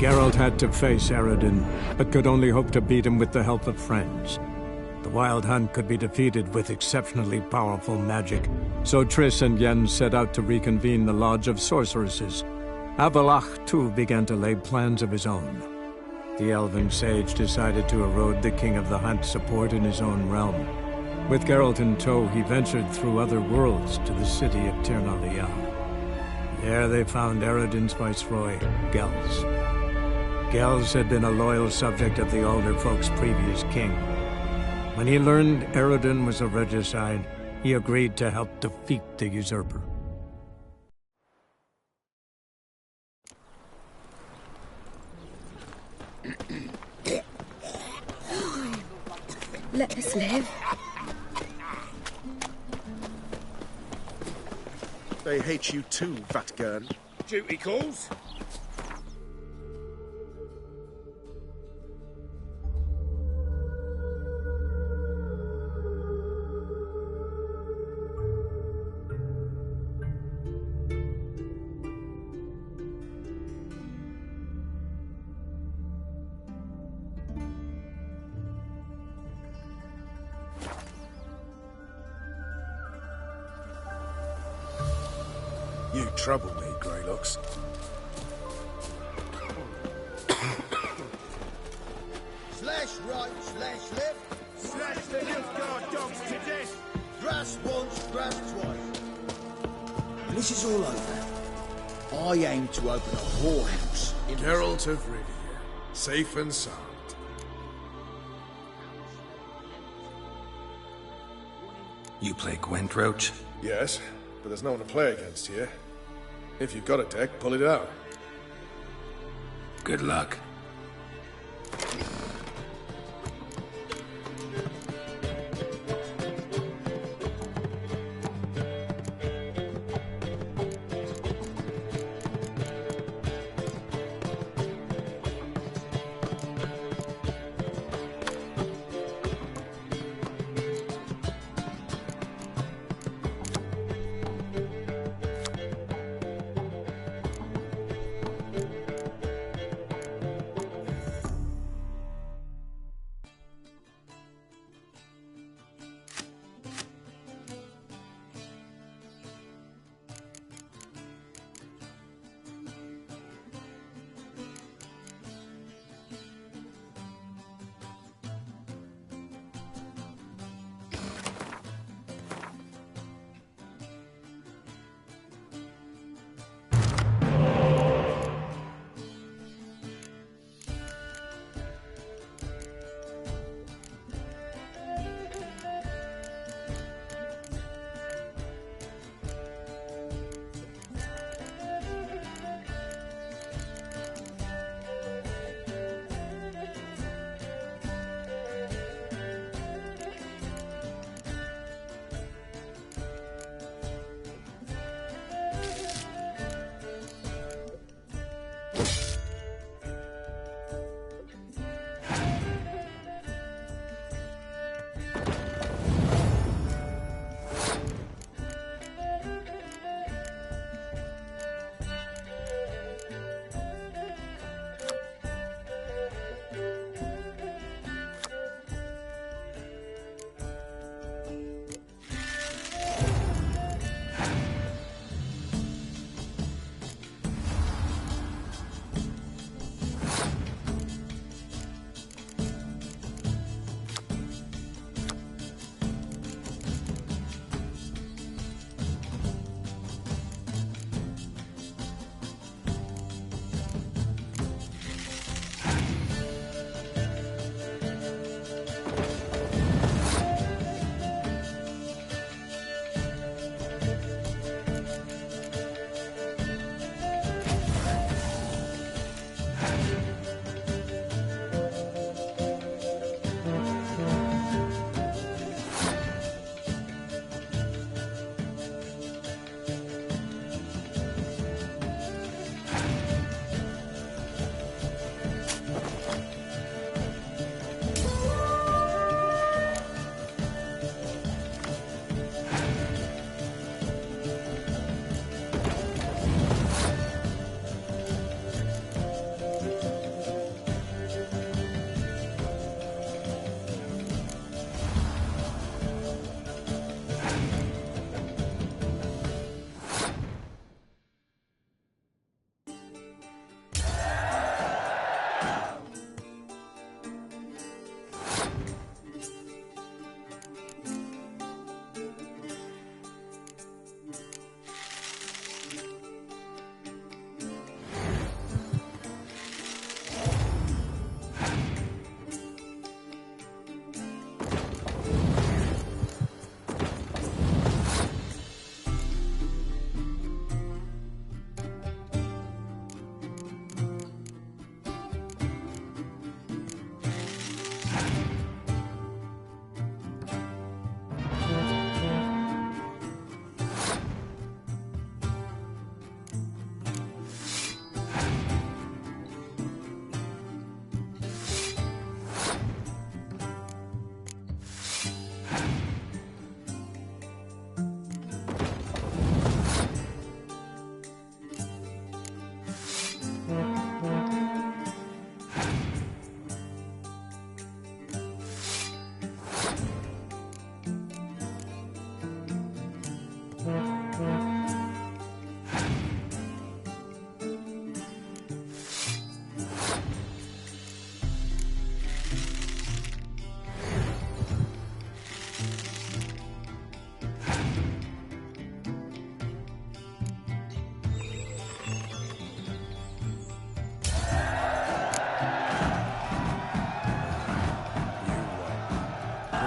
Geralt had to face Eredin, but could only hope to beat him with the help of friends. The Wild Hunt could be defeated with exceptionally powerful magic, so Triss and Yen set out to reconvene the Lodge of Sorceresses. Avallac'h, too, began to lay plans of his own. The elven sage decided to erode the King of the Hunt's support in his own realm. With Geralt in tow, he ventured through other worlds to the city of Tir na There they found Eredin's viceroy, Gels. Gels had been a loyal subject of the Alderfolk's previous king. When he learned Eredin was a regicide, he agreed to help defeat the usurper. Let us live. They hate you too, Vatgern. Duty calls. You trouble me, Greylocks. Slash right, slash left. Slash the Nilfgaard dogs to death. Thrust once, thrust twice. When this is all over, I aim to open a whorehouse in Geralt of Rivia, safe and sound. You play Gwent, Roach? Yes, but there's no one to play against here. If you've got a deck, pull it out. Good luck.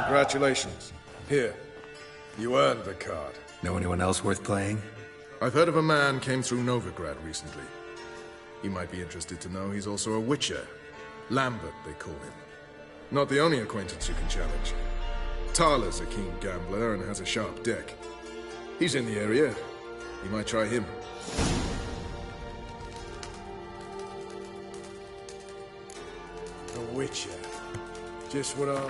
Congratulations. Here. You earned the card. Know anyone else worth playing? I've heard of a man came through Novigrad recently. You might be interested to know he's also a witcher. Lambert, they call him. Not the only acquaintance you can challenge. Tala's a keen gambler and has a sharp deck. He's in the area. You might try him. The Witcher. Just what I...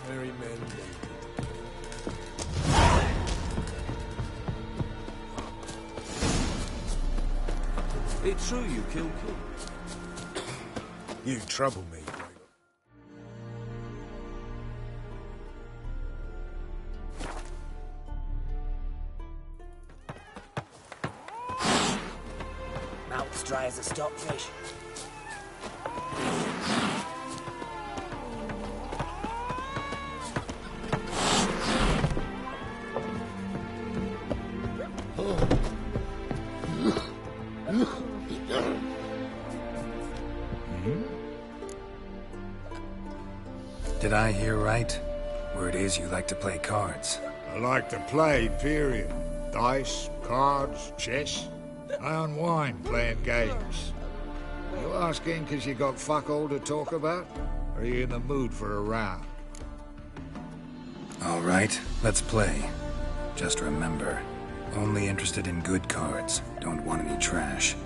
Merry men. It's true you killed King. You trouble me. Mouth's dry as a stockfish. Did I hear right? Word is you like to play cards. I like to play, period. Dice, cards, chess. I unwind playing games. You asking because you got fuck all to talk about? Or are you in the mood for a round? All right, let's play. Just remember, only interested in good cards. Don't want any trash.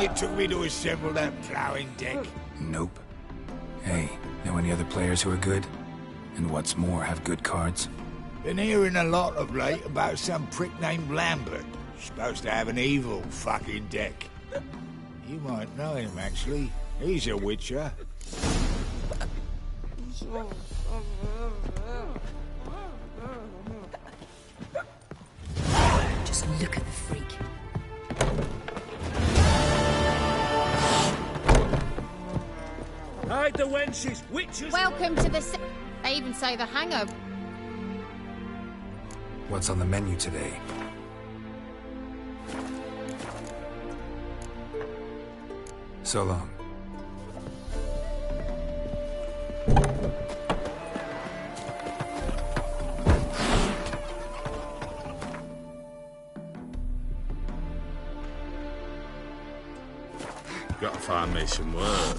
long it took me to assemble that ploughing deck? Nope. Hey, know any other players who are good? And what's more, have good cards? Been hearing a lot of late about some prick named Lambert. Supposed to have an evil fucking deck. You might know him, actually. He's a witcher. Just look at the freak. Hide the wenches! Witches! Welcome to the... They even say the hangover. What's on the menu today? So long. Gotta find me some work.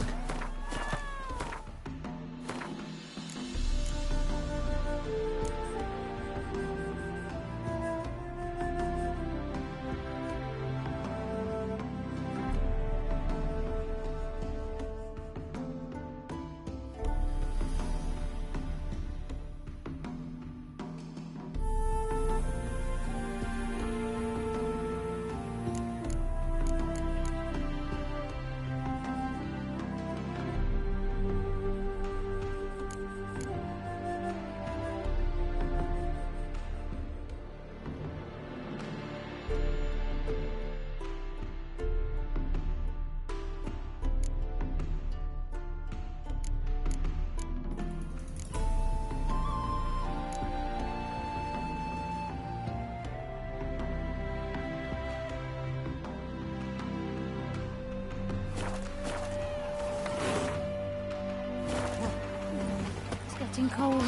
Getting cold.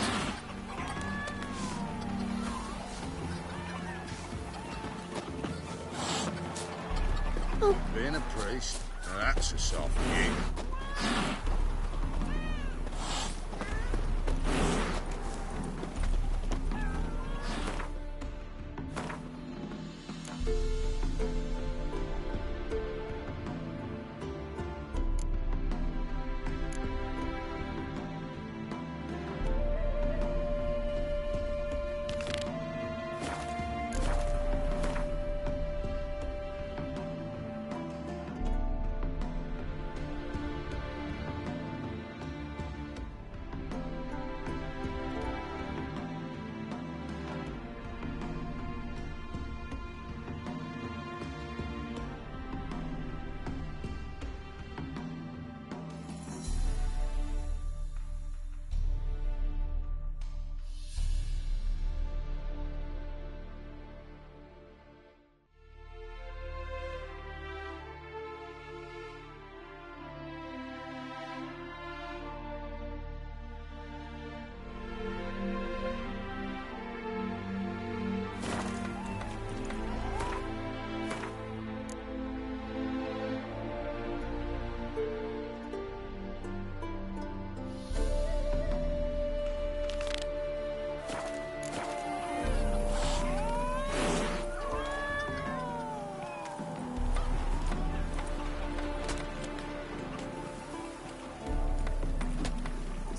Being a priest, now that's a soft gig.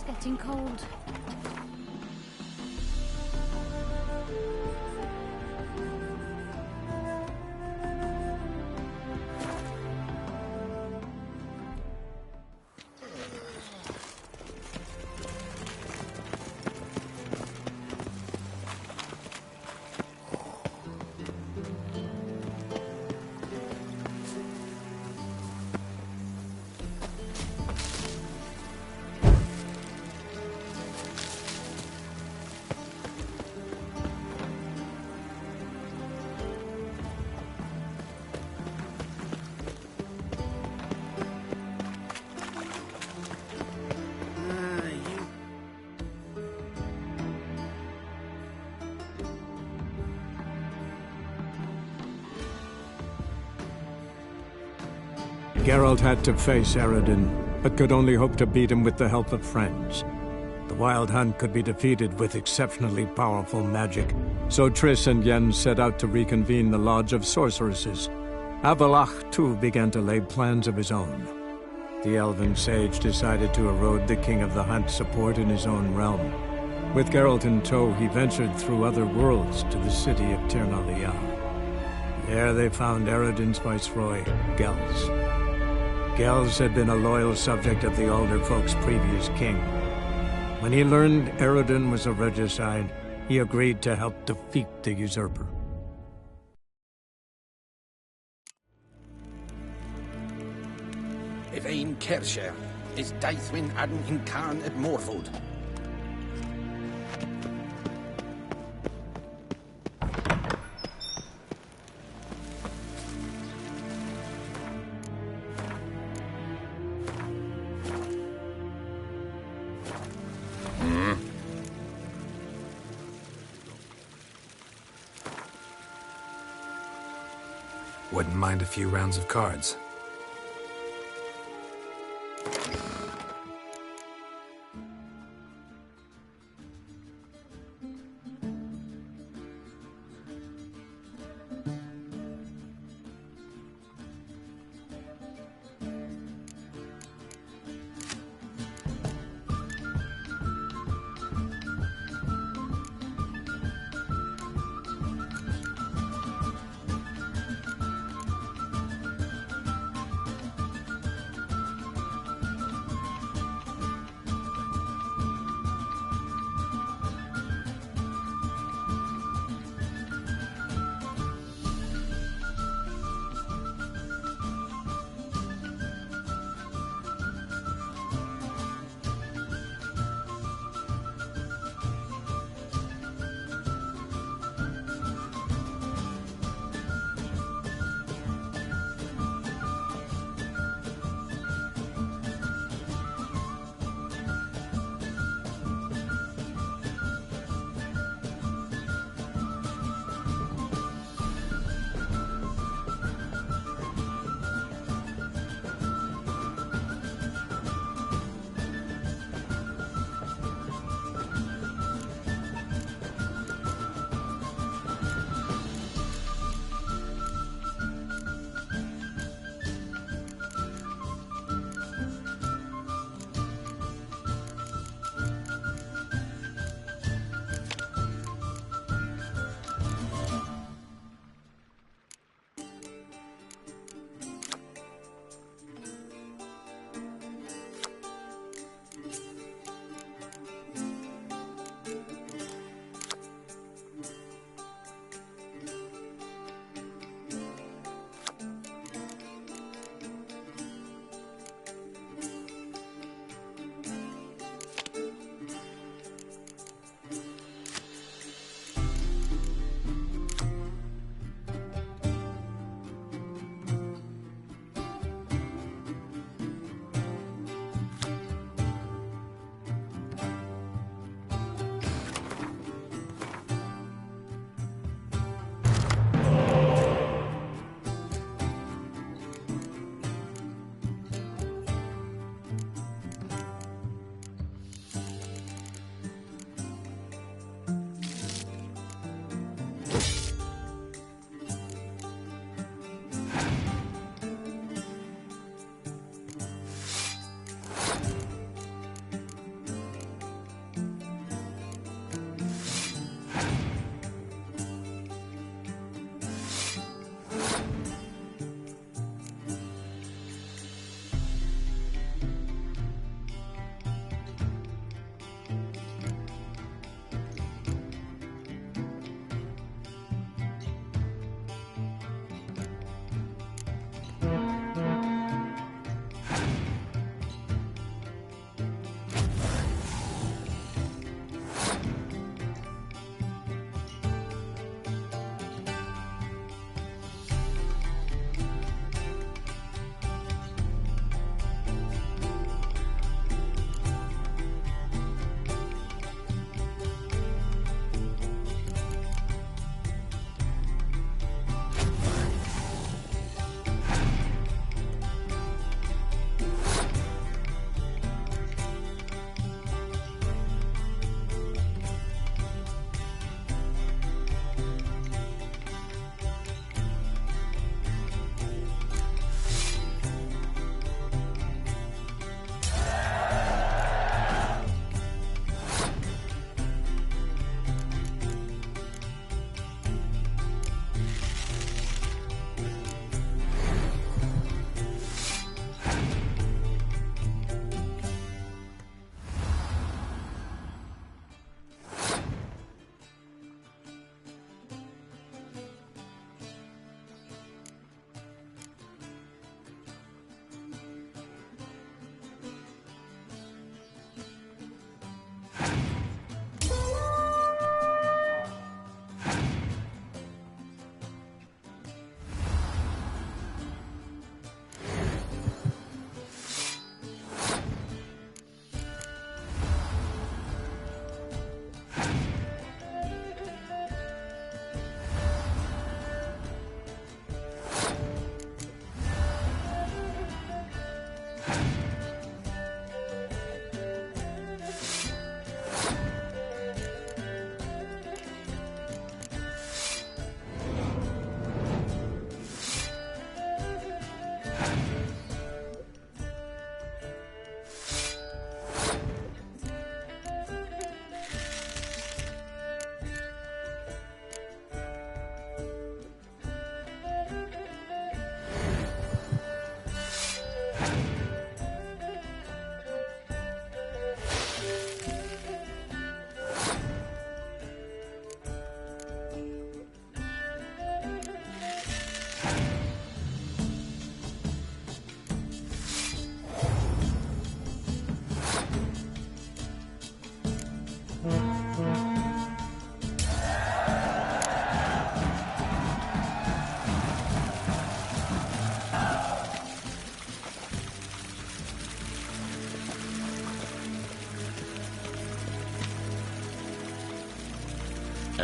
Getting cold. Geralt had to face Eredin, but could only hope to beat him with the help of friends. The Wild Hunt could be defeated with exceptionally powerful magic, so Triss and Yen set out to reconvene the Lodge of Sorceresses Avallac'h too began to lay plans of his own. The elven sage decided to erode the King of the Hunt's support in his own realm. With Geralt in tow, he ventured through other worlds to the city of Tir na Lial. There they found Eredin's viceroy, Gels. Gels had been a loyal subject of the Alder Folk's previous king. When he learned Eredin was a regicide, he agreed to help defeat the usurper. Yvain Kersher is Daithwin Adden Incarn at Morfold. Wouldn't mind a few rounds of cards.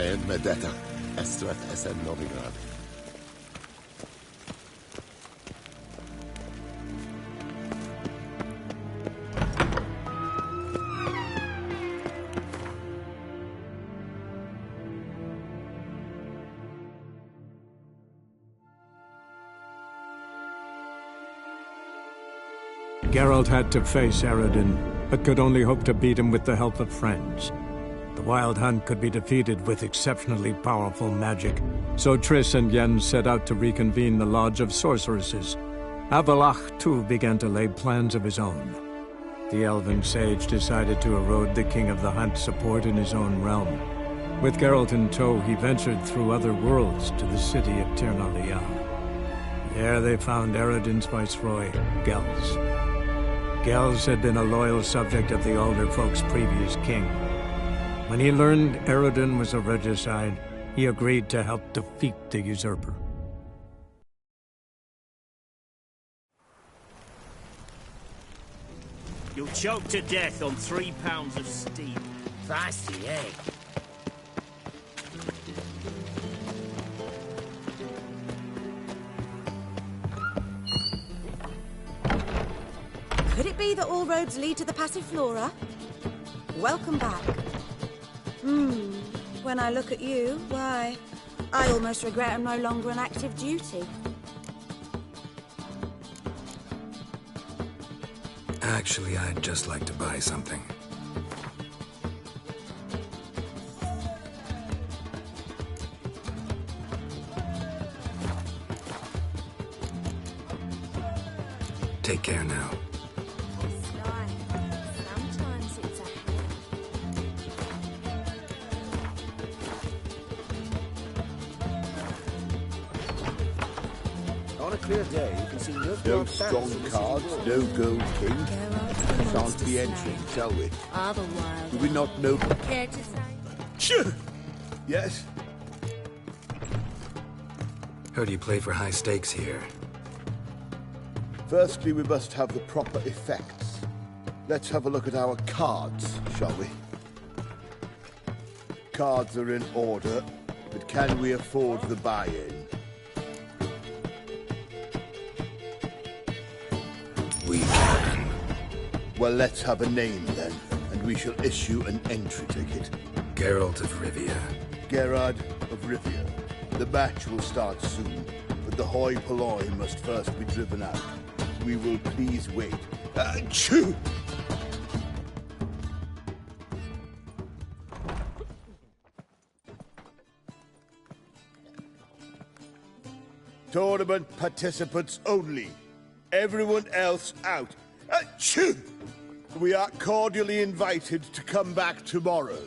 Hen Medetta, Estret Esen Novigrad. Geralt had to face Eredin, but could only hope to beat him with the help of friends. The Wild Hunt could be defeated with exceptionally powerful magic, so Triss and Yen set out to reconvene the Lodge of Sorceresses. Avallac'h, too, began to lay plans of his own. The elven sage decided to erode the King of the Hunt's support in his own realm. With Geralt in tow, he ventured through other worlds to the city of Tir na Lial. There they found Eredin's viceroy, Gels. Gels had been a loyal subject of the Alder Folk's previous king. When he learned Eredin was a regicide, he agreed to help defeat the usurper. You'll choke to death on 3 pounds of steam. Feisty, eh? Could it be that all roads lead to the Passiflora? Welcome back. When I look at you, why, I almost regret I'm no longer on active duty. Actually, I'd just like to buy something. Take care now. On a clear day, you can see no strong cards, no gold king. Shan't be entering, shall we? Do we not know? Care to say? Yes? Heard you play for high stakes here. Firstly, we must have the proper effects. Let's have a look at our cards, shall we? Cards are in order, but can we afford the buy-in? We can. Well, let's have a name then, and we shall issue an entry ticket. Geralt of Rivia. Gerard of Rivia. The match will start soon, but the hoi polloi must first be driven out. We will please wait. Achoo! Tournament participants only. Everyone else out. Achoo! We are cordially invited to come back tomorrow.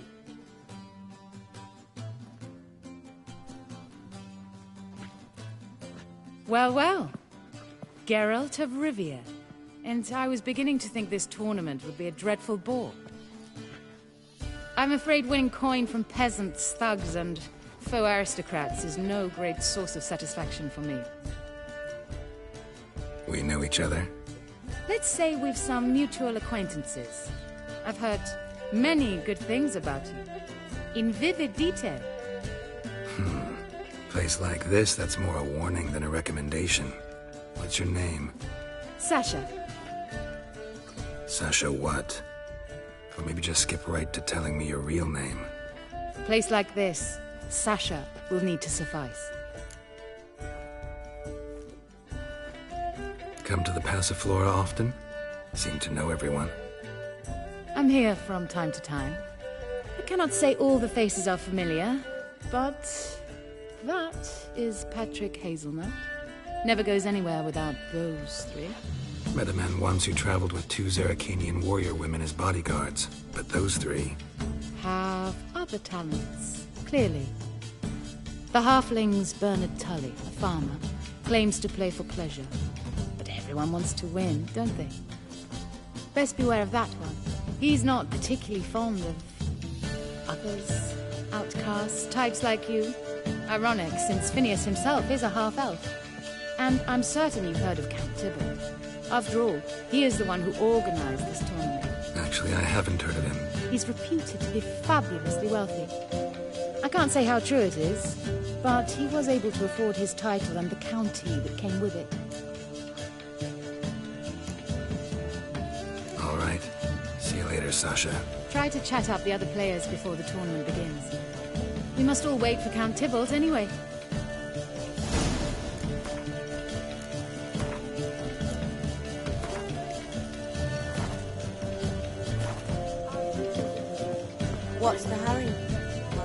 Well, well. Geralt of Rivia. And I was beginning to think this tournament would be a dreadful bore. I'm afraid winning coin from peasants, thugs, and faux aristocrats is no great source of satisfaction for me. We know each other? Let's say we've some mutual acquaintances. I've heard many good things about you. In vivid detail. Place like this, that's more a warning than a recommendation. What's your name? Sasha. Sasha what? Or maybe just skip right to telling me your real name. Place like this, Sasha will need to suffice. Come to the Passiflora often? Seem to know everyone. I'm here from time to time. I cannot say all the faces are familiar, but that is Patrick Hazelnut. Never goes anywhere without those three. Met a man once who traveled with 2 Zerrikanian warrior women as bodyguards, but those 3 have other talents, clearly. The halfling's Bernard Tully, a farmer, claims to play for pleasure. But everyone wants to win, don't they? Best beware of that one. He's not particularly fond of others, outcasts, types like you. Ironic, since Phineas himself is a half-elf. And I'm certain you've heard of Count Tybalt. After all, he is the one who organized this tournament. Actually, I haven't heard of him. He's reputed to be fabulously wealthy. I can't say how true it is, but he was able to afford his title and the county that came with it. All right. See you later, Sasha. Try to chat up the other players before the tournament begins. We must all wait for Count Tybalt anyway. What's the hurry?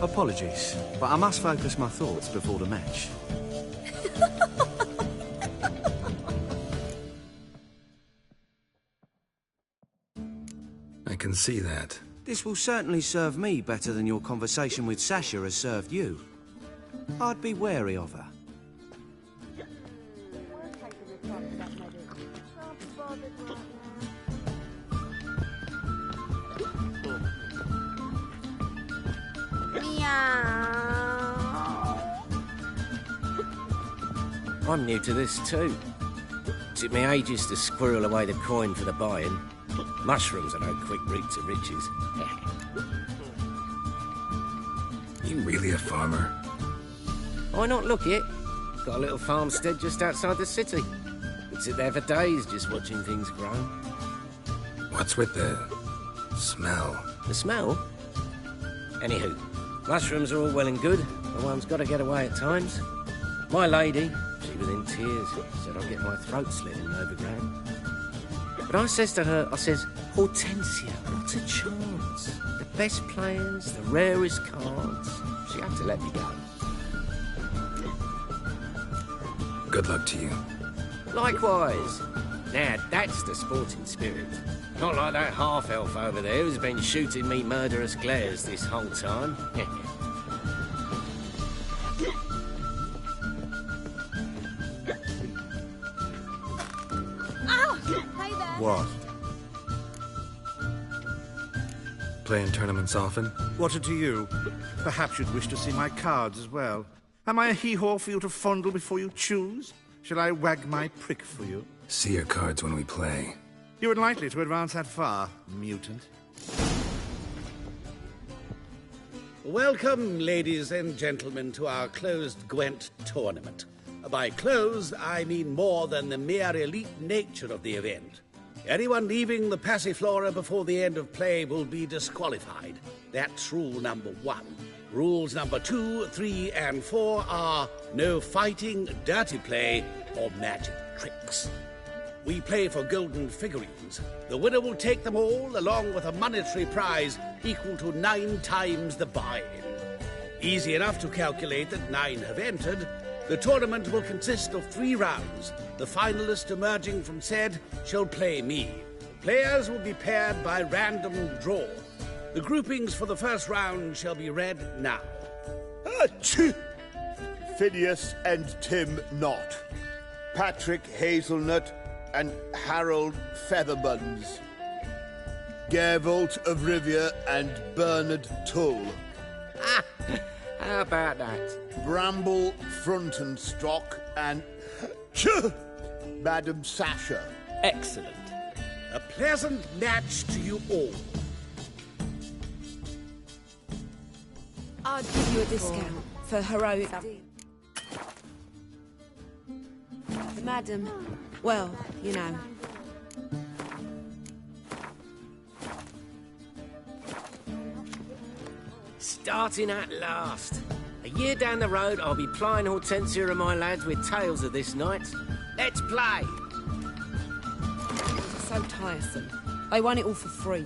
Apologies, but I must focus my thoughts before the match. I can see that. This will certainly serve me better than your conversation with Sasha has served you. I'd be wary of her. I'm new to this too. Took me ages to squirrel away the coin for the buy-in. Mushrooms are no quick route to riches. You really a farmer? Why not look it? Got a little farmstead just outside the city. Could sit there for days just watching things grow. What's with the smell? The smell? Anywho, mushrooms are all well and good, but one's got to get away at times. My lady, she was in tears, said I'd get my throat slit in Novigrad. But I says to her, Hortensia, what a chance. The best players, the rarest cards. She had to let me go. Good luck to you. Likewise. Now, that's the sporting spirit. Not like that half-elf over there who's been shooting me murderous glares this whole time. What? Playing tournaments often? What are to you? Perhaps you'd wish to see my cards as well. Am I a hee-haw for you to fondle before you choose? Shall I wag my prick for you? See your cards when we play. You unlikely to advance that far, mutant. Welcome, ladies and gentlemen, to our closed Gwent tournament. By closed, I mean more than the mere elite nature of the event. Anyone leaving the Passiflora before the end of play will be disqualified. That's rule number 1. Rules number 2, 3, and 4 are no fighting, dirty play, or magic tricks. We play for golden figurines. The winner will take them all, along with a monetary prize equal to 9 times the buy-in. Easy enough to calculate that 9 have entered. The tournament will consist of 3 rounds. The finalist emerging from said shall play me. Players will be paired by random draw. The groupings for the first round shall be read now. Phineas and Tim Knott. Patrick Hazelnut and Harold Featherbuns. Gervolt of Rivia and Bernard Tull. How about that? Bramble Frontenstock and Madam Sasha. Excellent. A pleasant match to you all. I'd give you a discount for heroic deed. Madam, well, you know. Starting at last. A year down the road, I'll be plying Hortensia and my lads with tales of this night. Let's play! It's so tiresome. I want it all for free.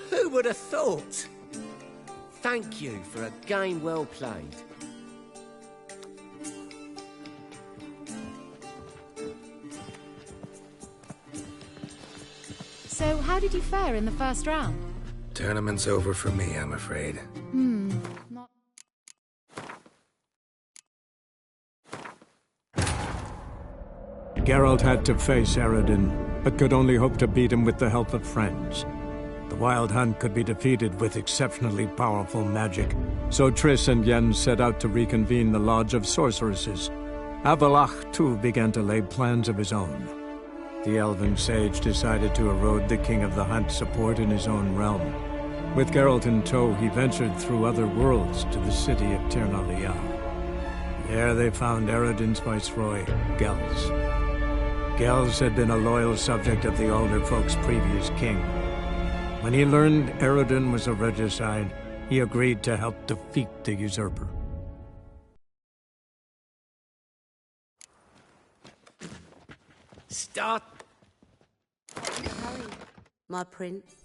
Who would have thought? Thank you for a game well played. So, how did you fare in the first round? Tournament's over for me, I'm afraid. Not... Geralt had to face Eredin, but could only hope to beat him with the help of friends. The Wild Hunt could be defeated with exceptionally powerful magic, so Triss and Yen set out to reconvene the Lodge of Sorceresses. Avallac'h, too, began to lay plans of his own. The elven sage decided to erode the King of the Hunt's support in his own realm. With Geralt in tow, he ventured through other worlds to the city of Tir na Lial. There they found Eredin's viceroy, Gels. Gels had been a loyal subject of the Alder Folk's previous king. When he learned Eredin was a regicide, he agreed to help defeat the usurper. Start. Hurry, my prince.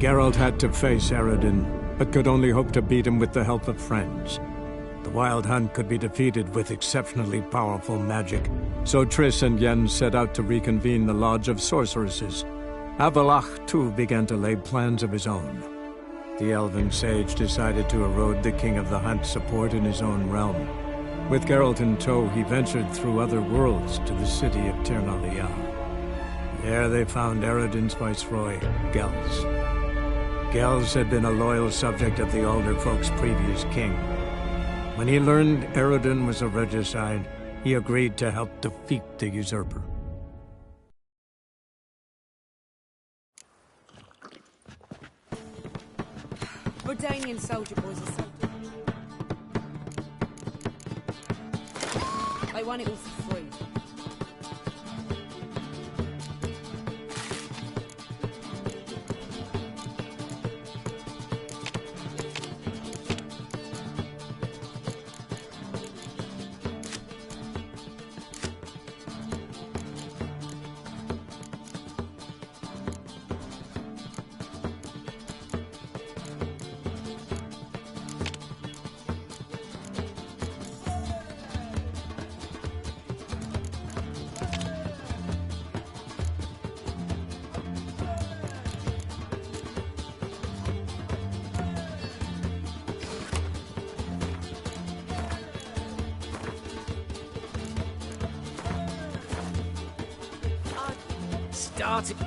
Geralt had to face Eredin, but could only hope to beat him with the help of friends. The Wild Hunt could be defeated with exceptionally powerful magic, so Triss and Yen set out to reconvene the Lodge of Sorceresses. Avallac'h, too, began to lay plans of his own. The elven sage decided to erode the King of the Hunt's support in his own realm. With Geralt in tow, he ventured through other worlds to the city of Tir na Lial. There they found Eredin's viceroy, Gels. Gels had been a loyal subject of the Alderfolk's previous king. When he learned Eredin was a regicide, he agreed to help defeat the usurper. Redanian soldier boys are so good. They won it all for free. Starting.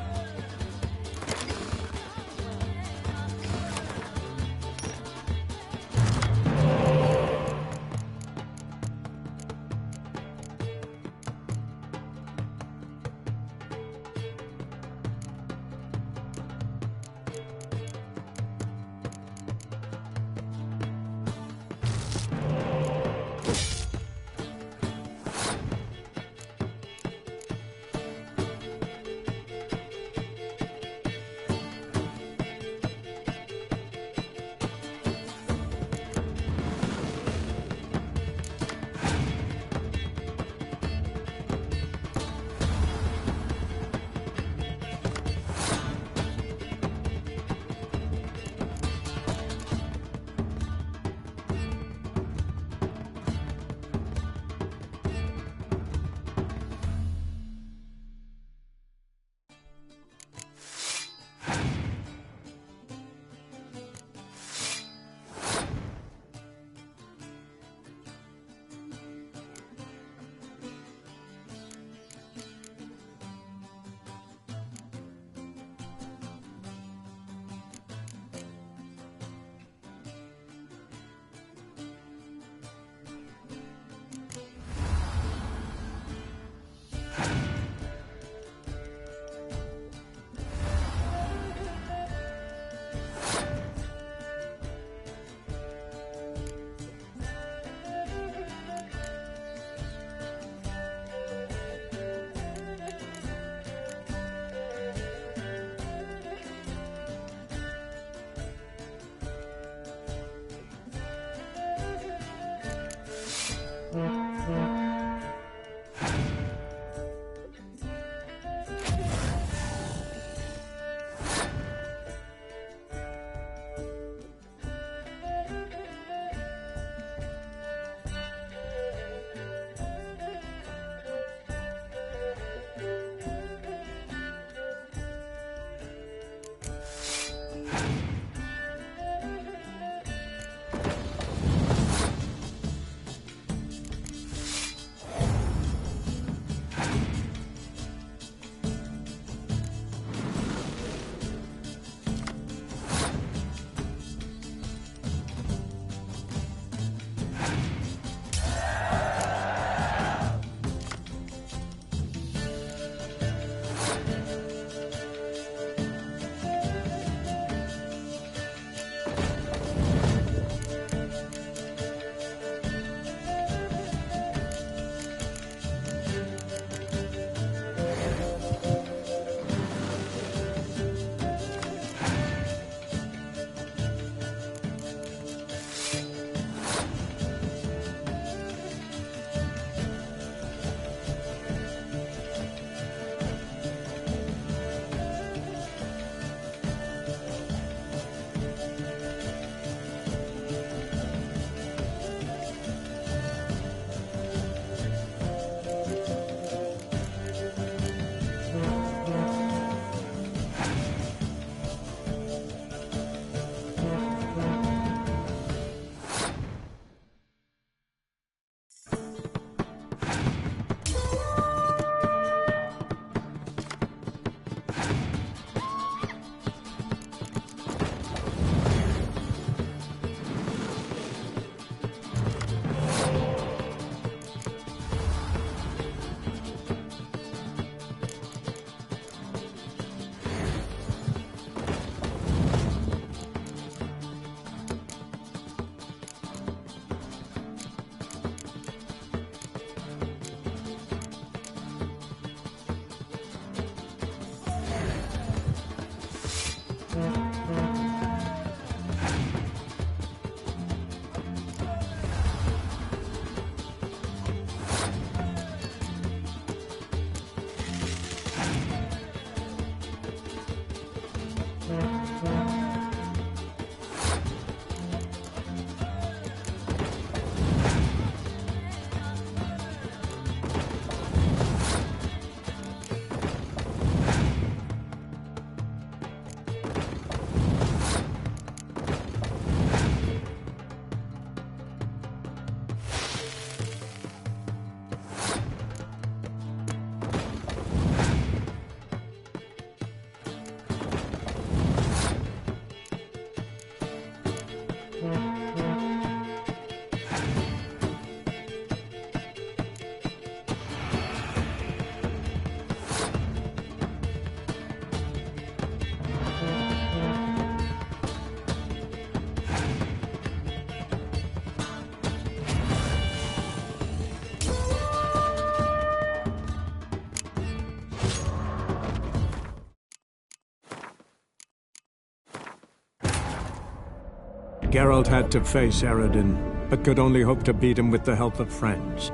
Geralt had to face Eredin, but could only hope to beat him with the help of friends.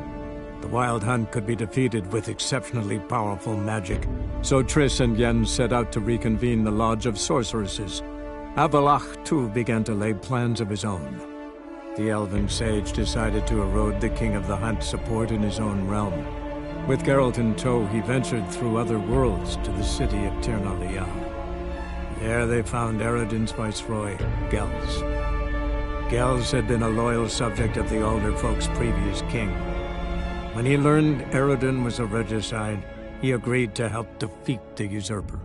The Wild Hunt could be defeated with exceptionally powerful magic, so Triss and Yen set out to reconvene the Lodge of Sorceresses. Avallac'h, too, began to lay plans of his own. The elven sage decided to erode the King of the Hunt's support in his own realm. With Geralt in tow, he ventured through other worlds to the city of Tir na Lial. There they found Eredin's viceroy, Gels. Gels had been a loyal subject of the Alder Folk's previous king. When he learned Eredin was a regicide, he agreed to help defeat the usurper.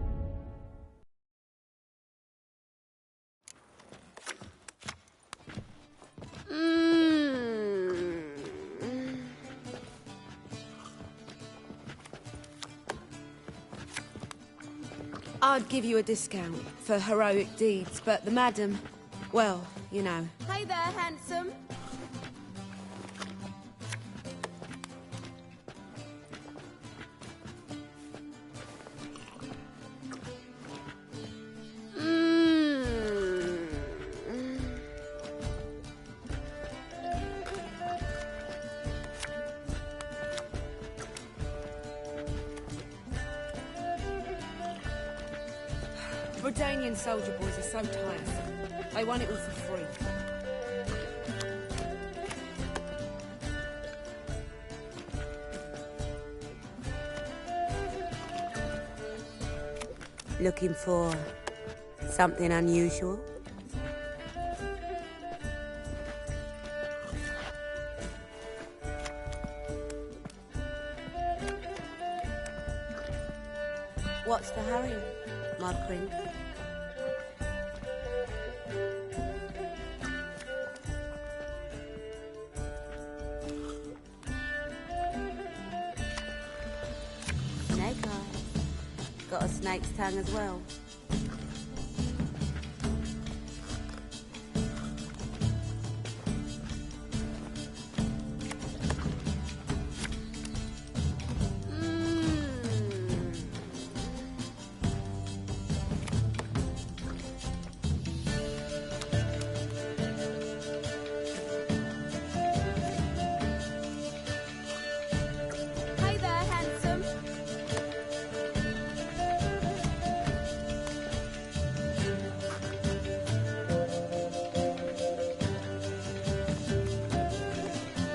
I'd give you a discount for heroic deeds, but the madam, well, you know. Hey there, handsome. Redanian soldier boys are so tiresome. They want it all for free. Looking for something unusual? What's the hurry, my prince? Snake eye. Got a snake's tongue as well. Hey there, handsome.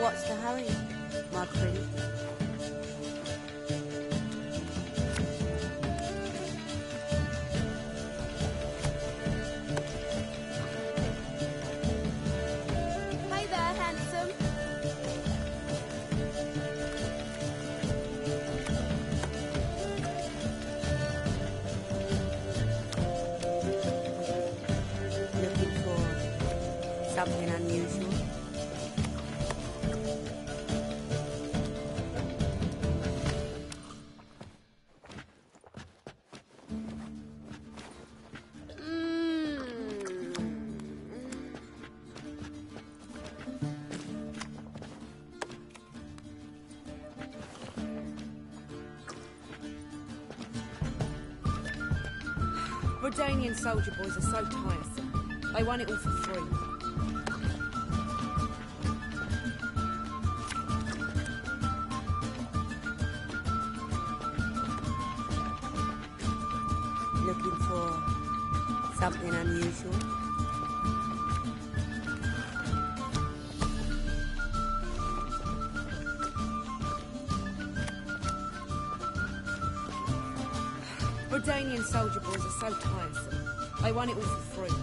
What's the hurry, my prince? Hey there, handsome. Looking for something unusual? Redanian soldier boys are so tiresome. They want it all for free. Looking for something unusual? Redanian soldier boys are so tiresome. They want it all for free.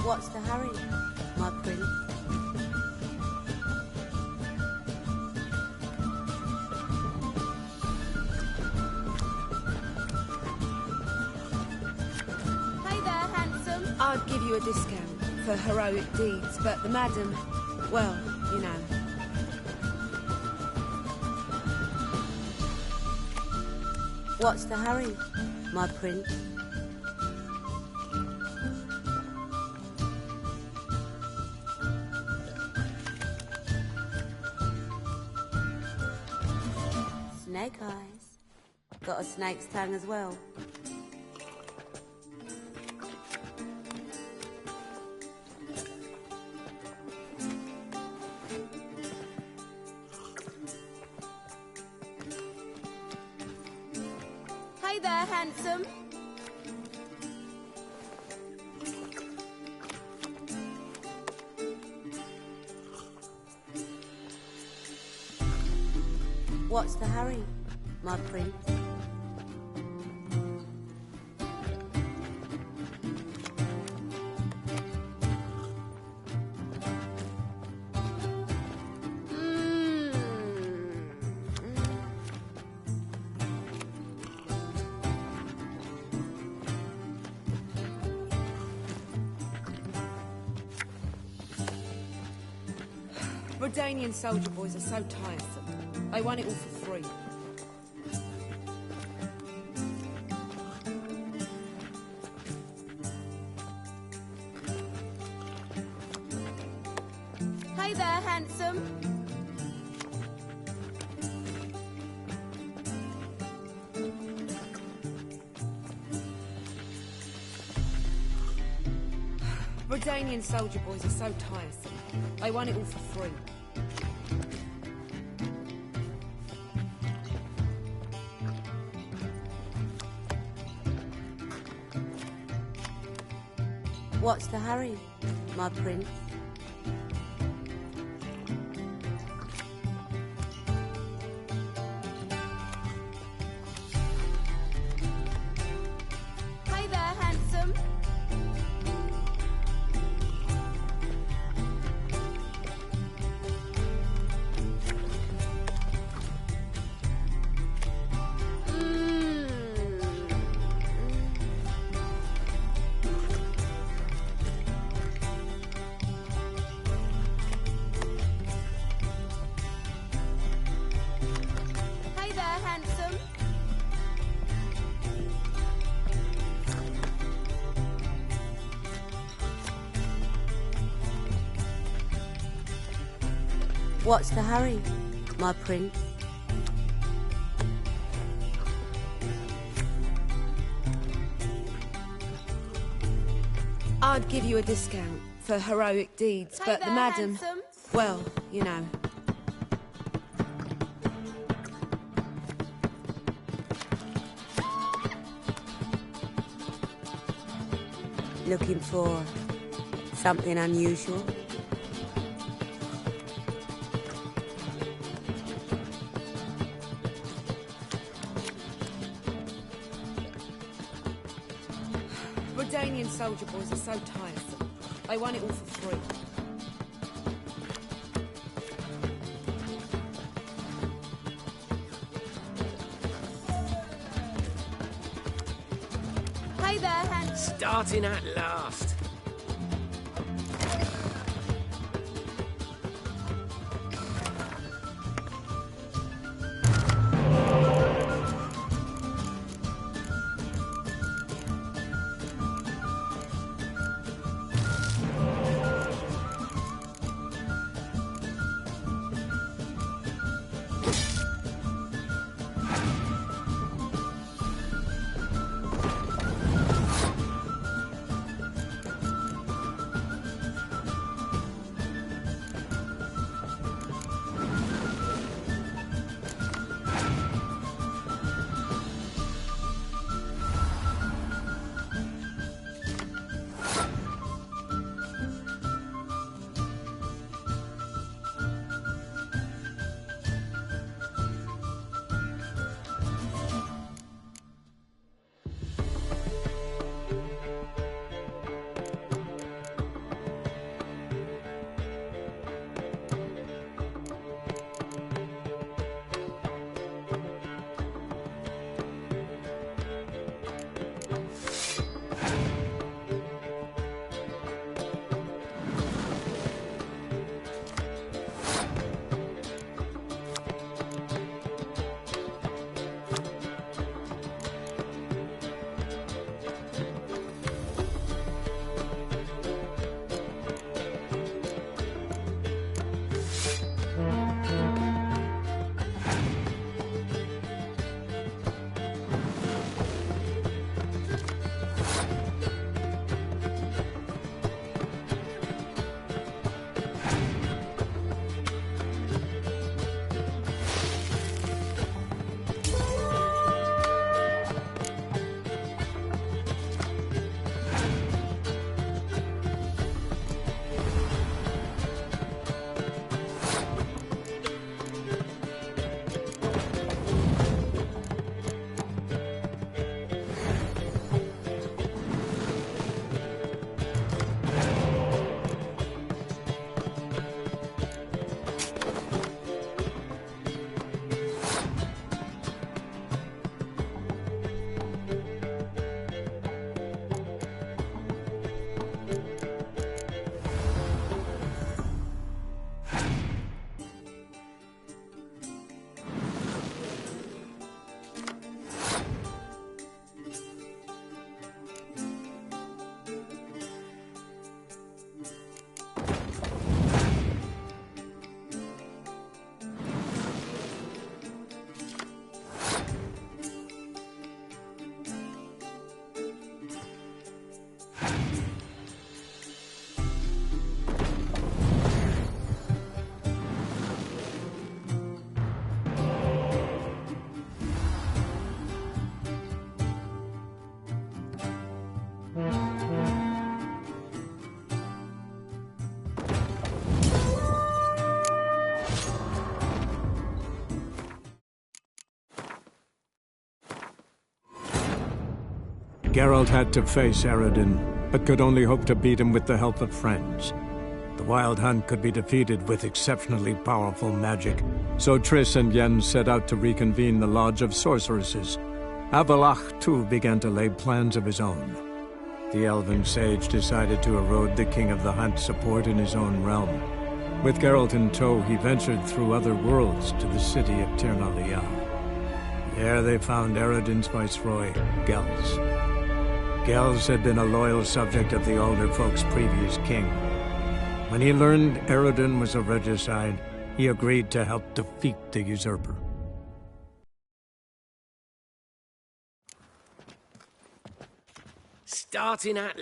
What's the hurry, my prince? Hey there, handsome. I'd give you a discount for heroic deeds, but the madam, well, you know. What's the hurry, my prince? Snake eyes. Got a snake's tongue as well. Hey there, handsome. What's the hurry, my prince? Redanian soldier boys are so tiresome. They want it all for free. Hey there, handsome. Redanian soldier boys are so tiresome. They want it all for free. What's the hurry, my prince? Hey there, handsome. Hey there, handsome. What's the hurry, my prince? I'd give you a discount for heroic deeds, but the madam... Well, you know. Looking for something unusual? Redanian soldier boys are so tiresome. They want it all for free. Hey there, handsome. Starting at last. Geralt had to face Eredin, but could only hope to beat him with the help of friends. The Wild Hunt could be defeated with exceptionally powerful magic, so Triss and Yen set out to reconvene the Lodge of Sorceresses. Avallac'h, too, began to lay plans of his own. The elven sage decided to erode the King of the Hunt's support in his own realm. With Geralt in tow, he ventured through other worlds to the city of Tir na Lial. There they found Eredin's viceroy, Gels. Gels had been a loyal subject of the Alder Folk's previous king. When he learned Eredin was a regicide, he agreed to help defeat the usurper. Starting at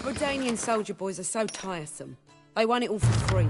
Redanian soldier boys are so tiresome. They want it all for free.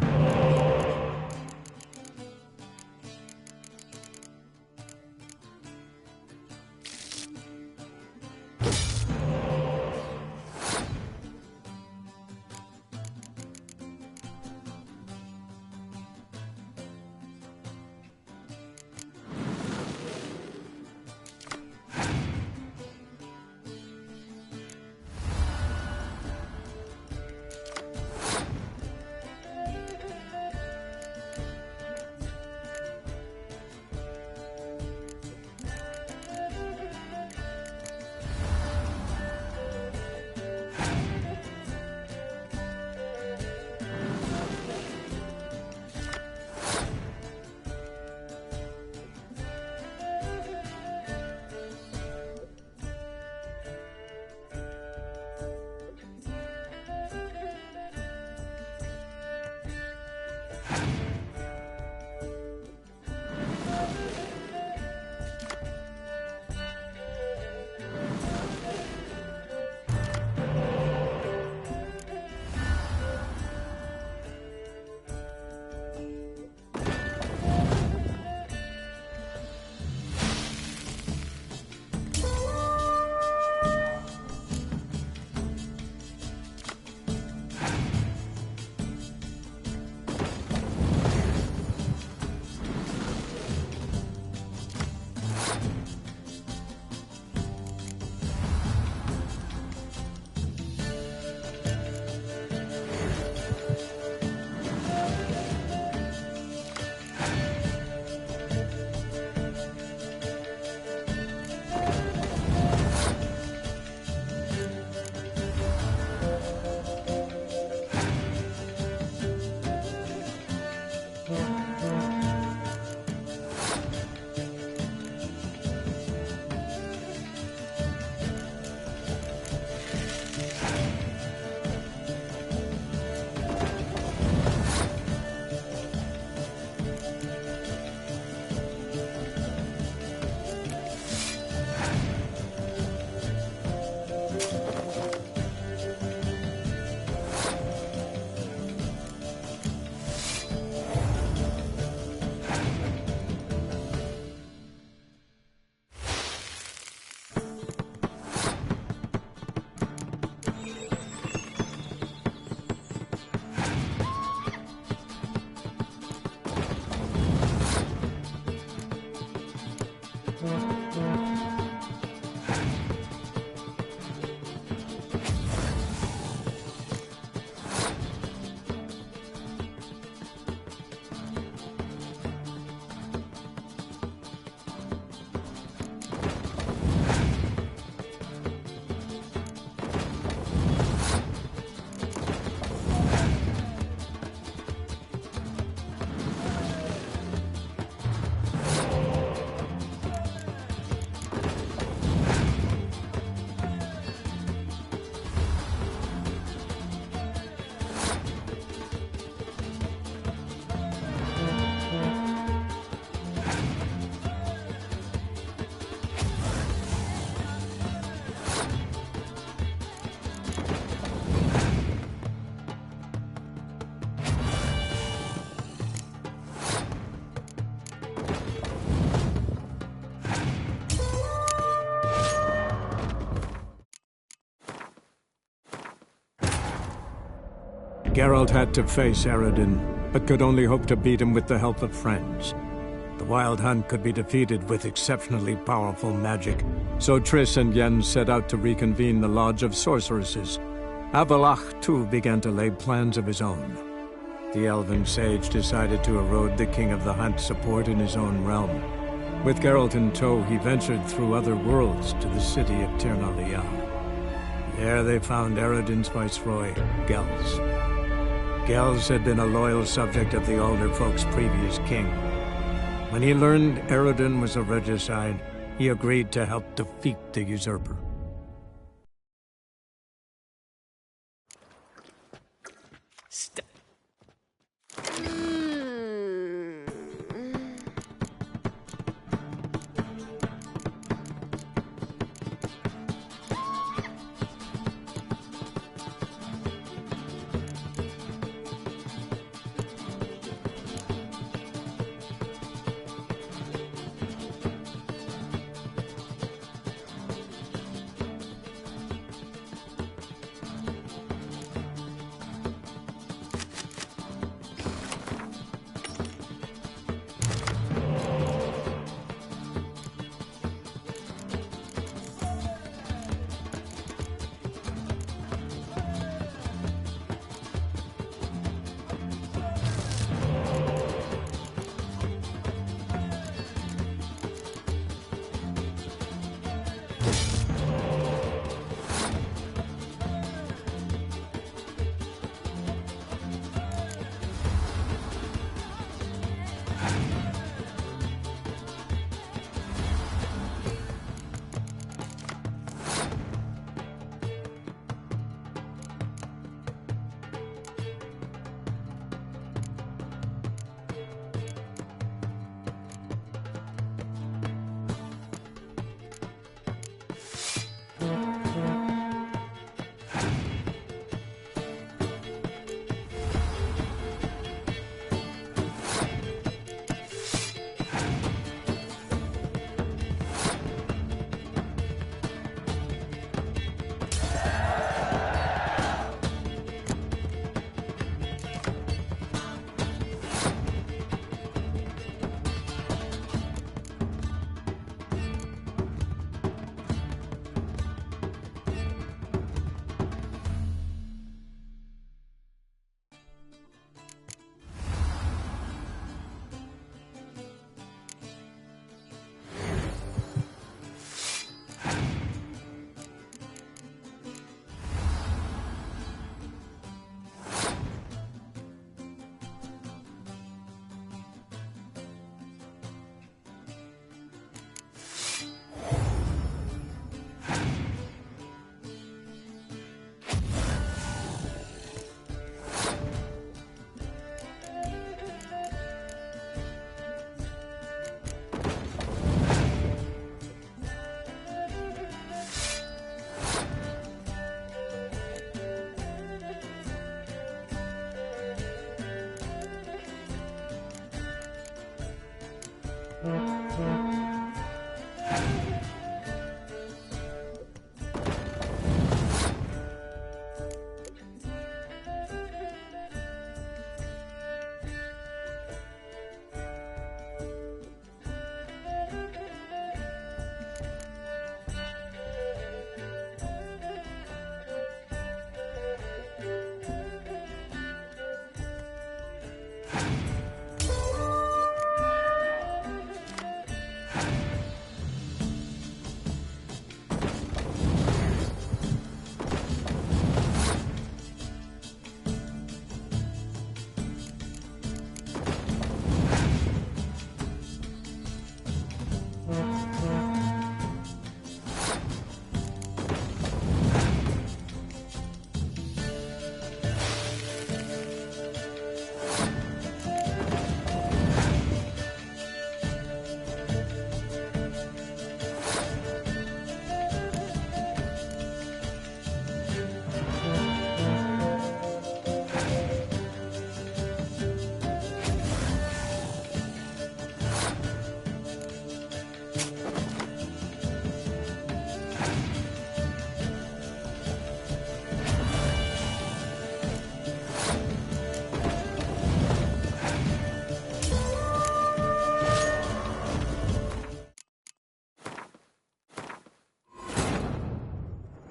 Geralt had to face Eredin, but could only hope to beat him with the help of friends. The Wild Hunt could be defeated with exceptionally powerful magic, so Triss and Yen set out to reconvene the Lodge of Sorceresses. Avallac'h, too, began to lay plans of his own. The elven sage decided to erode the King of the Hunt's support in his own realm. With Geralt in tow, he ventured through other worlds to the city of Tir na Lial. There they found Eredin's viceroy, Gels. Gels had been a loyal subject of the Alderfolk's previous king. When he learned Eredin was a regicide, he agreed to help defeat the usurper.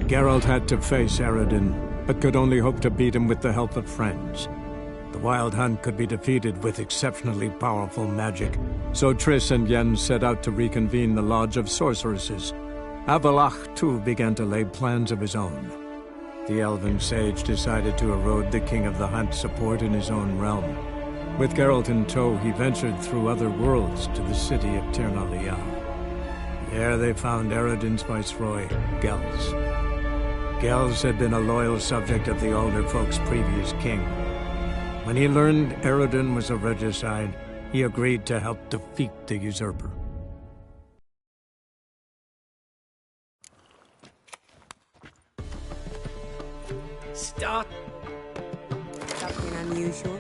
Geralt had to face Eredin, but could only hope to beat him with the help of friends. The Wild Hunt could be defeated with exceptionally powerful magic, so Triss and Yen set out to reconvene the Lodge of Sorceresses. Avallac'h, too, began to lay plans of his own. The elven sage decided to erode the King of the Hunt's support in his own realm. With Geralt in tow, he ventured through other worlds to the city of Tir na Lial. There they found Eredin's viceroy, Gels. Gels had been a loyal subject of the Alder Folk's previous king. When he learned Eredin was a regicide, he agreed to help defeat the usurper. Start. Nothing unusual.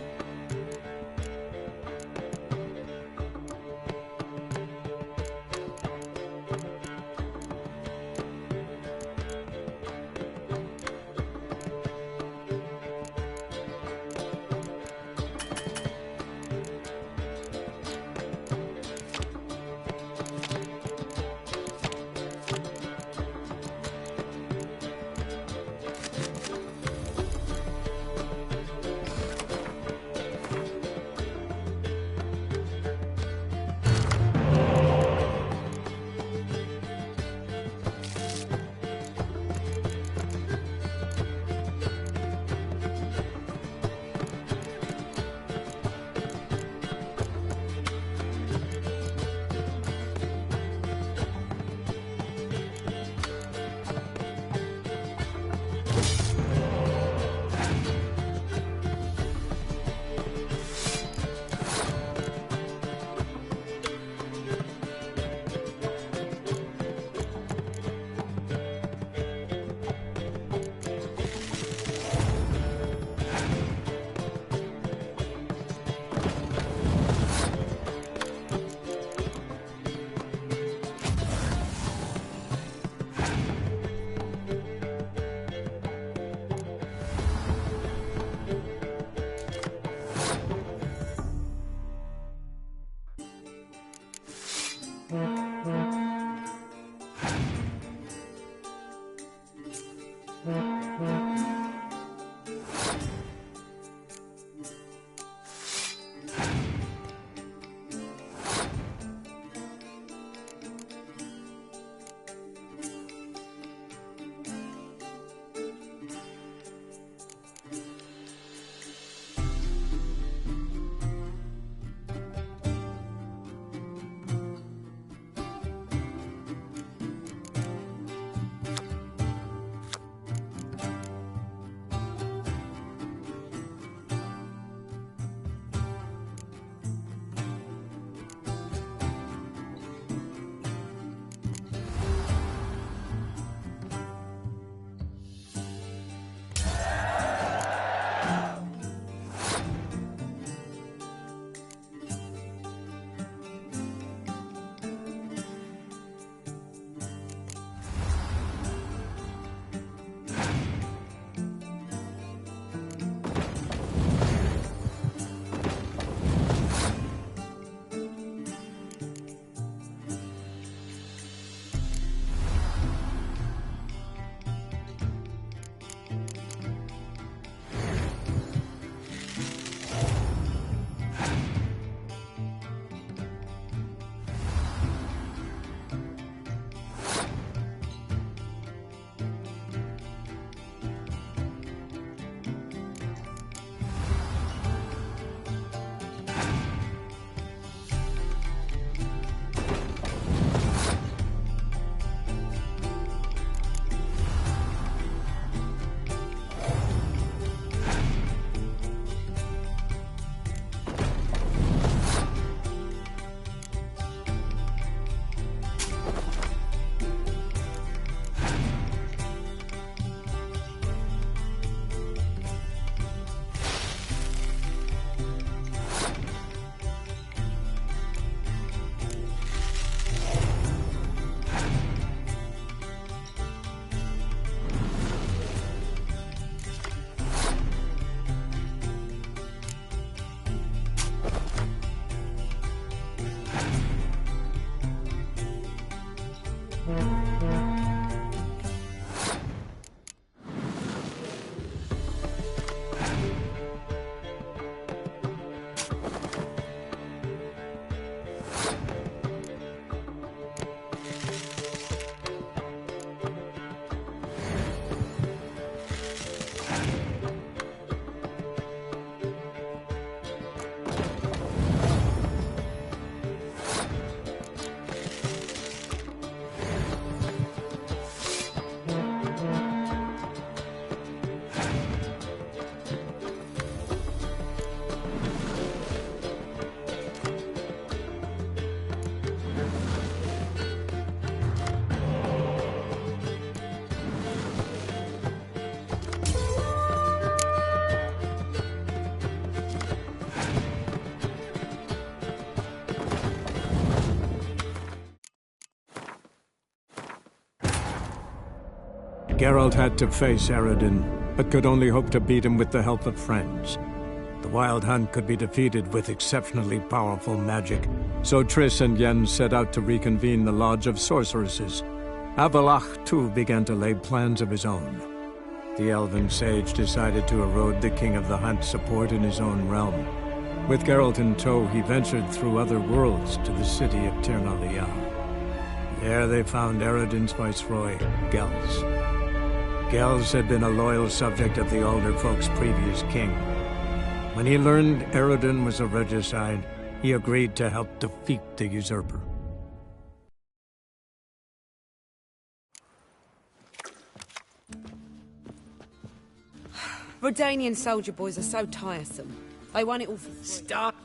Geralt had to face Eredin, but could only hope to beat him with the help of friends. The Wild Hunt could be defeated with exceptionally powerful magic, so Triss and Yen set out to reconvene the Lodge of Sorceresses. Avallac'h, too, began to lay plans of his own. The elven sage decided to erode the King of the Hunt's support in his own realm. With Geralt in tow, he ventured through other worlds to the city of Tir na Lial. There they found Eredin's viceroy, Gels. Gels had been a loyal subject of the Alder Folk's previous king. When he learned Eredin was a regicide, he agreed to help defeat the usurper. Redanian soldier boys are so tiresome. They want it all for free. Stop!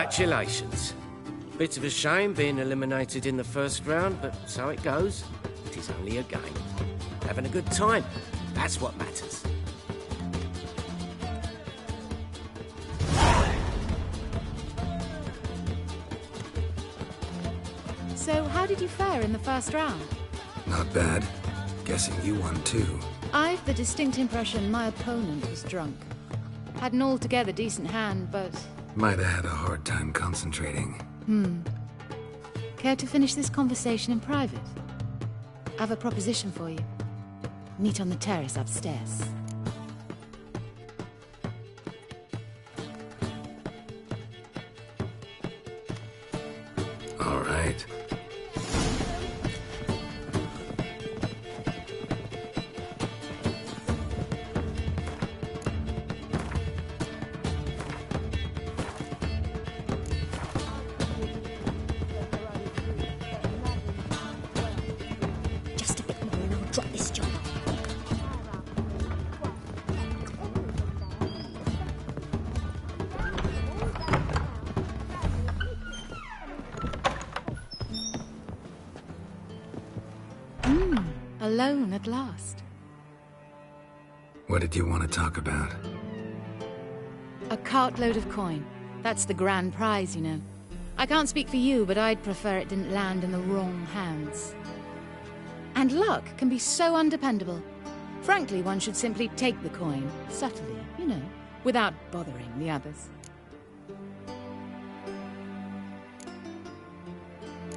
Congratulations. Bit of a shame being eliminated in the first round, but so it goes. It is only a game. Having a good time, that's what matters. So, how did you fare in the first round? Not bad. Guessing you won too. I've the distinct impression my opponent was drunk. Had an altogether decent hand, but... Might have had a hard time concentrating. Care to finish this conversation in private? I have a proposition for you. Meet on the terrace upstairs. All right. Just a bit more and I'll drop this job. Alone at last. What did you want to talk about? A cartload of coin. That's the grand prize, you know. I can't speak for you, but I'd prefer it didn't land in the wrong hands. And luck can be so undependable. Frankly, one should simply take the coin, subtly, you know, without bothering the others.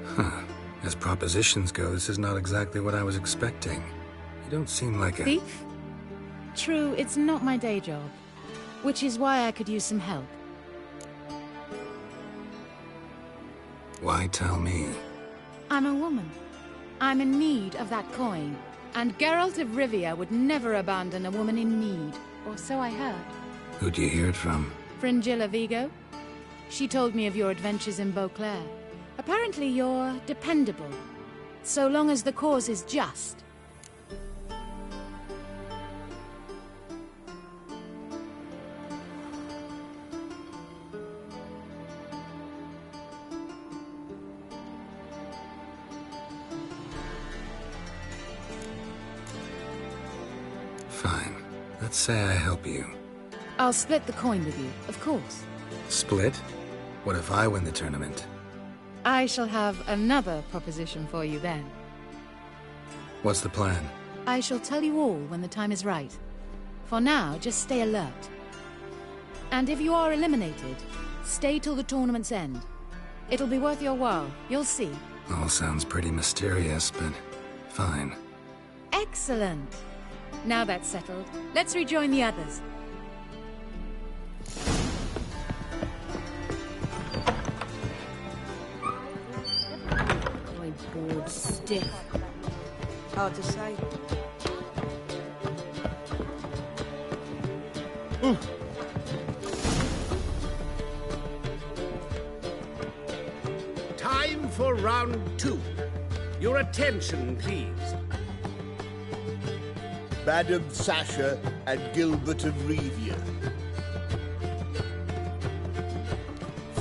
Huh. As propositions go, this is not exactly what I was expecting. You don't seem like a... Thief? True, it's not my day job. Which is why I could use some help. Why tell me? I'm a woman. I'm in need of that coin. And Geralt of Rivia would never abandon a woman in need. Or so I heard. Who'd you hear it from? Fringilla Vigo. She told me of your adventures in Beauclair. Apparently you're dependable. So long as the cause is just. Fine. Let's say I help you. I'll split the coin with you, of course. Split? What if I win the tournament? I shall have another proposition for you then. What's the plan? I shall tell you all when the time is right. For now, just stay alert. And if you are eliminated, stay till the tournament's end. It'll be worth your while, you'll see. All sounds pretty mysterious, but fine. Excellent! Now that's settled, let's rejoin the others. My board's stiff. Hard to say. Time for round 2. Your attention, please. Madam Sasha and Gilbert of Rivia.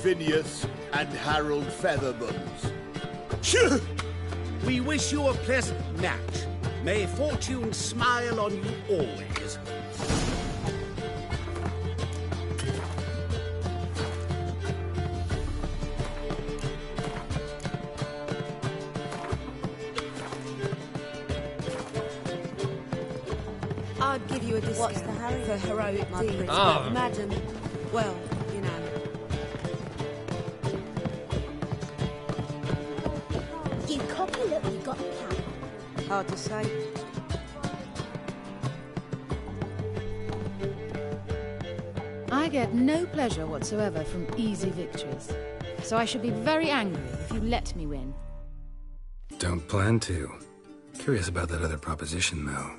Phineas and Harold Featherbones. We wish you a pleasant match. May fortune smile on you always. I'd give you a discount What's the hurry? for heroic My deeds, pretty but madam, well, you know. You cocky look, you got a cap. Hard to say. I get no pleasure whatsoever from easy victories. So I should be very angry if you let me win. Don't plan to. Curious about that other proposition, though.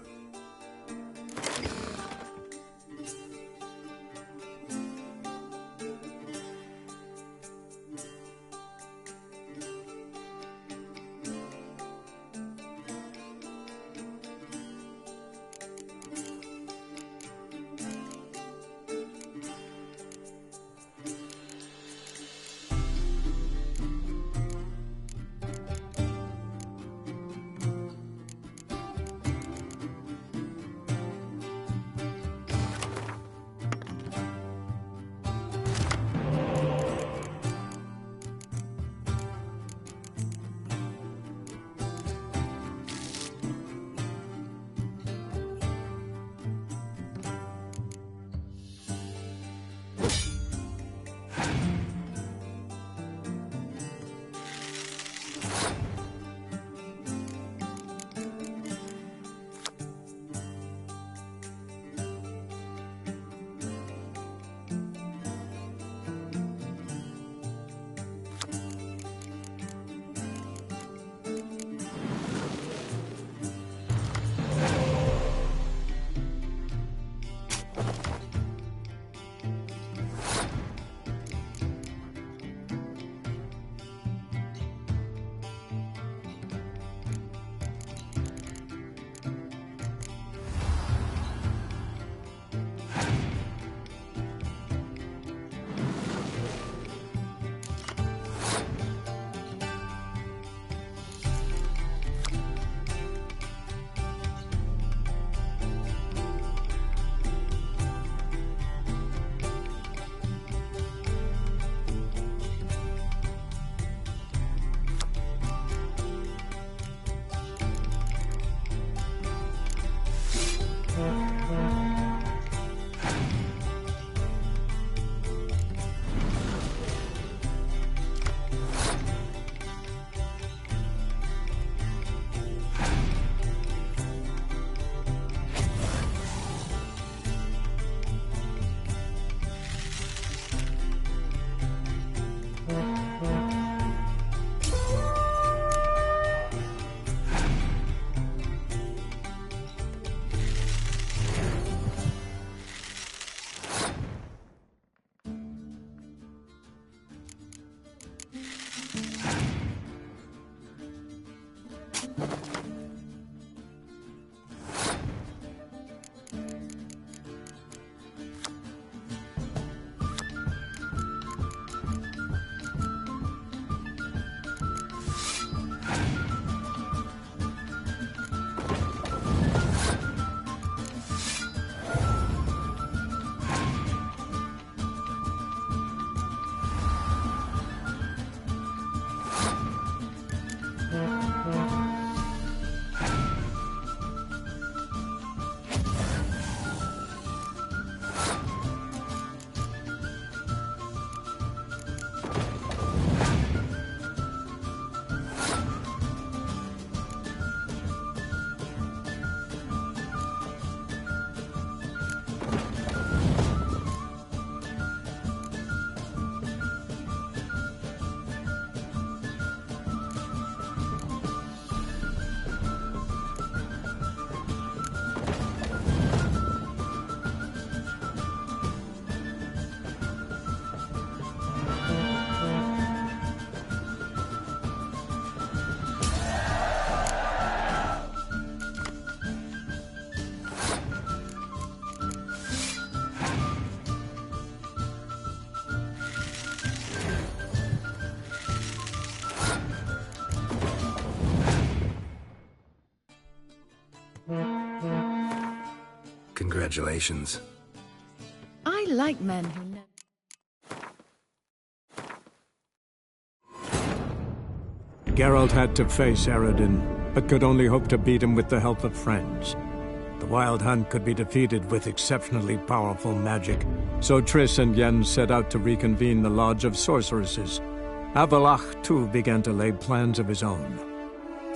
Congratulations. I like men who know. Geralt had to face Eredin, but could only hope to beat him with the help of friends. The Wild Hunt could be defeated with exceptionally powerful magic, so Triss and Yen set out to reconvene the Lodge of Sorceresses. Avallac'h, too, began to lay plans of his own.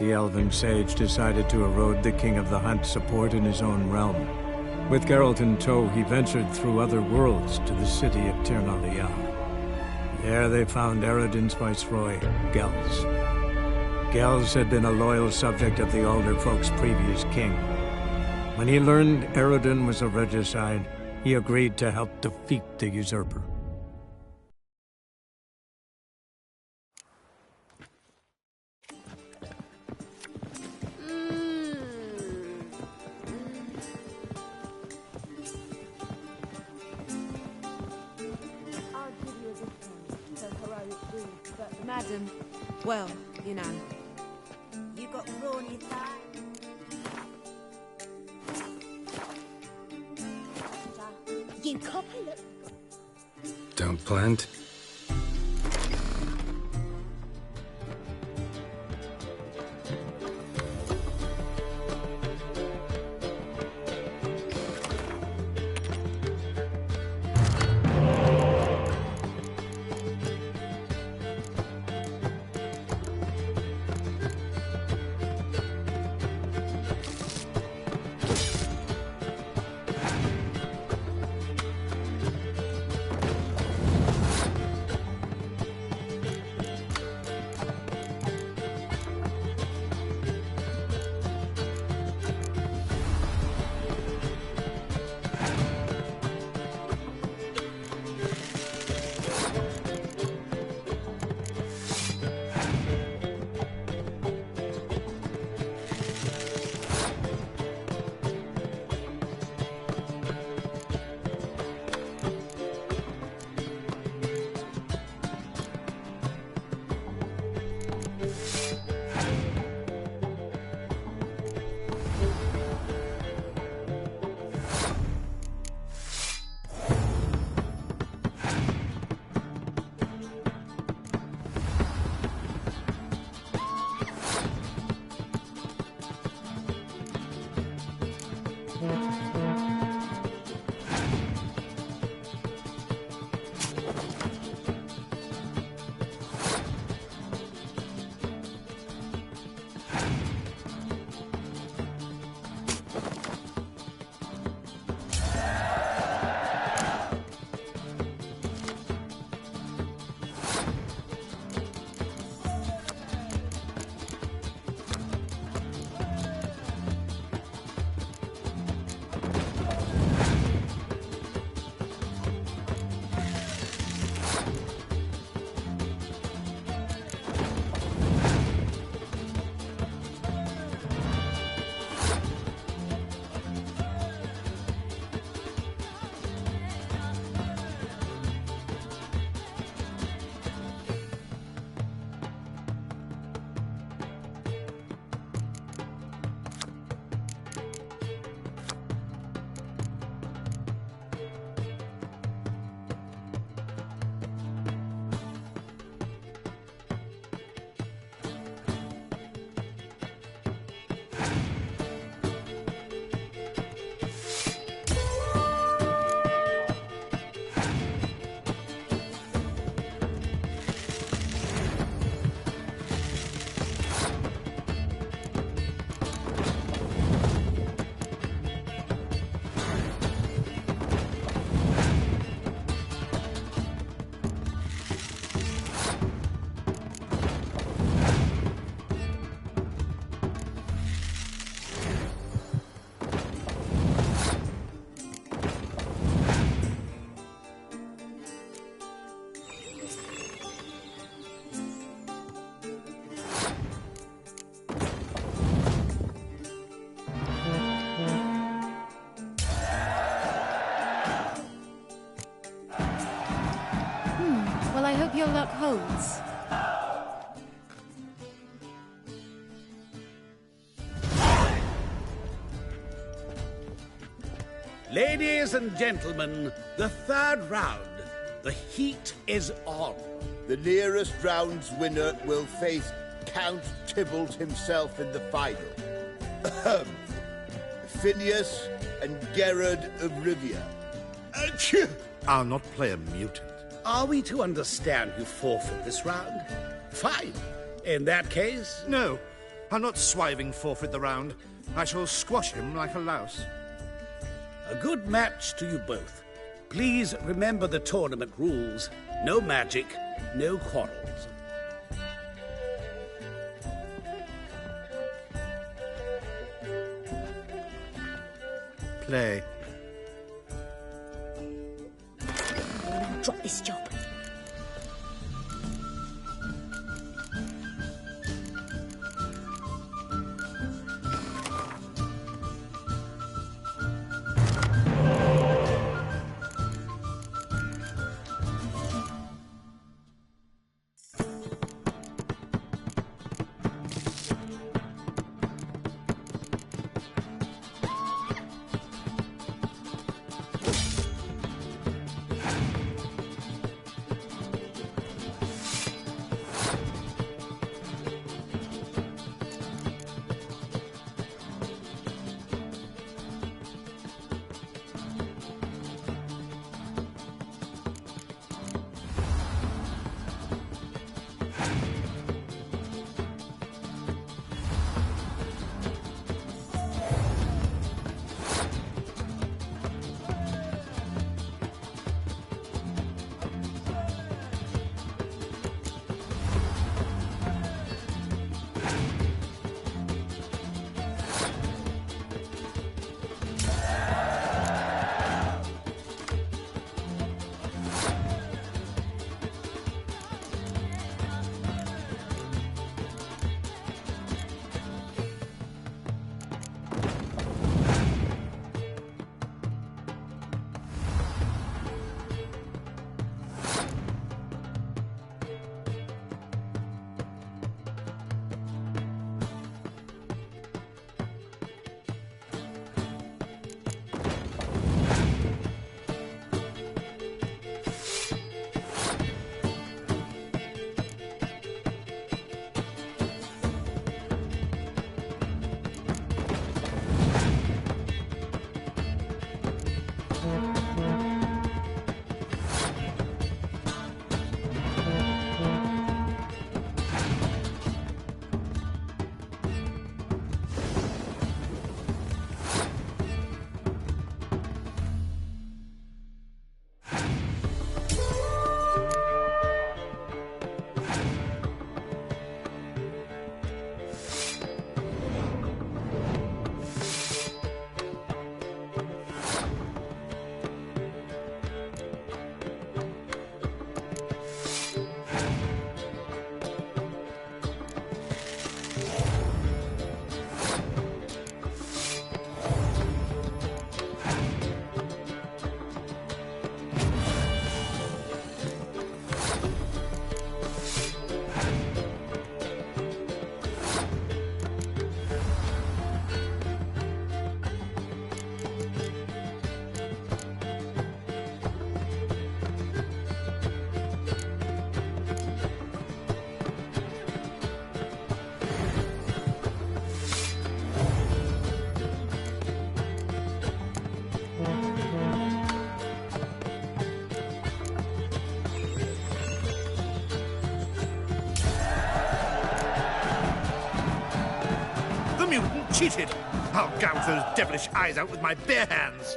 The elven sage decided to erode the King of the Hunt's support in his own realm. With Geralt in tow, he ventured through other worlds to the city of Tir na Lial. There they found Eredin's viceroy, Gels. Gels had been a loyal subject of the Alder Folk's previous king. When he learned Eredin was a regicide, he agreed to help defeat the usurper. Madam, well, you know. You got brawny thighs. You copper look. Don't plant. Well, I hope your luck holds. Ladies and gentlemen, the third round. The heat is on. The nearest round's winner will face Count Tybalt himself in the final. Phineas and Gerard of Rivia. I'll not play a mutant. Are we to understand you forfeit this round? Fine. In that case... No, I'll not swiving forfeit the round. I shall squash him like a louse. A good match to you both. Please remember the tournament rules. No magic, no quarrels. Play. Drop this job. Cheated! I'll gouge those devilish eyes out with my bare hands.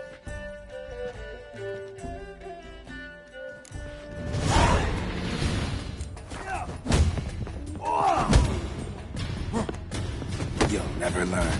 You'll never learn.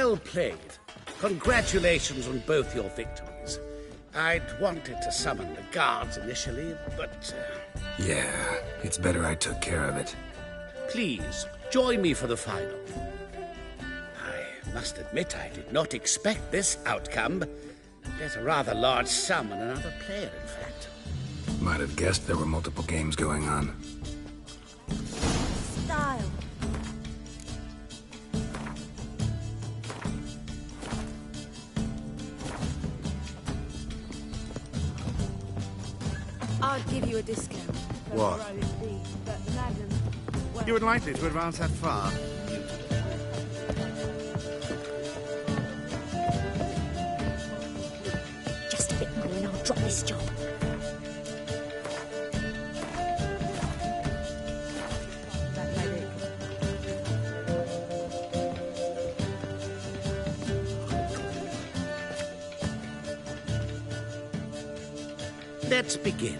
Well played. Congratulations on both your victories. I'd wanted to summon the guards initially, but... Yeah, it's better I took care of it. Please, join me for the final. I must admit I did not expect this outcome. There's a rather large sum on another player, in fact. Might have guessed there were multiple games going on. Style. I'd give you a discount. for What? heroic deeds, but madam, well, You would likely to advance that far? Just a bit more and I'll drop this job. that medic. Let's begin.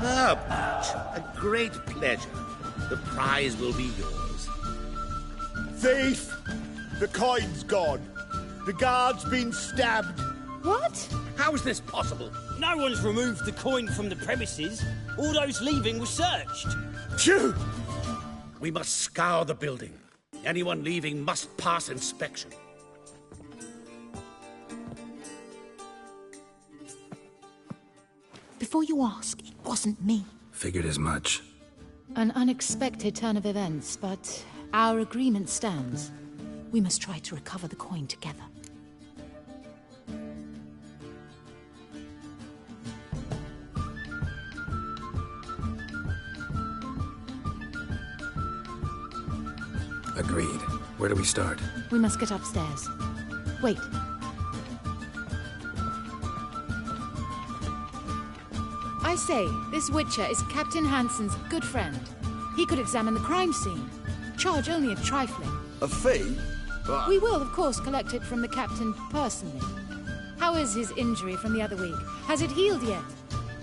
Superb match. A great pleasure. The prize will be yours. Thief! The coin's gone. The guard's been stabbed. What? How is this possible? No one's removed the coin from the premises. All those leaving were searched. Phew! We must scour the building. Anyone leaving must pass inspection. Before you ask, it wasn't me. Figured as much. An unexpected turn of events, but our agreement stands. We must try to recover the coin together. Agreed. Where do we start? We must get upstairs. Wait. I say, this Witcher is Captain Hansen's good friend. He could examine the crime scene. Charge only a trifling. A fee? But... We will, of course, collect it from the captain personally. How is his injury from the other week? Has it healed yet?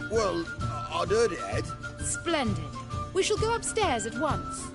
Well, I'd heard it had. Splendid. We shall go upstairs at once.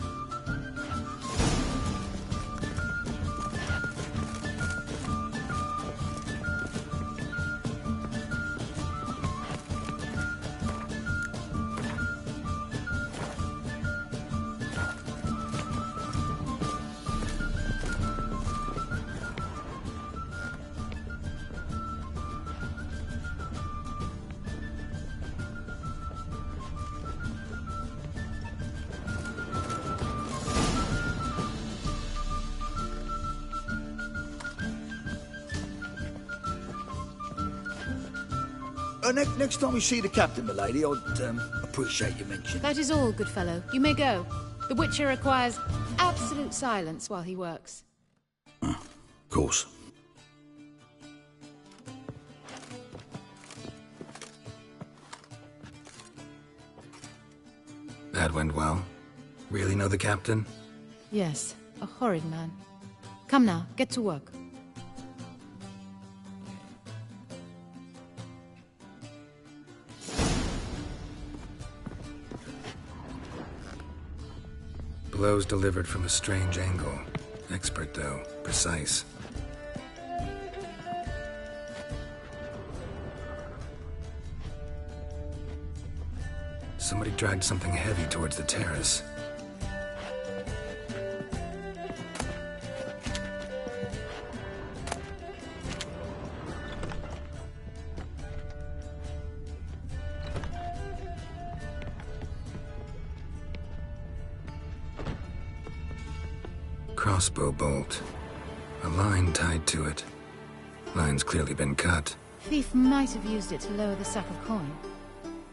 Next time we see the captain, milady, I'd appreciate you mentioning. That is all, good fellow. You may go. The Witcher requires absolute silence while he works. Of course. That went well. Really know the captain? Yes, a horrid man. Come now, get to work. Blows delivered from a strange angle. Expert, though. Precise. Somebody dragged something heavy towards the terrace. Crossbow bolt. A line tied to it. Line's clearly been cut. Thief might have used it to lower the sack of coin.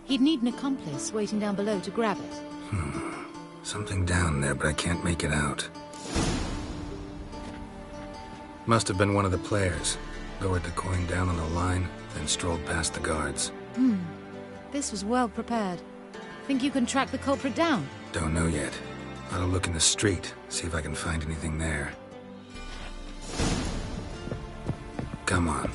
He'd need an accomplice waiting down below to grab it. Something down there, but I can't make it out. Must have been one of the players. Lowered the coin down on the line, then strolled past the guards. This was well prepared. Think you can track the culprit down? Don't know yet. Ought to look in the street, see if I can find anything there. Come on.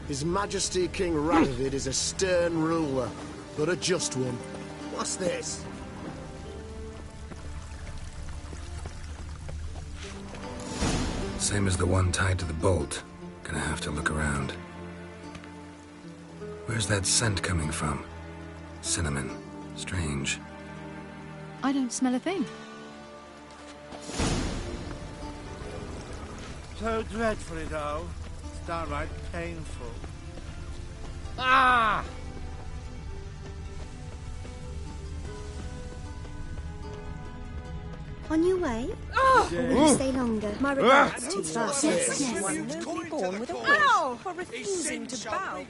His Majesty King Radovid is a stern ruler, but a just one. What's this? Same as the one tied to the bolt. Gonna have to look around. Where's that scent coming from? Cinnamon. Strange. I don't smell a thing. So dreadfully dull. It's downright painful. Ah! On your way? Oh! Or will you stay longer? My regards to you. Yes, Born with a Ow! For refusing to bow.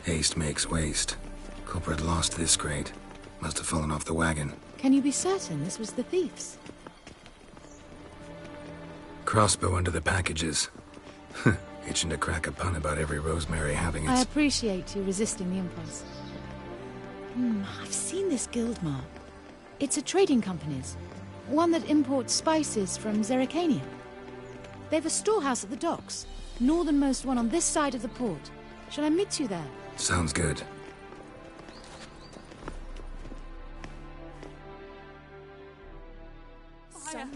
Haste makes waste. Culprit lost this crate. Must have fallen off the wagon. Can you be certain this was the thief's? Crossbow under the packages. Itching to crack a pun about every Rosemary having I its... appreciate you resisting the impulse. I've seen this guild mark. It's a trading company's. One that imports spices from Zerrikania. They've a storehouse at the docks. Northernmost one on this side of the port. Shall I meet you there? Sounds good.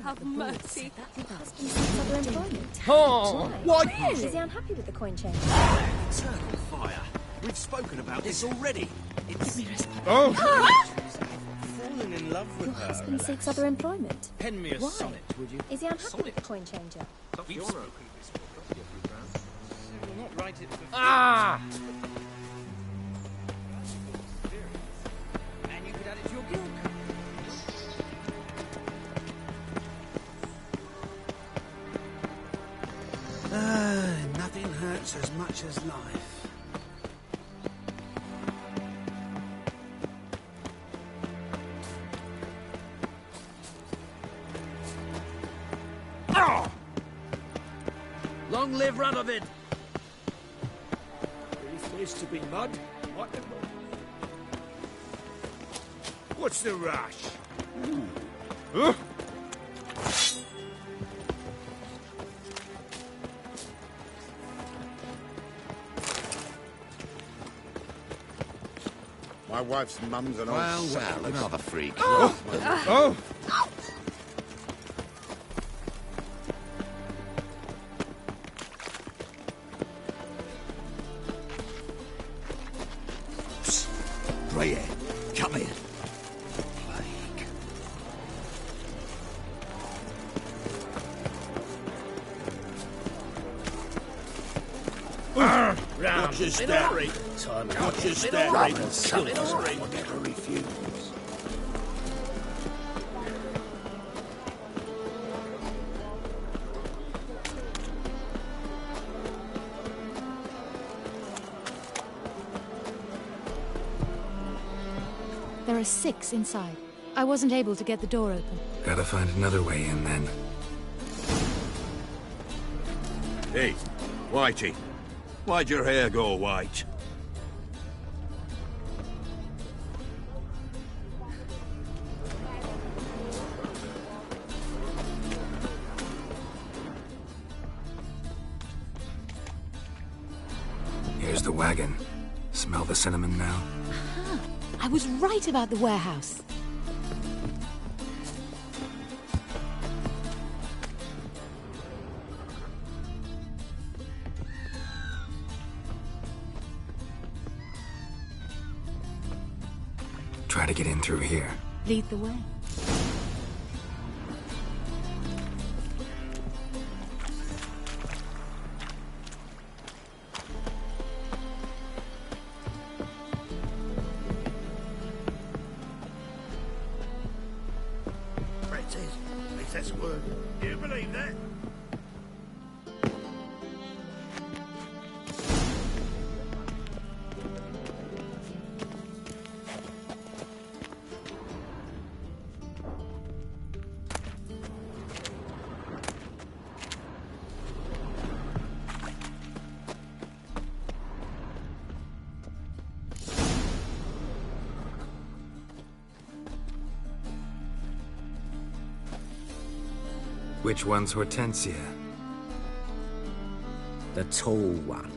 Have mercy. Other employment. Oh, why? Is he unhappy with the coin change? Eternal fire. We've spoken about this already. Give me respect. Oh! Fallen in love with Your her. husband seeks other employment. Pen me a Why? sonnet, would you? Is he unhappy with the coin changer? We've spoken this You'll not write it for Ah! and you could add it to your guild. Nothing hurts as much as life. Oh! Long live Radovid! Refuse to be mud? What's the rush? Huh? My wife's mum's an old Well, sow. another freak. Oh! Greyhead, come here. Watch your step. Watch your step. I'll never refuse. There are 6 inside. I wasn't able to get the door open. Gotta find another way in, then. Hey, Whitey. Why'd your hair go white? Here's the wagon. Smell the cinnamon now? I was right about the warehouse. Try to get in through here. Lead the way. That's a word. Do you believe that? Which one's Hortensia? The tall one.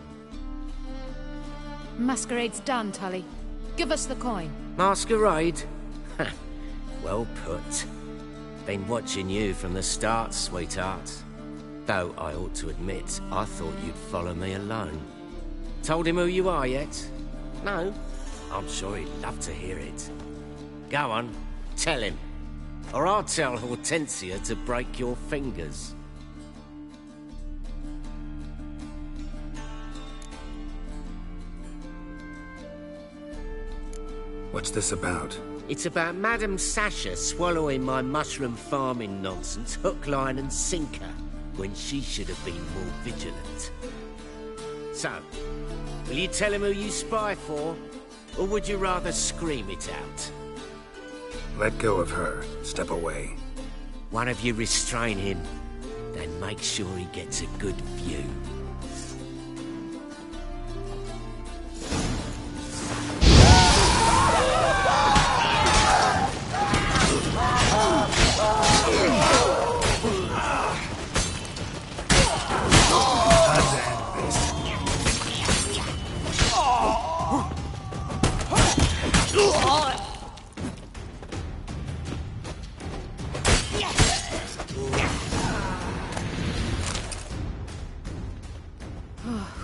Masquerade's done, Tully. Give us the coin. Masquerade? Well put. Been watching you from the start, sweetheart. Though I ought to admit, I thought you'd follow me alone. Told him who you are yet? No? I'm sure he'd love to hear it. Go on, tell him. Or I'll tell Hortensia to break your fingers. What's this about? It's about Madame Sasha swallowing my mushroom farming nonsense hook, line and sinker when she should have been more vigilant. So, will you tell him who you spy for? Or would you rather scream it out? Let go of her. Step away. One of you restrain him, then make sure he gets a good view.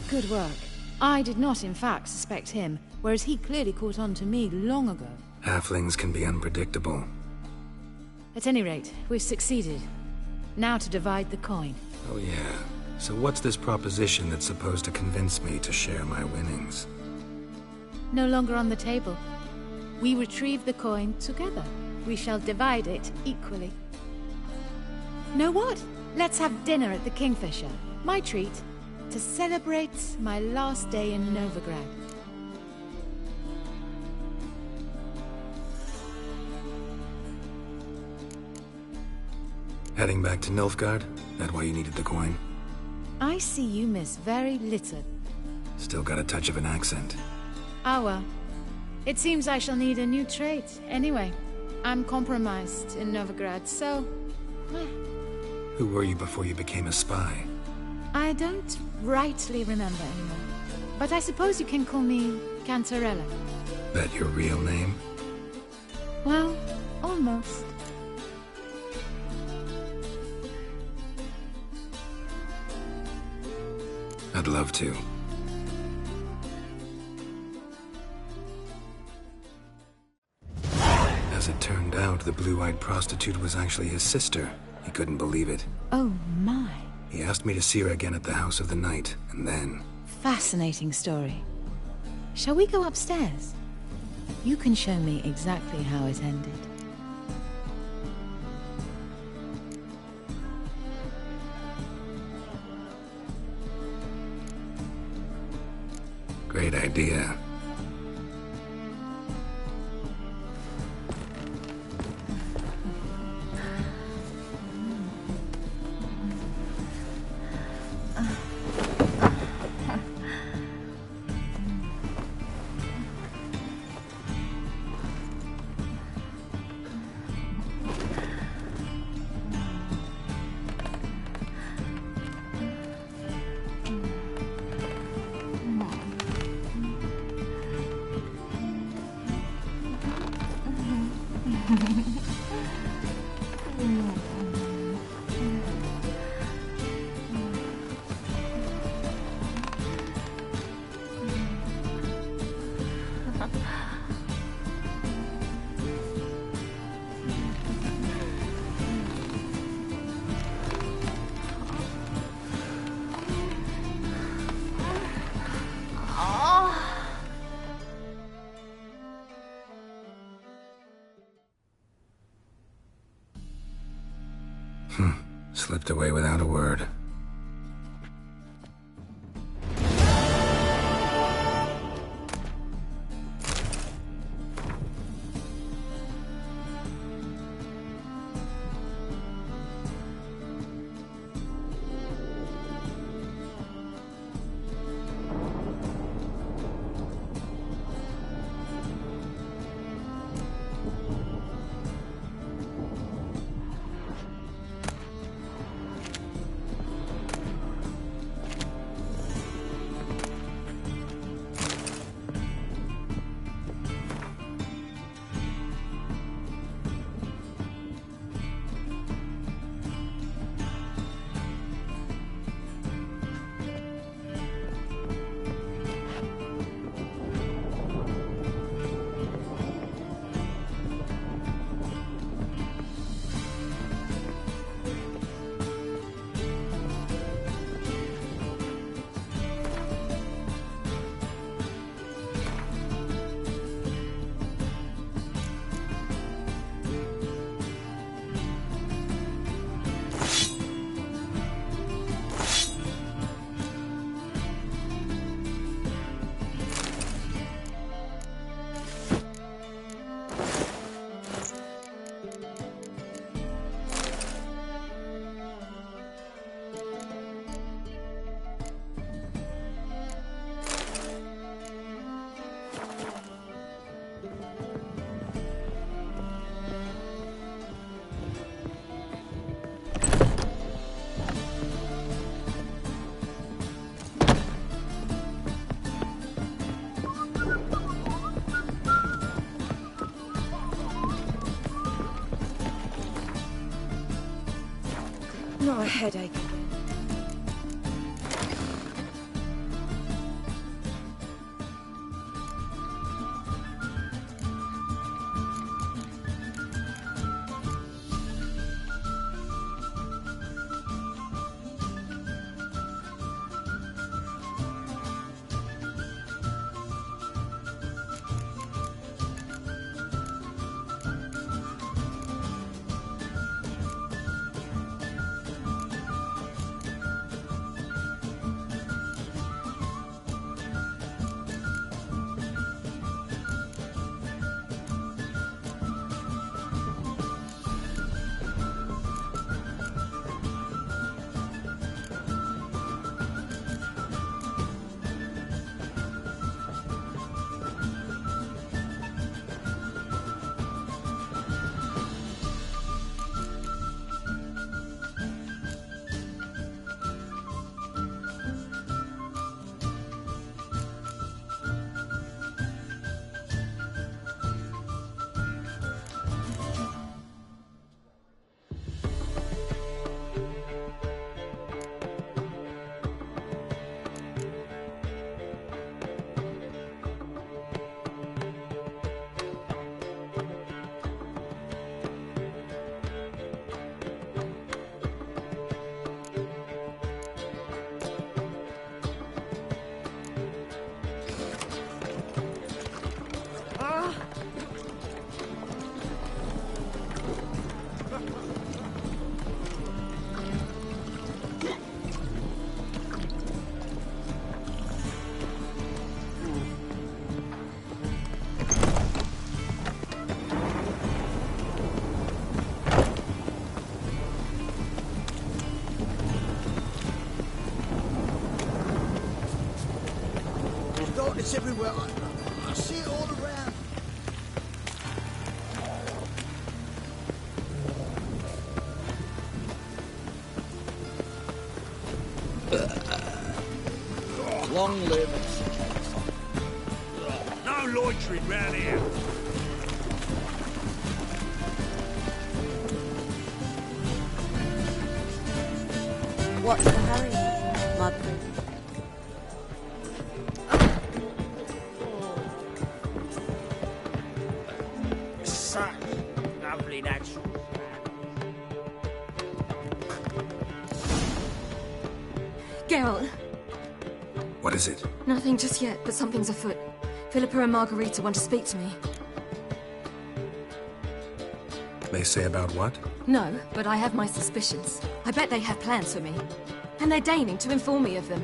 Good work. I did not, in fact, suspect him, whereas he clearly caught on to me long ago. Halflings can be unpredictable. At any rate, we've succeeded. Now to divide the coin. Oh yeah. So what's this proposition that's supposed to convince me to share my winnings? No longer on the table. We retrieve the coin together. We shall divide it equally. Know what? Let's have dinner at the Kingfisher. My treat. To celebrate my last day in Novigrad. Heading back to Nilfgaard? That why you needed the coin? I see you miss very little. Still got a touch of an accent. Ah well. It seems I shall need a new trait. Anyway, I'm compromised in Novigrad, so... Who were you before you became a spy? I don't rightly remember anymore. But I suppose you can call me Cantarella. That your real name? Well, almost. I'd love to. As it turned out, the blue-eyed prostitute was actually his sister. He couldn't believe it. Oh my. He asked me to see her again at the House of the Night, and then... Fascinating story. Shall we go upstairs? You can show me exactly how it ended. Great idea. Slipped away without a word. Not a headache. It's everywhere. I see it all around. Long live. No loitering round here. What's the hurry, Mudbray? Such lovely natural. Geralt, What is it? nothing just yet, but something's afoot. Philippa and Margarita want to speak to me. They say about what? No, but I have my suspicions. I bet they have plans for me. And they're deigning to inform me of them.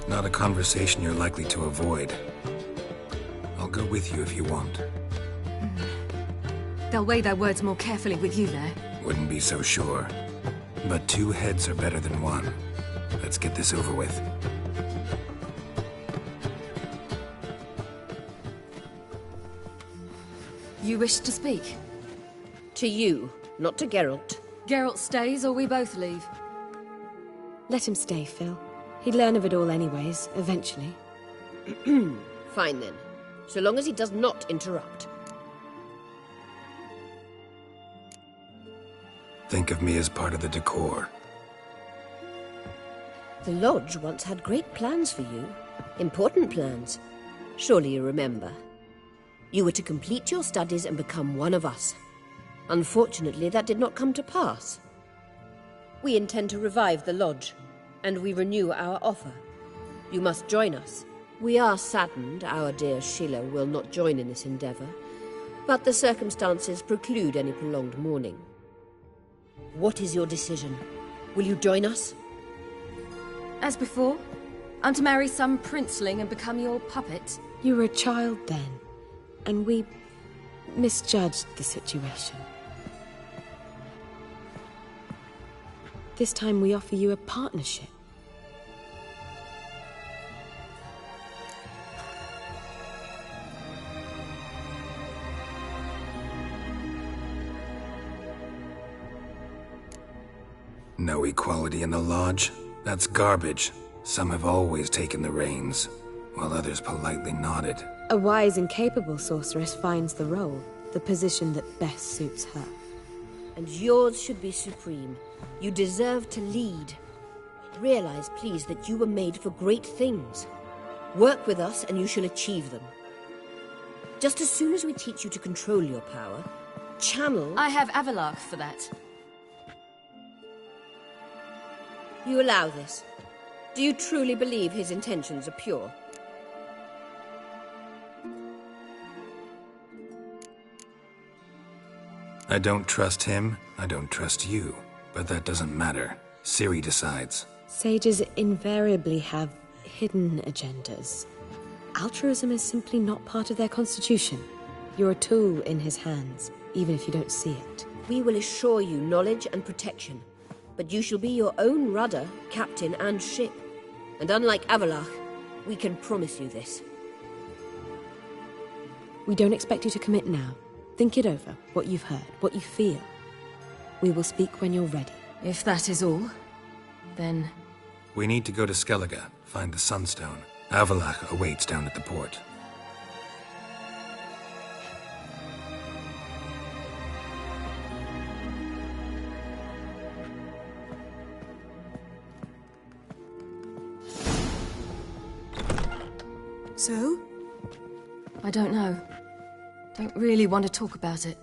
Not a conversation you're likely to avoid. I'll go with you if you want. They'll weigh their words more carefully with you there. Wouldn't be so sure. But two heads are better than one. Let's get this over with. You wish to speak? To you, not to Geralt. Geralt stays or we both leave? Let him stay, Phil. He'd learn of it all anyways, eventually. Fine then. So long as he does not interrupt. Think of me as part of the decor. The Lodge once had great plans for you. Important plans. Surely you remember. You were to complete your studies and become one of us. Unfortunately, that did not come to pass. We intend to revive the Lodge, and we renew our offer. You must join us. We are saddened our dear Sheila will not join in this endeavor, but the circumstances preclude any prolonged mourning. What is your decision? Will you join us? As before? I'm to marry some princeling and become your puppet? You were a child then, and we misjudged the situation. This time we offer you a partnership. No equality in the Lodge? That's garbage. Some have always taken the reins, while others politely nodded. A wise and capable sorceress finds the role, the position that best suits her. And yours should be supreme. You deserve to lead. Realize, please, that you were made for great things. Work with us and you shall achieve them. Just as soon as we teach you to control your power, channel... I have Avalach for that. You allow this. Do you truly believe his intentions are pure? I don't trust him, I don't trust you. But that doesn't matter. Ciri decides. Sages invariably have hidden agendas. Altruism is simply not part of their constitution. You're a tool in his hands, even if you don't see it. We will assure you knowledge and protection, but you shall be your own rudder, captain, and ship. And unlike Avalach, we can promise you this. We don't expect you to commit now. Think it over, what you've heard, what you feel. We will speak when you're ready. If that is all, then... We need to go to Skellige, find the Sunstone. Avalach awaits down at the port. So? I don't know. Don't really want to talk about it.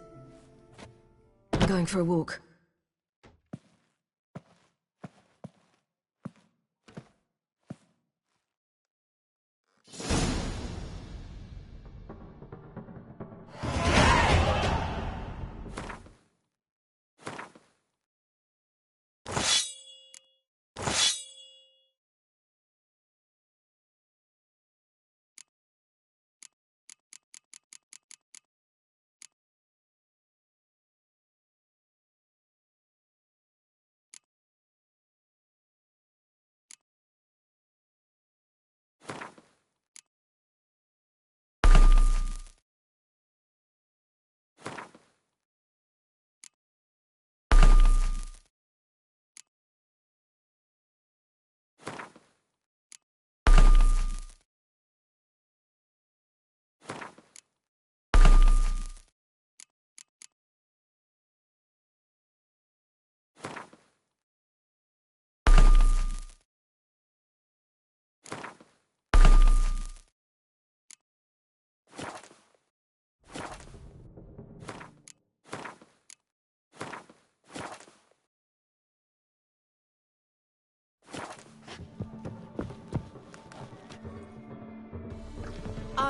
I'm going for a walk.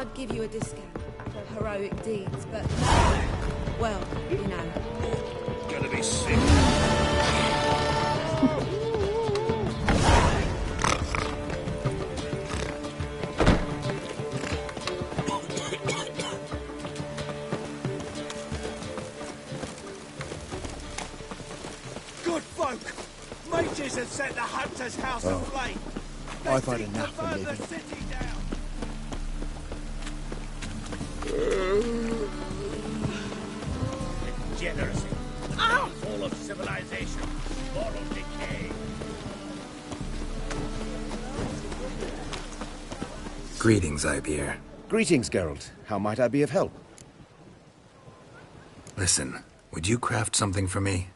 I'd give you a discount for heroic deeds, but... well, you know. Gonna be sick. Good folk! Mages have set the hunter's house aflame. I've had enough of living. The city down. Degeneracy. Fall of civilization. Moral decay. Greetings, Ibeer. Greetings, Geralt. How might I be of help? Listen, would you craft something for me?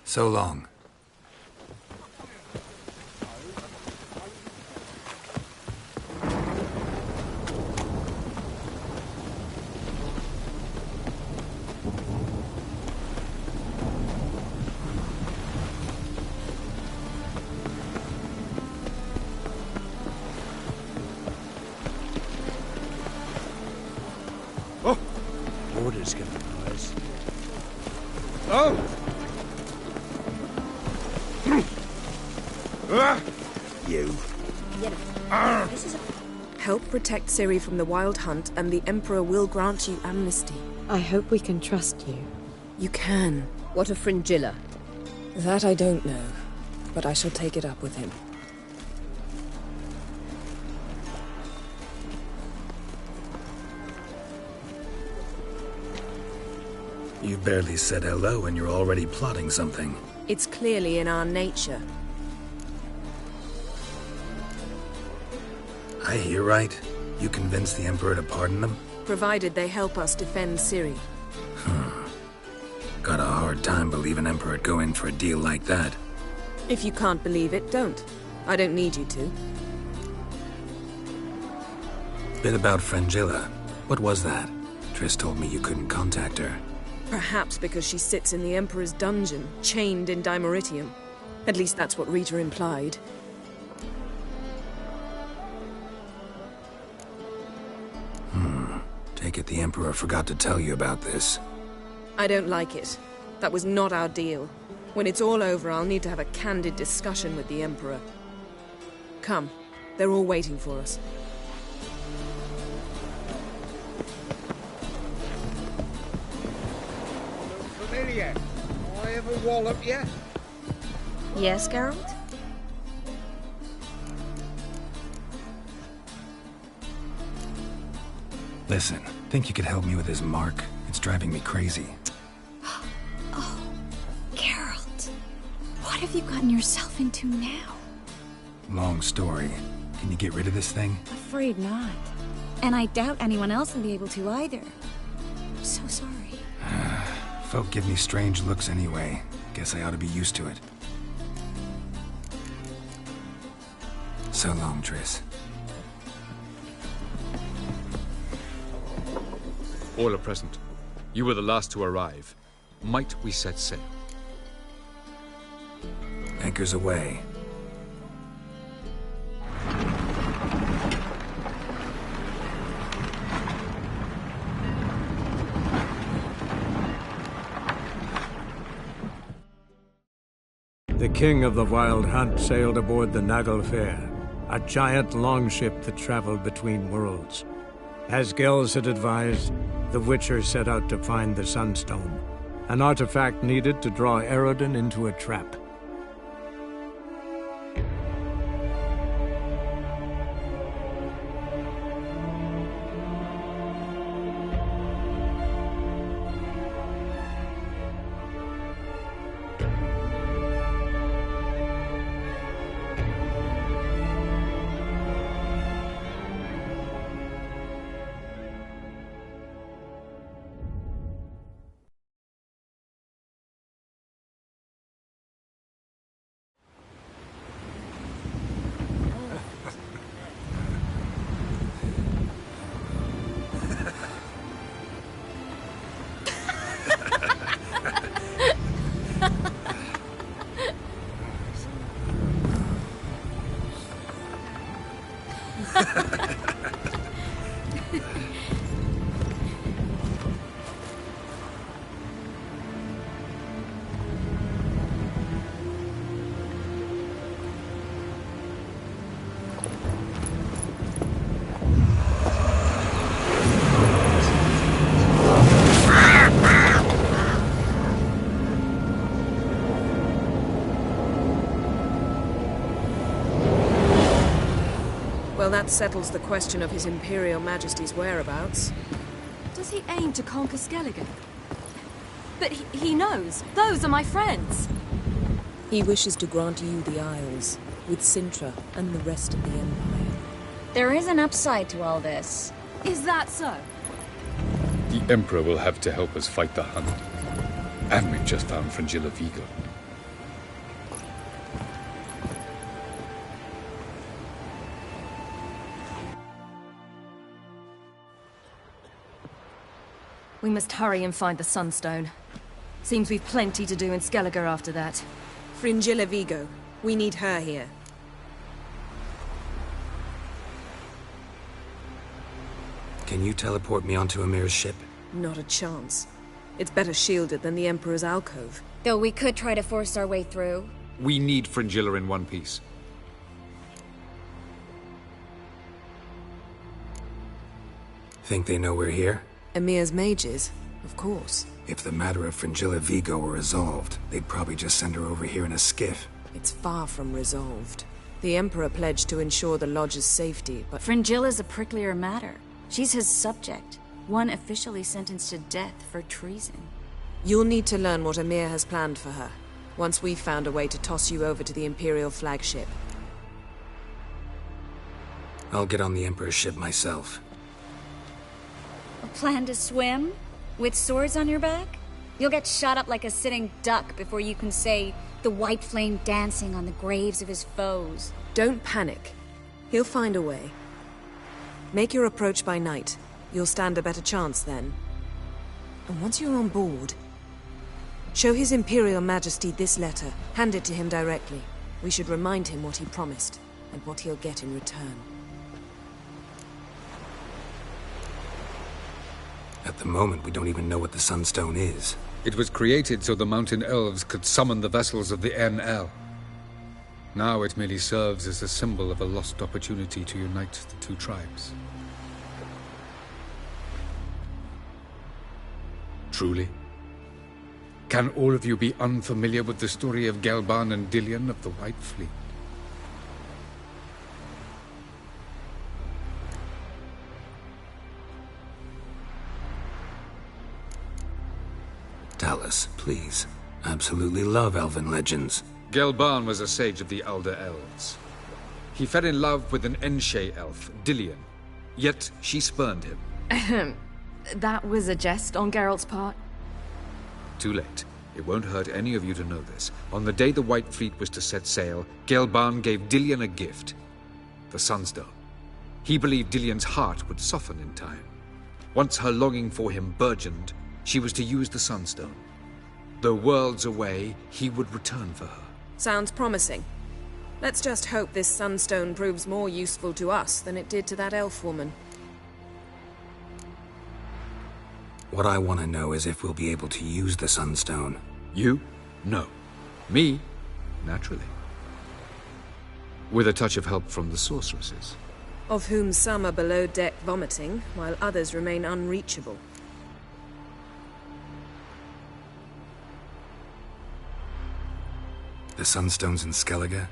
So long. Oh! Orders gonna rise. Oh! You. Help protect Ciri from the Wild Hunt, and the Emperor will grant you amnesty. I hope we can trust you. You can. What of Fringilla? That I don't know, but I shall take it up with him. You barely said hello and you're already plotting something. It's clearly in our nature. I hear right. You convinced the Emperor to pardon them? Provided they help us defend Ciri. Got a hard time believing Emperor'd go in for a deal like that. If you can't believe it, don't. I don't need you to. Bit about Fringilla. What was that? Triss told me you couldn't contact her. Perhaps because she sits in the Emperor's dungeon, chained in Dimeritium. At least that's what Rita implied. Take it the Emperor forgot to tell you about this. I don't like it. That was not our deal. When it's all over, I'll need to have a candid discussion with the Emperor. Come. They're all waiting for us. Familiar. I ever wallop you? Yes, Geralt? Listen, think you could help me with this mark? It's driving me crazy. Oh, Geralt. What have you gotten yourself into now? Long story. Can you get rid of this thing? Afraid not. And I doubt anyone else will be able to either. I'm so sorry. Folk give me strange looks anyway. Guess I ought to be used to it. So long, Triss. All are present. You were the last to arrive. Might we set sail? Anchors away. The king of the Wild Hunt sailed aboard the Naglfar. a giant longship that traveled between worlds. As Gels had advised, the Witcher set out to find the Sunstone, an artifact needed to draw Eredin into a trap. Well, that settles the question of His Imperial Majesty's whereabouts. Does he aim to conquer Skellige? But he knows. Those are my friends. He wishes to grant you the Isles, with Sintra and the rest of the Empire. There is an upside to all this. Is that so? The Emperor will have to help us fight the Hunt. And we've just found Fringilla Vigo. We must hurry and find the Sunstone. Seems we've plenty to do in Skellige after that. Fringilla Vigo. We need her here. Can you teleport me onto Emir's ship? Not a chance. It's better shielded than the Emperor's alcove. Though we could try to force our way through. We need Fringilla in one piece. Think they know we're here? Emir's mages, of course. If the matter of Fringilla Vigo were resolved, they'd probably just send her over here in a skiff. It's far from resolved. The Emperor pledged to ensure the Lodge's safety, but... Fringilla's a pricklier matter. She's his subject, one officially sentenced to death for treason. You'll need to learn what Emir has planned for her, once we've found a way to toss you over to the Imperial flagship. I'll get on the Emperor's ship myself. A plan to swim? With swords on your back? You'll get shot up like a sitting duck before you can say the white flame dancing on the graves of his foes. Don't panic. He'll find a way. Make your approach by night. You'll stand a better chance then. And once you're on board, show His Imperial Majesty this letter. Hand it to him directly. We should remind him what he promised, and what he'll get in return. At the moment, we don't even know what the Sunstone is. It was created so the Mountain Elves could summon the vessels of the NL. Now it merely serves as a symbol of a lost opportunity to unite the two tribes. Truly? Can all of you be unfamiliar with the story of Gelban and Dillion of the White Fleet? Tell us, please. Absolutely love elven legends. Gelban was a sage of the Elder Elves. He fell in love with an Enshe elf, Dillion. Yet she spurned him. Ahem. That was a jest on Geralt's part? Too late. It won't hurt any of you to know this. On the day the White Fleet was to set sail, Gelban gave Dillion a gift. The Sunstone. He believed Dillion's heart would soften in time. Once her longing for him burgeoned, she was to use the Sunstone. Though worlds away, he would return for her. Sounds promising. Let's just hope this Sunstone proves more useful to us than it did to that elf woman. What I want to know is if we'll be able to use the Sunstone. You? No. Me? Naturally. with a touch of help from the sorceresses. Of whom some are below deck vomiting, while others remain unreachable. The Sunstone's in Skellige?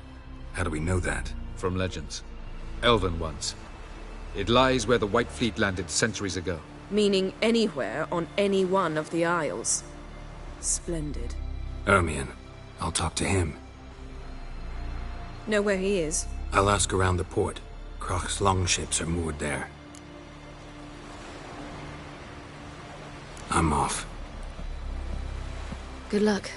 How do we know that? From legends. Elven ones. It lies where the White Fleet landed centuries ago. Meaning anywhere on any one of the Isles. Splendid. Ermion. I'll talk to him. Know where he is? I'll ask around the port. Croc's longships are moored there. I'm off. Good luck.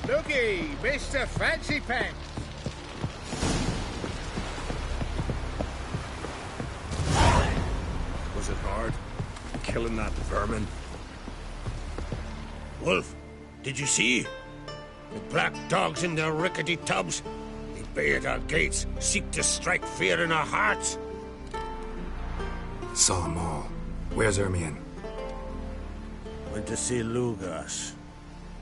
Looky, Mr. Fancy Pants. Was it hard? Killing that vermin? Wolf, did you see? The black dogs in their rickety tubs. They bay at our gates, seek to strike fear in our hearts. Saw them all. Where's Ermion? Went to see Lugas.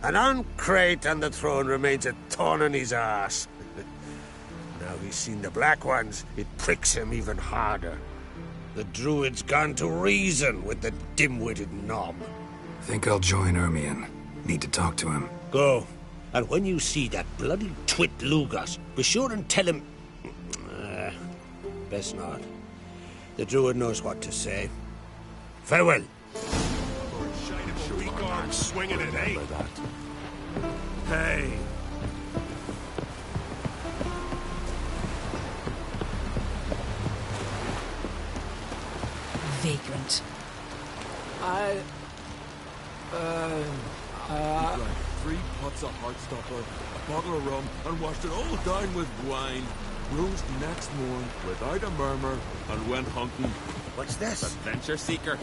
And on Crate on the throne remains a thorn in his ass. Now he's seen the Black Ones, it pricks him even harder. The Druid's gone to reason with the dim-witted knob. Think I'll join Ermion. Need to talk to him. Go. And when you see that bloody twit Lugas, be sure and tell him... best not. The Druid knows what to say. Farewell. Swinging it, eh? Hey. Vagrant. I drank 3 pots of Heartstopper, a bottle of rum, and washed it all down with wine. Rose next morn without a murmur and went hunting. What's this? Adventure Seeker.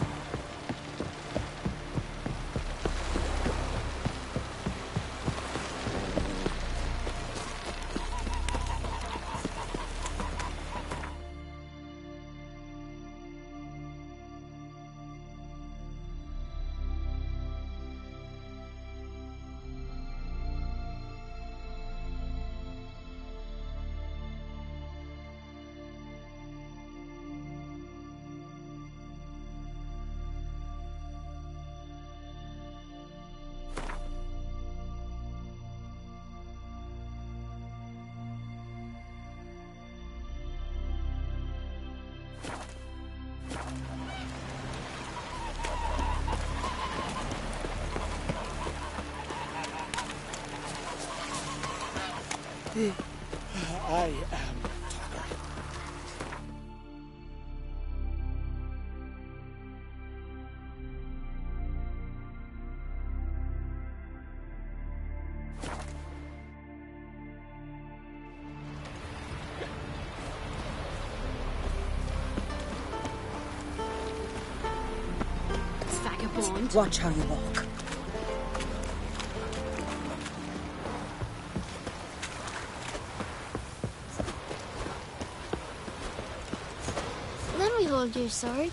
I am Tucker. Vagabond. Watch how you walk. Let me hold your sword.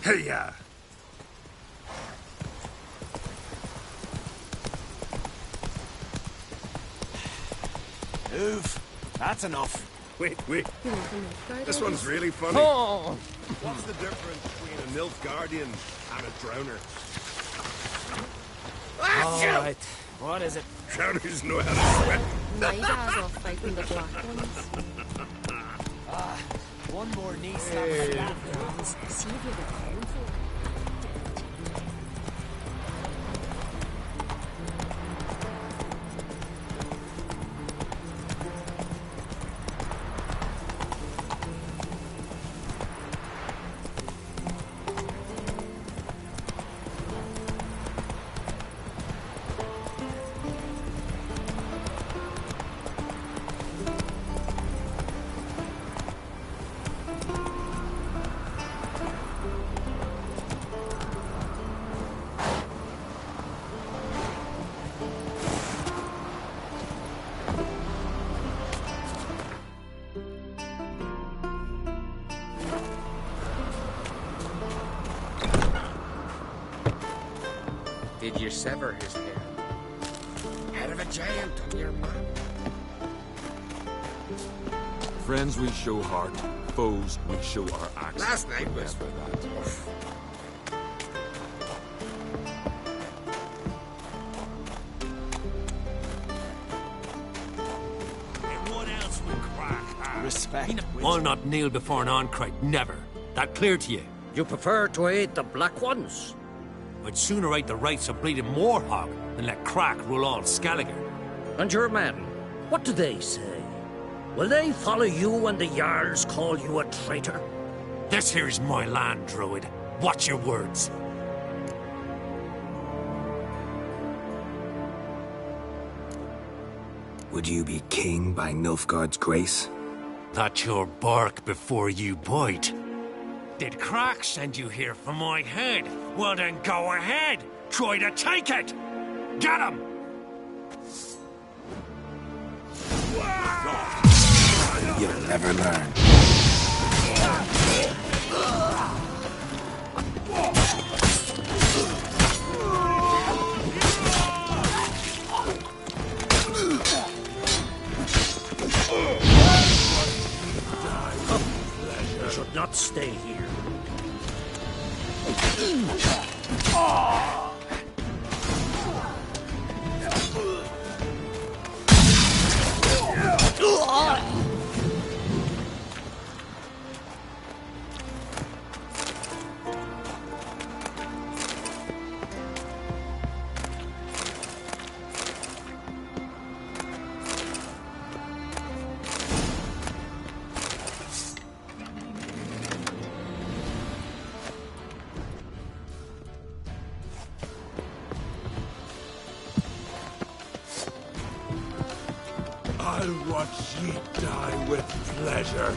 Hey-ya! Move. That's enough. Wait. This one's really funny. Oh. What's the difference between a Nilfgaardian and a drowner? All right. What is it? Shouters know how to sweat. Nightars are fighting the black ones. One more knee Hey. slap. See if you get harmful. Did you sever his hair? Head of a giant on your map. Friends, we show heart. Foes, we show our axe. Last night was Remember that. And what else would crack? Respect. I'll not kneel before an Oncrite, never. That clear to you? You prefer to aid the Black Ones? I'd sooner right the rights of bleeding Moorhog than let Crack rule all Skelliger. And your men, what do they say? Will they follow you when the Jarls call you a traitor? This here's my land, Druid. Watch your words. Would you be king by Nilfgaard's grace? That's your bark before you bite. Did Crack send you here for my head? Well then go ahead. Try to take it. Get him! You'll never learn. You should not stay here. I'll watch ye die with pleasure.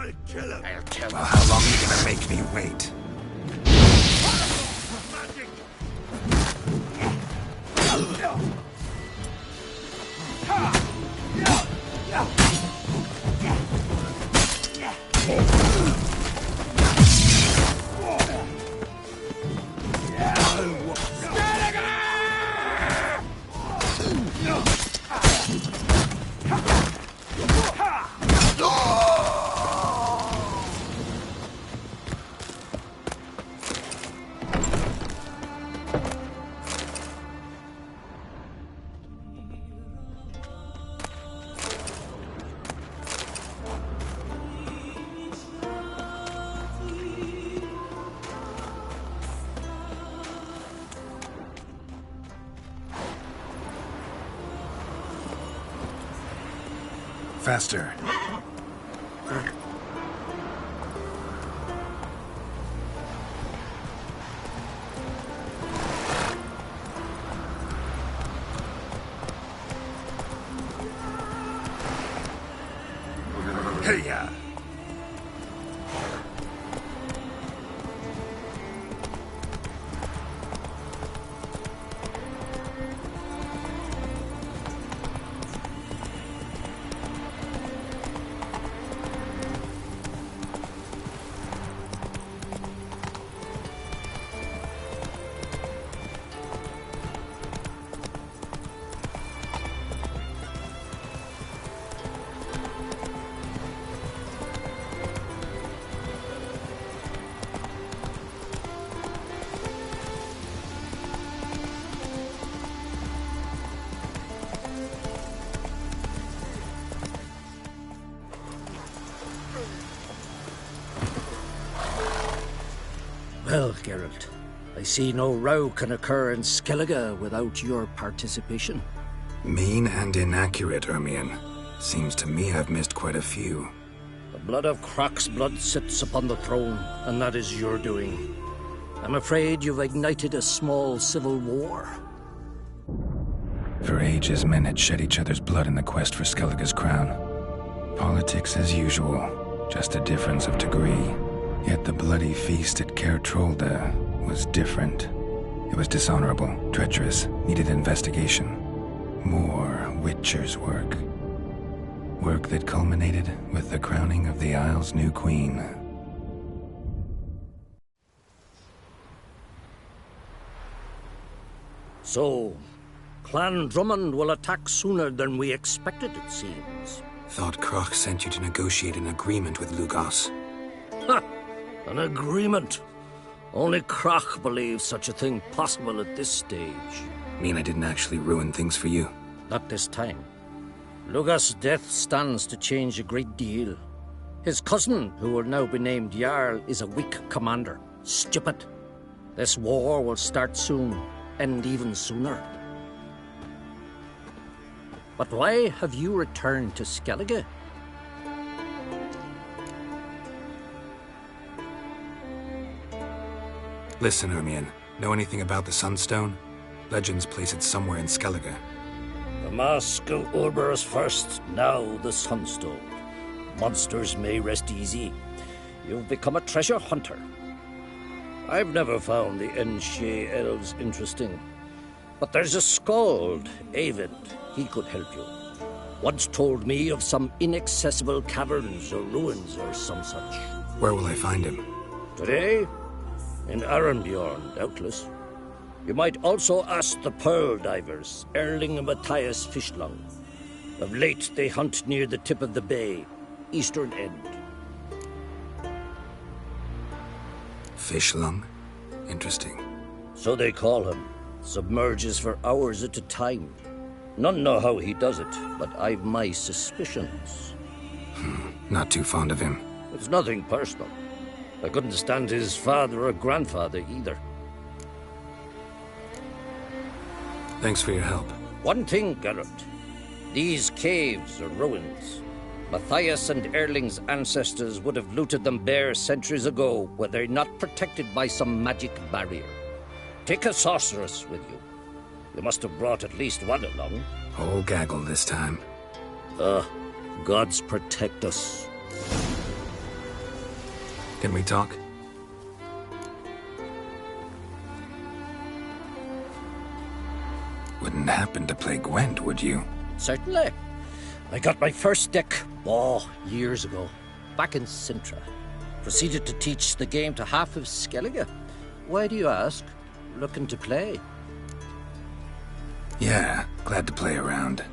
I'll kill him. I'll kill him. Well, how long are you gonna make me wait? Faster. Hey-ya! Well, Geralt, I see no row can occur in Skellige without your participation. Mean and inaccurate, Ermion. Seems to me I've missed quite a few. The blood of Croc's blood sits upon the throne, and that is your doing. I'm afraid you've ignited a small civil war. For ages, men had shed each other's blood in the quest for Skellige's crown. Politics as usual, just a difference of degree. Yet the bloody feast at Caer Trolda was different. It was dishonorable, treacherous, needed investigation. More Witcher's work. Work that culminated with the crowning of the Isle's new queen. So, Clan Drummond will attack sooner than we expected, it seems. Thought Croc sent you to negotiate an agreement with Lugos. Ha! An agreement? Only Croc believes such a thing possible at this stage. Mean I didn't actually ruin things for you? Not this time. Lugos' death stands to change a great deal. His cousin, who will now be named Jarl, is a weak commander. Stupid. This war will start soon, end even sooner. But why have you returned to Skellige? Listen, Ermion. Know anything about the Sunstone? Legends place it somewhere in Skellige. The Mask of Urbers first, now the Sunstone. Monsters may rest easy. You've become a treasure hunter. I've never found the Enshe elves interesting. But there's a skald, Avid. He could help you. Once told me of some inaccessible caverns or ruins or some such. Where will I find him? Today? In Arenbjorn, doubtless. You might also ask the Pearl Divers, Erling and Matthias Fishlung. Of late, they hunt near the tip of the bay, eastern end. Fishlung? Interesting. So they call him. Submerges for hours at a time. None know how he does it, but I've my suspicions. Not too fond of him. It's nothing personal. I couldn't stand his father or grandfather either. Thanks for your help. One thing, Geralt. These caves are ruins. Matthias and Erling's ancestors would have looted them bare centuries ago were they not protected by some magic barrier. Take a sorceress with you. You must have brought at least one along. Whole gaggle this time. Gods protect us. Can we talk? Wouldn't happen to play Gwent, would you? Certainly. I got my first deck, years ago, back in Sintra. Proceeded to teach the game to half of Skellige. Why do you ask? Looking to play? Yeah, glad to play around.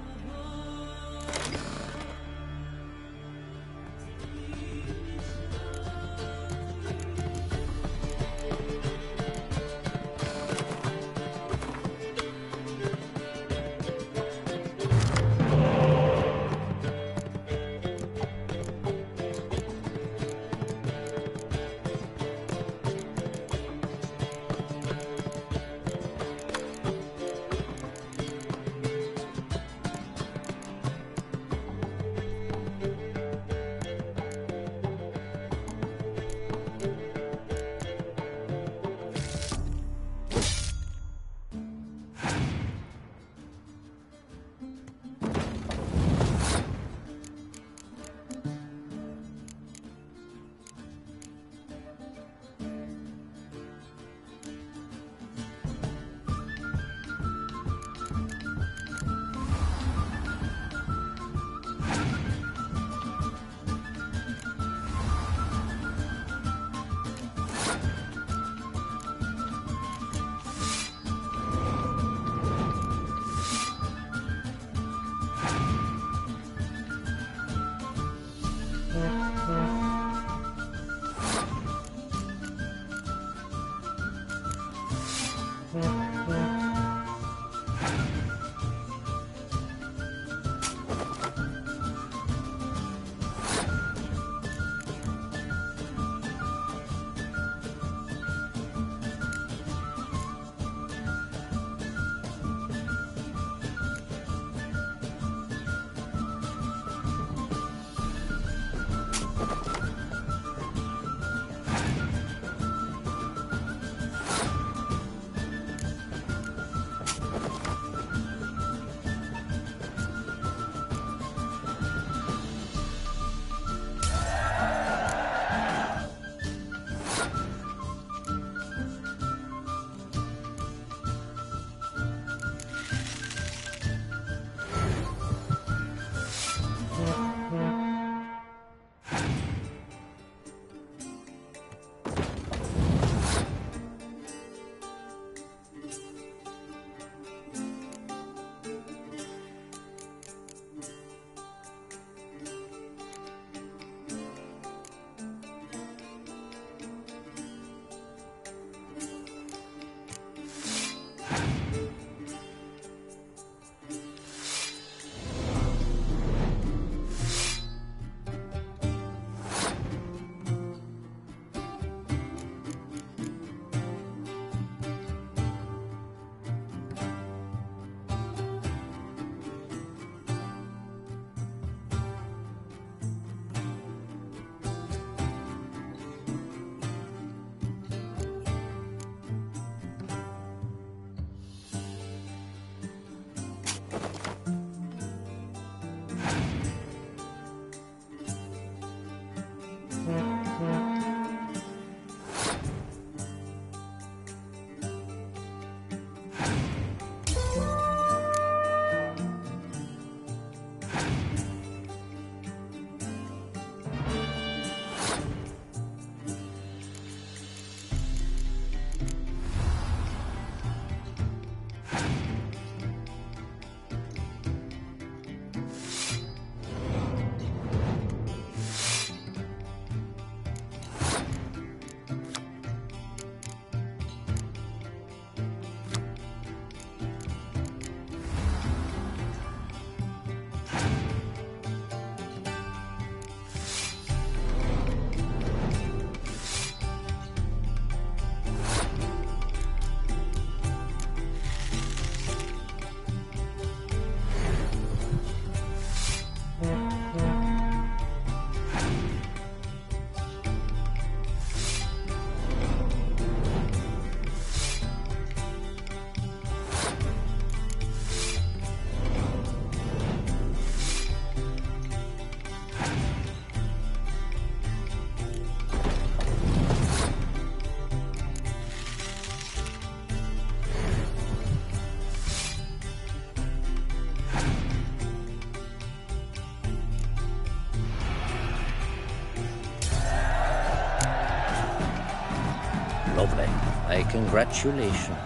My congratulations.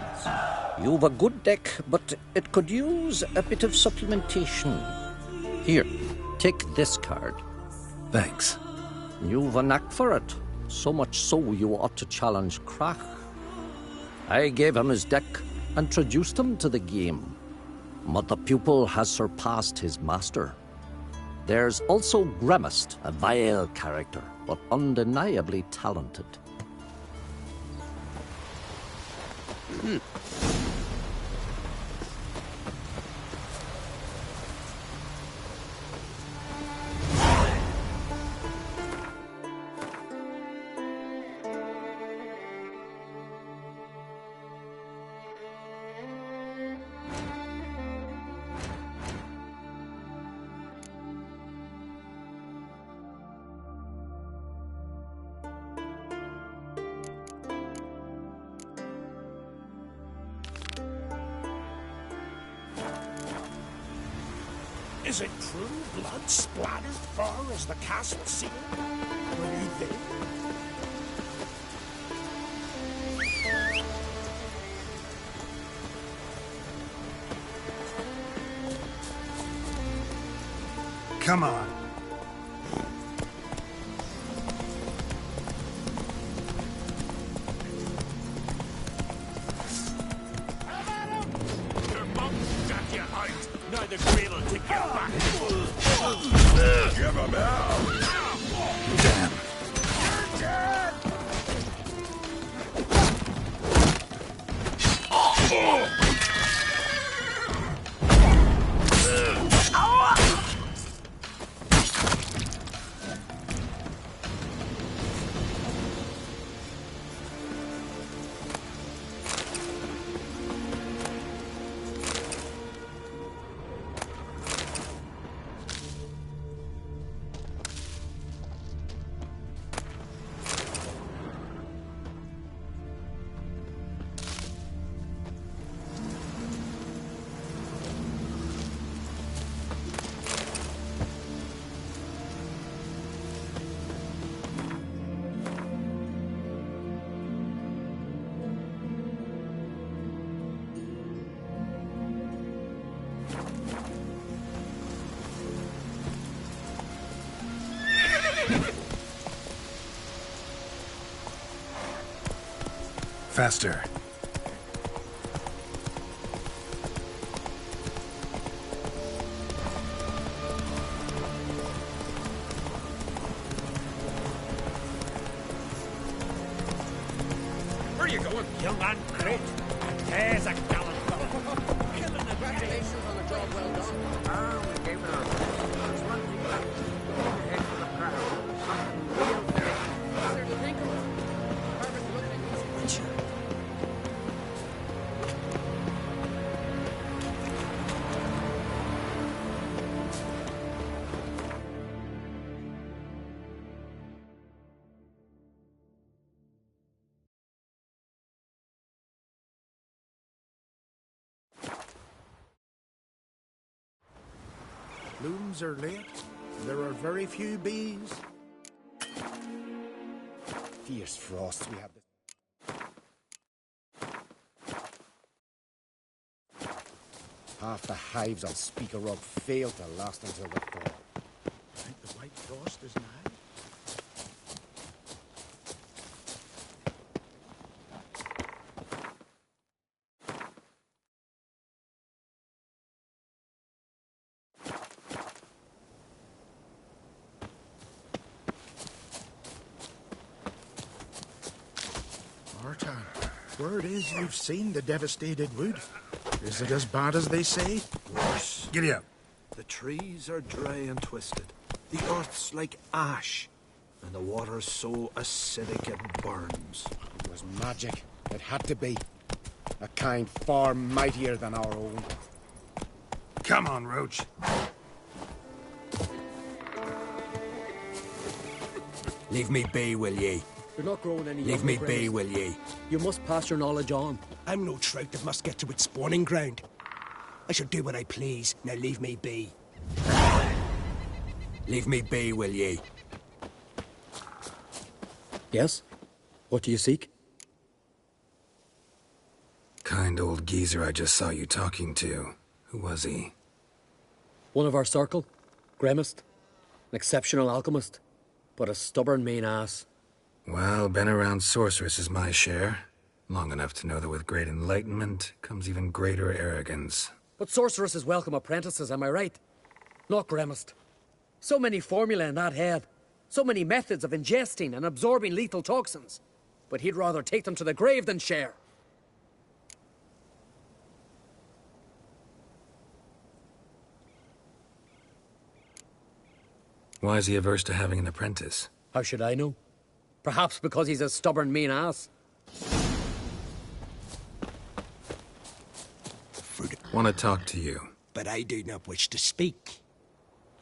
You've a good deck, but it could use a bit of supplementation. Here, take this card. Thanks. You've a knack for it. So much so you ought to challenge Krach. I gave him his deck, introduced him to the game. But the pupil has surpassed his master. There's also Gremist, a vile character, but undeniably talented. Is it true blood splattered far as the castle ceiling? Were you there? Come on. Your mum's got you out. Neither Grail will take you back. Give him hell! Damn. Faster. Where are you going, young man? Great. There's a gallant fellow. Killing the Congratulations on the job well done. Ah, we gave it our first one. Head for the crowd. Something real big. Certainly think of it. Perfect looking and easy. Blooms are late. There are very few bees. Fierce frost we have this. Half the hives on Speaker Rock fail to last until the fall. I think the white frost is nigh. Marta, word is you've seen the devastated wood. Is it as bad as they say? Worse. Giddy up. The trees are dry and twisted. The earth's like ash. And the water's so acidic it burns. It was magic. It had to be. A kind far mightier than our own. Come on, Roach. Leave me be, will ye? You're not growing any Leave me younger, be, Grace. will ye? You must pass your knowledge on. I'm no trout that must get to its spawning ground. I shall do what I please. Now leave me be. Leave me be, will ye? Yes? What do you seek? kind old geezer I just saw you talking to. Who was he? One of our circle. Gremist. An exceptional alchemist. But a stubborn mean ass. Well, been around sorceress is my share. Long enough to know that with great enlightenment comes even greater arrogance. But sorceresses welcome apprentices, am I right? Not Gremist. So many formulae in that head. So many methods of ingesting and absorbing lethal toxins. But he'd rather take them to the grave than share. Why is he averse to having an apprentice? How should I know? Perhaps because he's a stubborn mean ass. Want to talk to you. But I do not wish to speak.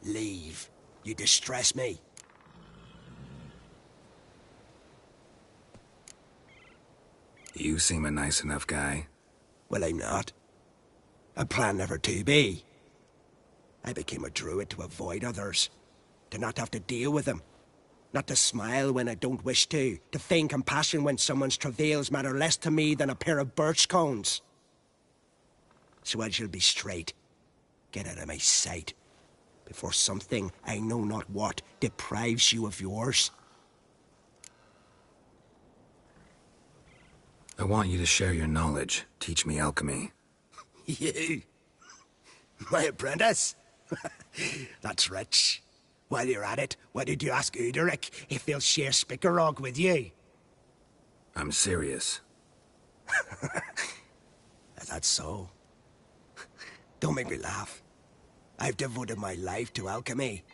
Leave. You distress me. You seem a nice enough guy. Well, I'm not. I plan never to be. I became a druid to avoid others. To not have to deal with them. Not to smile when I don't wish to feign compassion when someone's travails matter less to me than a pair of birch cones. So I shall be straight. Get out of my sight. Before something, I know not what, deprives you of yours. I want you to share your knowledge. Teach me alchemy. You? My apprentice? That's rich. While you're at it, why did you ask Uderic if he'll share Spikarog with you? I'm serious. That's so. Don't make me laugh. I've devoted my life to alchemy.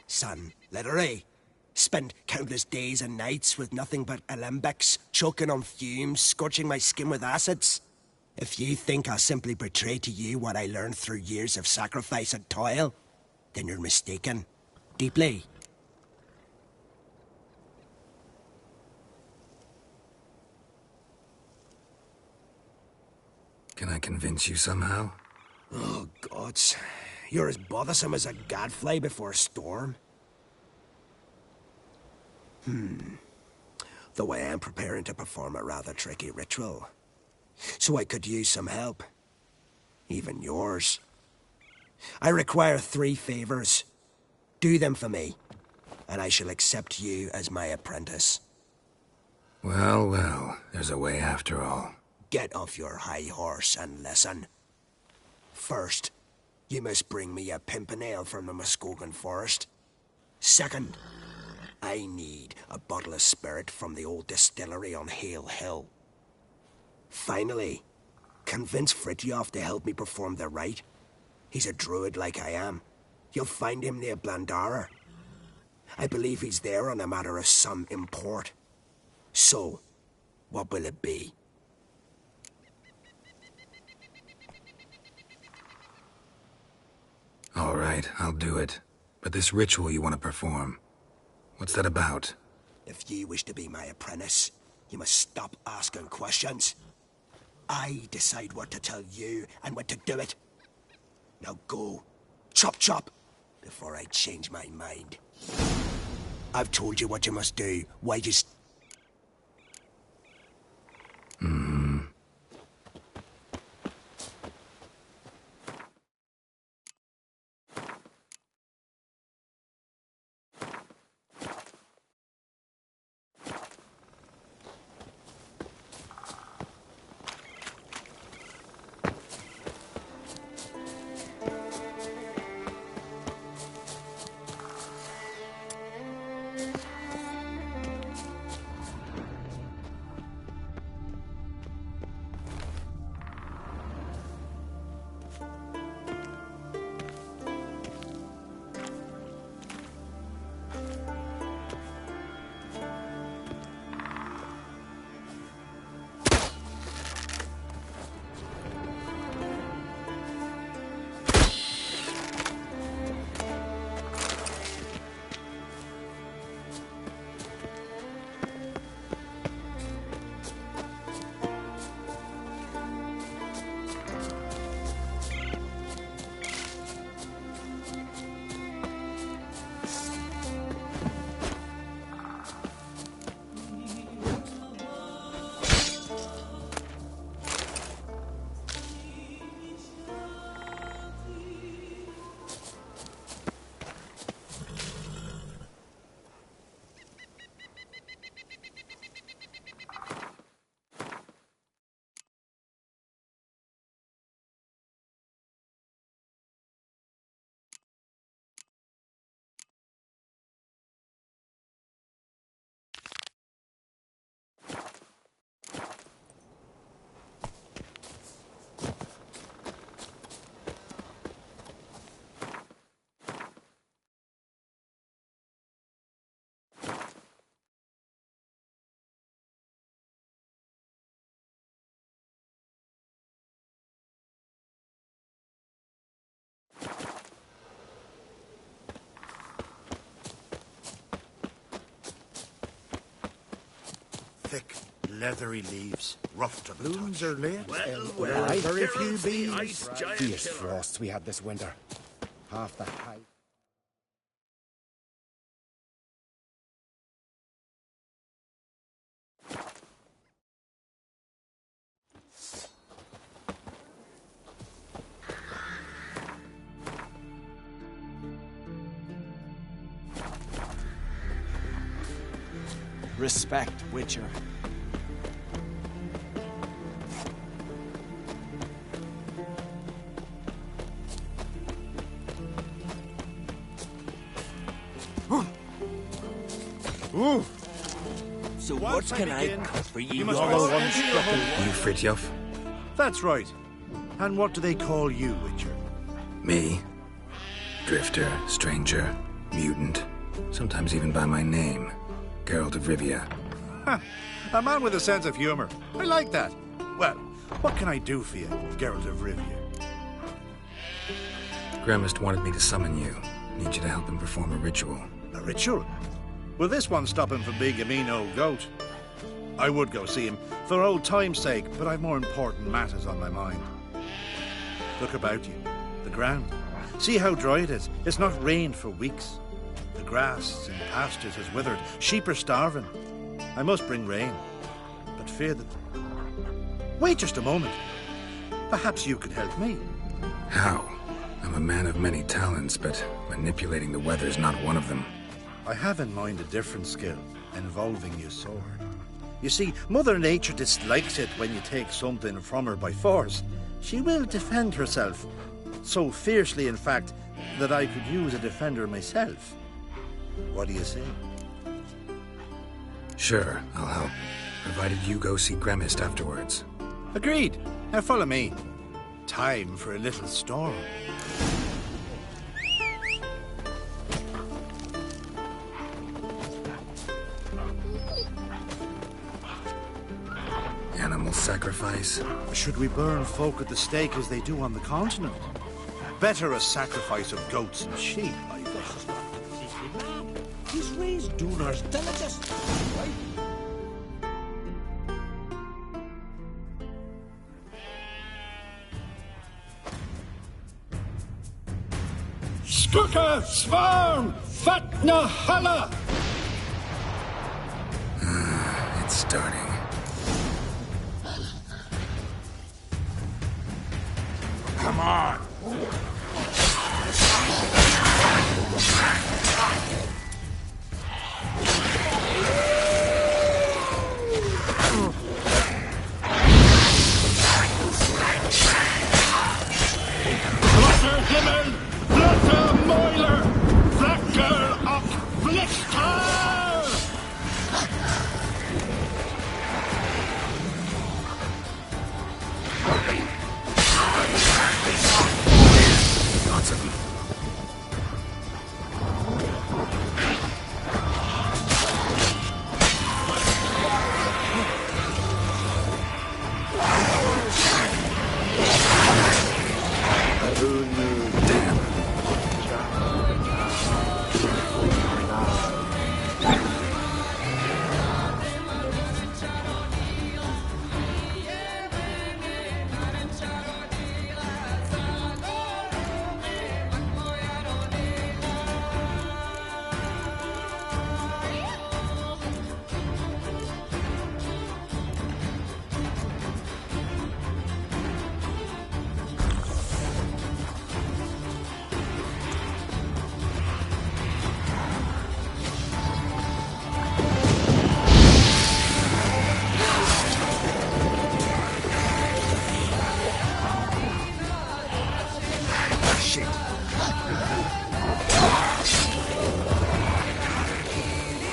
Son, literally. Spent countless days and nights with nothing but alembics, choking on fumes, scorching my skin with acids. If you think I'll simply betray to you what I learned through years of sacrifice and toil, then you're mistaken. Deeply. Can I convince you somehow? Oh, gods. You're as bothersome as a gadfly before a storm. Though I am preparing to perform a rather tricky ritual. So I could use some help. Even yours. I require 3 favors. Do them for me, and I shall accept you as my apprentice. Well, well, there's a way after all. Get off your high horse and listen. First, you must bring me a pimpernel from the Muskogan forest. Second, I need a bottle of spirit from the old distillery on Hale Hill. Finally, convince Fritjof to help me perform the rite. He's a druid like I am. You'll find him near Blandara. I believe he's there on a matter of some import. So, what will it be? All right, I'll do it. But this ritual you want to perform, what's that about? If you wish to be my apprentice, you must stop asking questions. I decide what to tell you and when to do it. Now go. Chop chop. Before I change my mind. I've told you what you must do. Why just... thick, leathery leaves, rough to the Blooms touch. are late. There are very few bees. Fierce frosts we had this winter. Half the height. Respect, Witcher. Ooh. So what can I cut for you? You must follow one step. You Fridtjof? That's right. And what do they call you, Witcher? Me? Drifter, stranger, mutant, sometimes even by my name. Geralt of Rivia. A man with a sense of humor. I like that. Well, what can I do for you, Geralt of Rivia? Gremist wanted me to summon you. Need you to help him perform a ritual. A ritual? Will this one stop him from being a mean old goat? I would go see him for old time's sake, but I've more important matters on my mind. Look about you. The ground. See how dry it is. It's not rained for weeks. The grass in pastures has withered. Sheep are starving. I must bring rain, but fear that... Wait just a moment. Perhaps you could help me. How? I'm a man of many talents, but manipulating the weather's not one of them. I have in mind a different skill, involving your sword. You see, Mother Nature dislikes it when you take something from her by force. She will defend herself. So fiercely, in fact, that I could use a defender myself. What do you say? Sure, I'll help. Provided you go see Gremist afterwards. Agreed. Now follow me. Time for a little storm. Animal sacrifice? Should we burn folk at the stake as they do on the continent? Better a sacrifice of goats and sheep, I think. He's raised Dunar's delegates, right? Skugga, Svarm, Fatna, Hala! It's starting. Come on! Blotter Himmel, Blotter Moiler, Flacker of Flichter! Lots of them.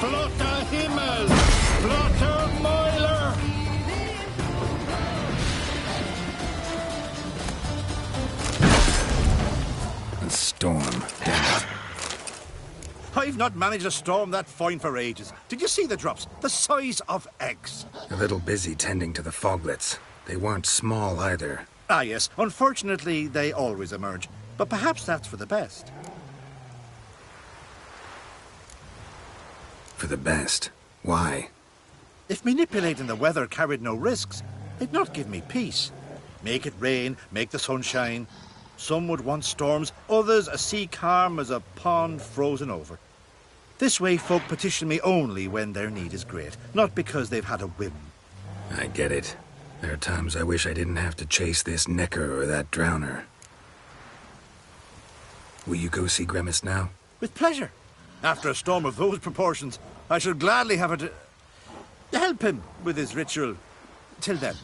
Blotter Himmel, Blotter Moiler! A storm. Damn it. I've not managed a storm that fine for ages. Did you see the drops? The size of eggs. A little busy tending to the foglets. They weren't small either. Ah, yes. Unfortunately, they always emerge. But perhaps that's for the best. For the best. Why? If manipulating the weather carried no risks, they'd not give me peace. Make it rain, make the sun shine. Some would want storms, others a sea calm as a pond frozen over. This way folk petition me only when their need is great, not because they've had a whim. I get it. There are times I wish I didn't have to chase this necker or that drowner. Will you go see Grimace now? With pleasure. After a storm of those proportions, I should gladly have it to help him with his ritual. Till then.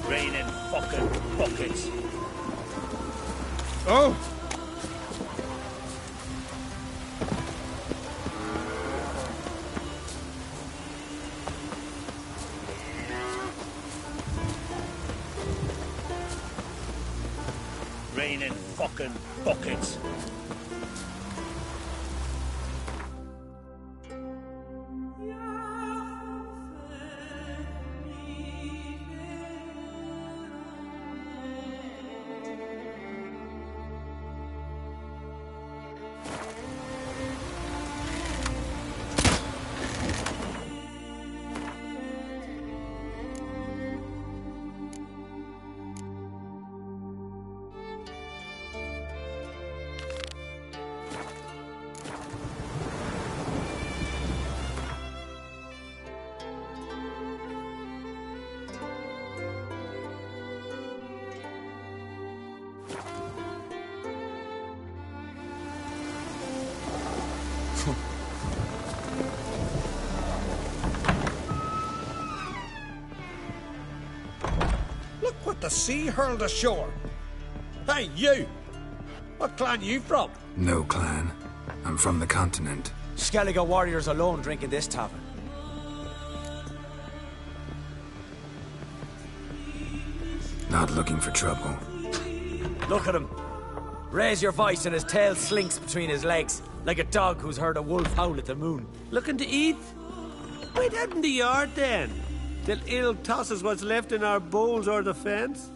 Raining fucking buckets. Oh! Raining fucking buckets. Look what the sea hurled ashore. Hey, you! What clan you from? No clan. I'm from the continent. Skellige warriors alone drink in this tavern. Not looking for trouble. Look at him. Raise your voice and his tail slinks between his legs, like a dog who's heard a wolf howl at the moon. Looking to eat? Wait out in the yard then, till ill tosses what's left in our bowls or the fence.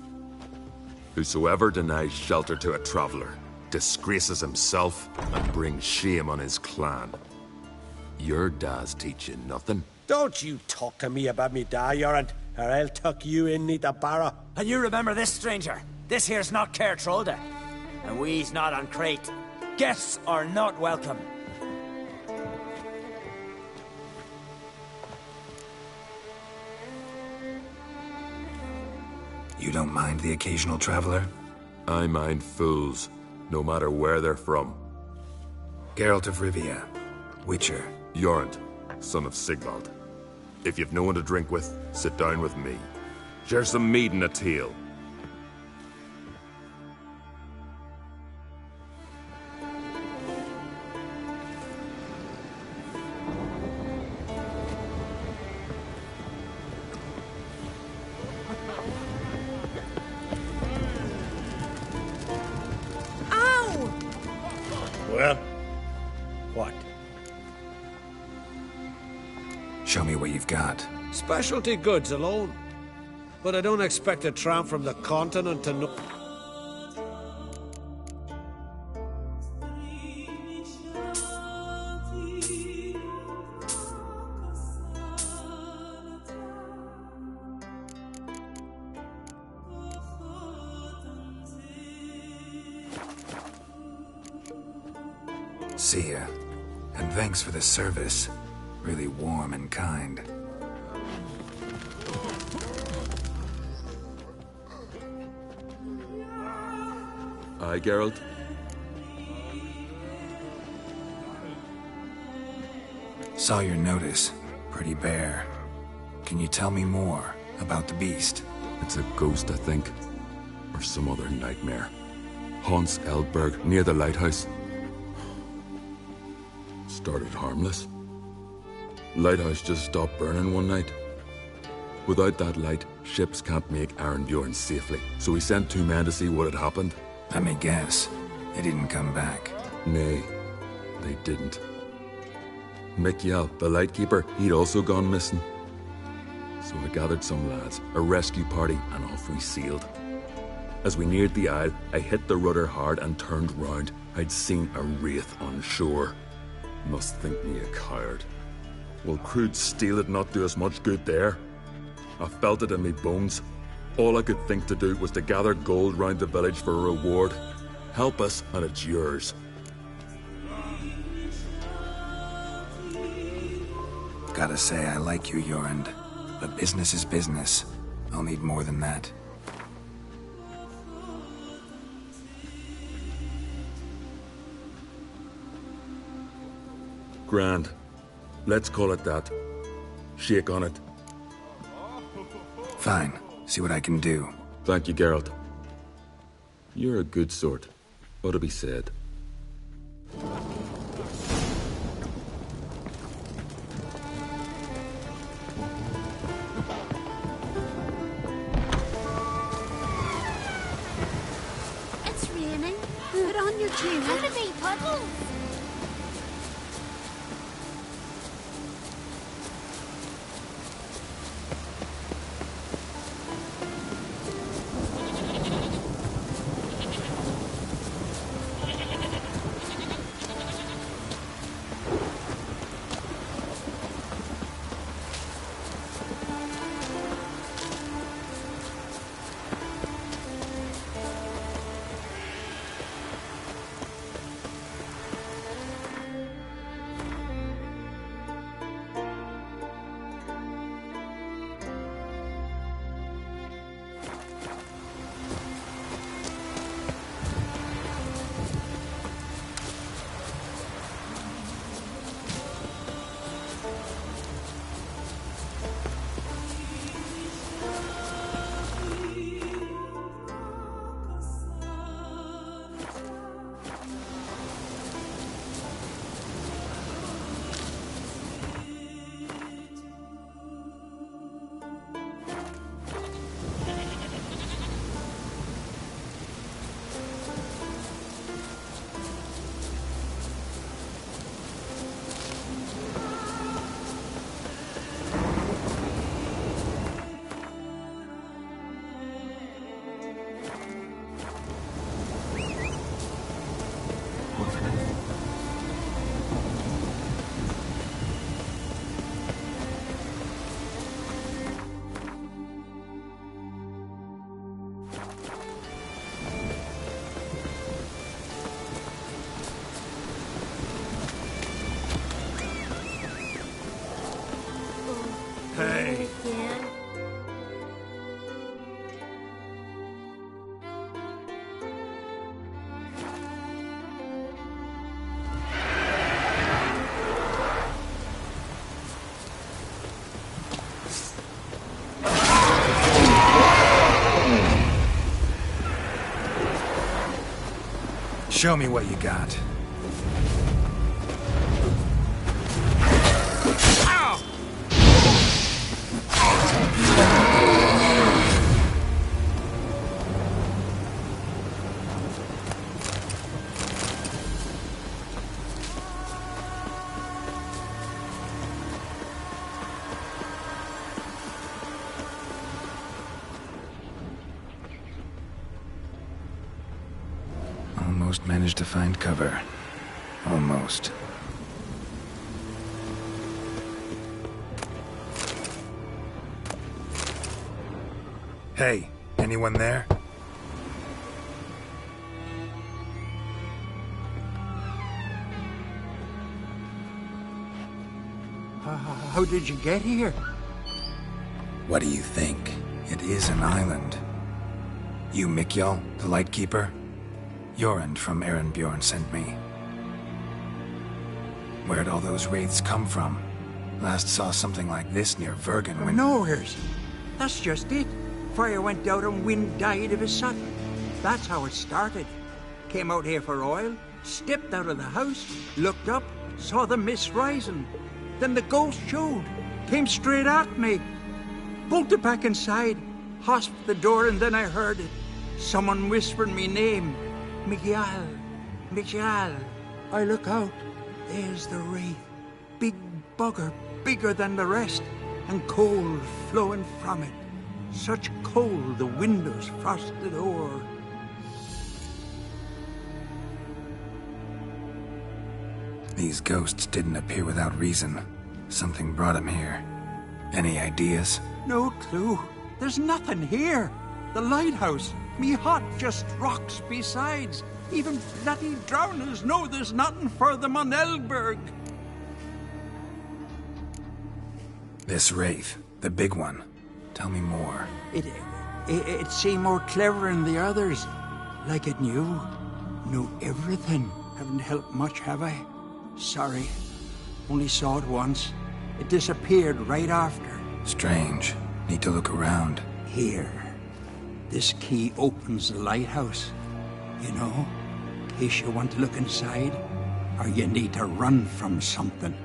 Whosoever denies shelter to a traveller disgraces himself and brings shame on his clan. Your da's teaching nothing. Don't you talk to me about me da, Yoran, or I'll tuck you in neath a barrow. And you remember this, stranger. This here's not Caer Trolde, and we's not on Crate. Guests are not welcome. You don't mind the occasional traveler? I mind fools, no matter where they're from. Geralt of Rivia, Witcher. Jorund, son of Sigvald. If you've no one to drink with, sit down with me. Share some mead and a teal. Well, what? Show me what you've got. Specialty goods alone. But I don't expect a tramp from the continent to know. See ya. And thanks for the service. Really warm and kind. Aye, Geralt? Saw your notice. Pretty bare. Can you tell me more about the beast? It's a ghost, I think. Or some other nightmare. Haunts Eldberg, near the lighthouse. Started harmless. Lighthouse just stopped burning one night. Without that light, ships can't make Arenbjorn safely. So he sent 2 men to see what had happened. Let me guess. They didn't come back. Nay, they didn't. Mikjal, the lightkeeper, he'd also gone missing. So I gathered some lads, a rescue party, and off we sailed. As we neared the isle, I hit the rudder hard and turned round. I'd seen a wraith on shore. Must think me a coward. Will crude steel it not do us much good there? I felt it in me bones. All I could think to do was to gather gold round the village for a reward. Help us, and it's yours. Gotta say, I like you, Jorund. But business is business. I'll need more than that. Grand. Let's call it that. Shake on it. Fine. See what I can do. Thank you, Geralt. You're a good sort. Ought to be said. It's raining. Put on your tunic. Look at me, puddles. Hey. Again. Show me what you got. Almost managed to find cover. Almost. Hey, anyone there? How did you get here? What do you think? It is an island. You Mikjal, the Lightkeeper? Jorund from Erenbjorn sent me. Where'd all those wraiths come from? Last saw something like this near Vergen when... Nowheres. That's just it. Fire went out and wind died of a sudden. That's how it started. Came out here for oil, stepped out of the house, looked up, saw the mist rising. Then the ghost showed, came straight at me. Bolted back inside, hosped the door, and then I heard it. Someone whispering me name. Mikjal. Mikjal. I look out. There's the wraith. Big bugger, bigger than the rest, and cold flowing from it. Such cold the windows frosted o'er. These ghosts didn't appear without reason. Something brought them here. Any ideas? No clue. There's nothing here. The lighthouse, me hut just rocks besides. Even bloody drowners know there's nothing for them on Elberg. This wraith, the big one. Tell me more. It seemed more clever than the others. Like it knew everything. Haven't helped much, have I? Sorry. Only saw it once. It disappeared right after. Strange. Need to look around. Here. This key opens the lighthouse. You know, in case you want to look inside, or you need to run from something.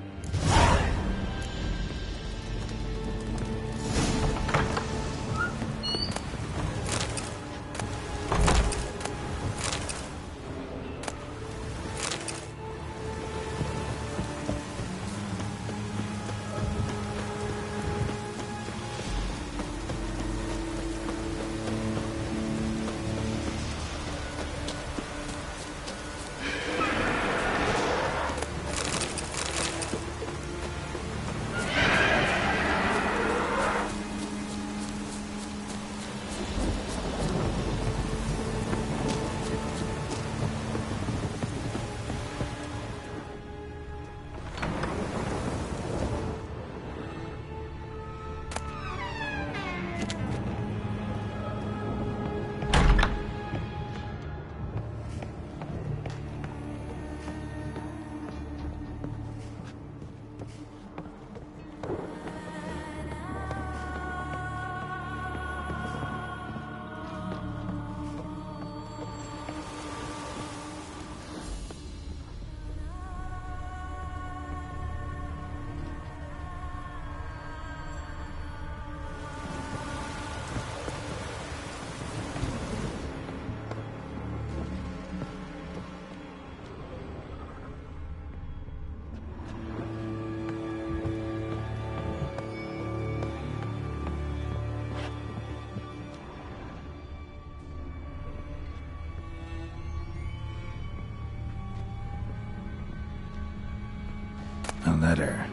A letter.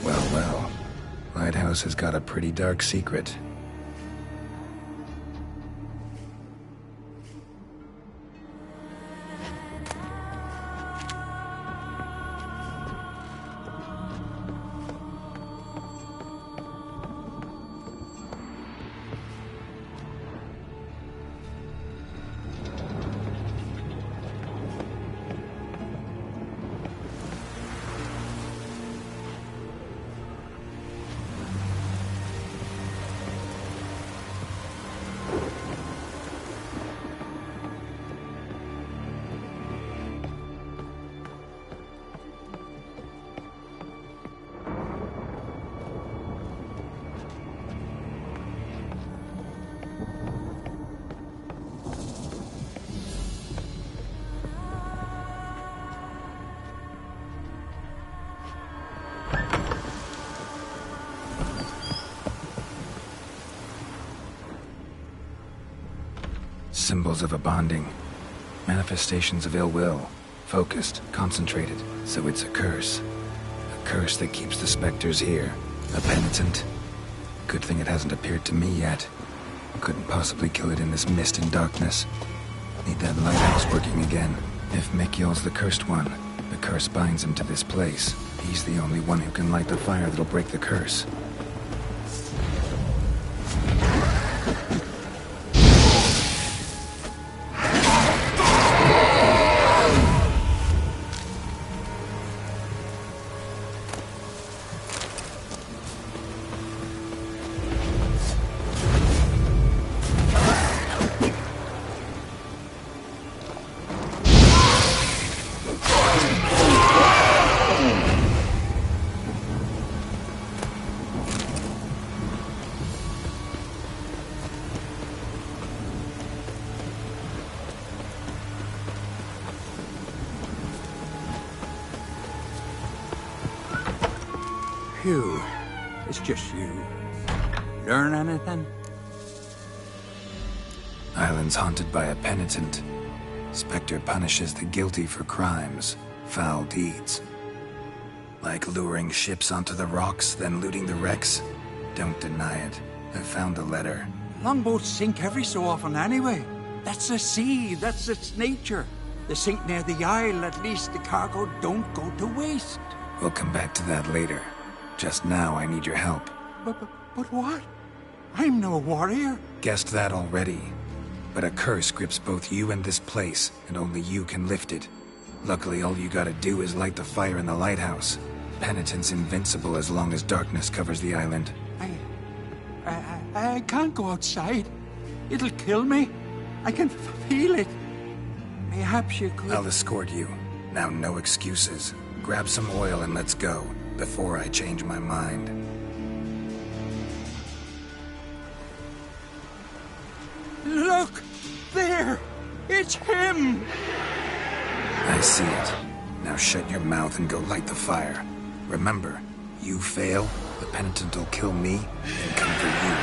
Well. Lighthouse has got a pretty dark secret. Symbols of a bonding. Manifestations of ill will. Focused, concentrated, so it's a curse. curse that keeps the specters here. A penitent. Good thing it hasn't appeared to me yet. Couldn't possibly kill it in this mist and darkness. Need that lighthouse working again. If Mikyol's the cursed one, the curse binds him to this place. He's the only one who can light the fire that'll break the curse. Phew, it's just you. Learn anything? Island's haunted by a penitent. Spectre punishes the guilty for crimes, foul deeds. Like luring ships onto the rocks, then looting the wrecks. Don't deny it. I found the letter. Longboats sink every so often anyway. That's the sea, that's its nature. They sink near the isle, at least the cargo don't go to waste. We'll come back to that later. Just now, I need your help. But what? I'm no warrior. Guessed that already. But a curse grips both you and this place, and only you can lift it. Luckily, all you gotta do is light the fire in the lighthouse. Penitent's invincible as long as darkness covers the island. I can't go outside. It'll kill me. I can feel it. Perhaps you could... I'll escort you. Now, no excuses. Grab some oil and let's go, before I change my mind. Look! There! It's him! I see it. Now shut your mouth and go light the fire. Remember, you fail, the penitent will kill me and come for you.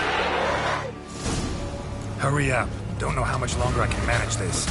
Hurry up. Don't know how much longer I can manage this.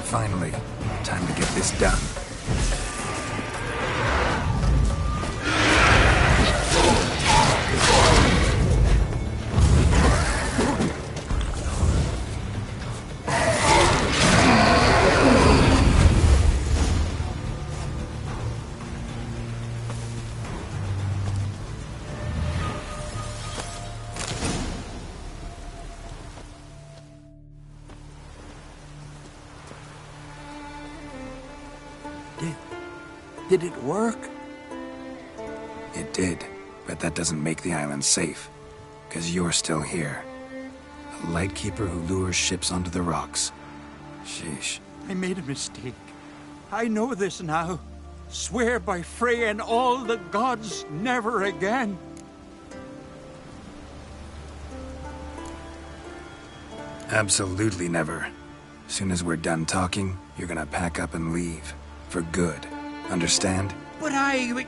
Finally, time to get this done. Did it work? It did, but that doesn't make the island safe. Because you're still here. A lightkeeper who lures ships onto the rocks. Sheesh. I made a mistake. I know this now. Swear by Freya and all the gods, never again. Absolutely never. Soon as we're done talking, you're gonna pack up and leave. For good. Understand? But I understand.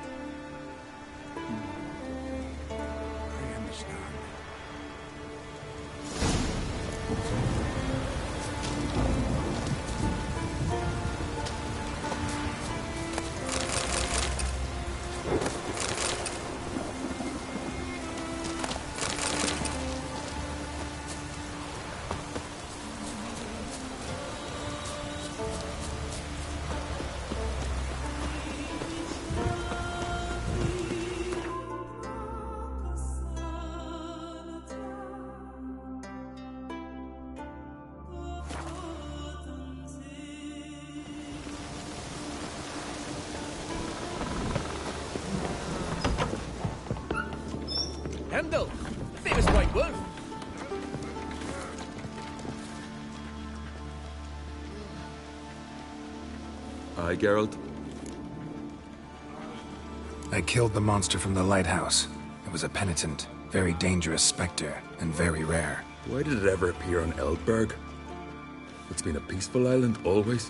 Grendel, famous white wolf. Aye, Geralt. I killed the monster from the lighthouse. It was a penitent, very dangerous specter, and very rare. Why did it ever appear on Eldberg? It's been a peaceful island, always.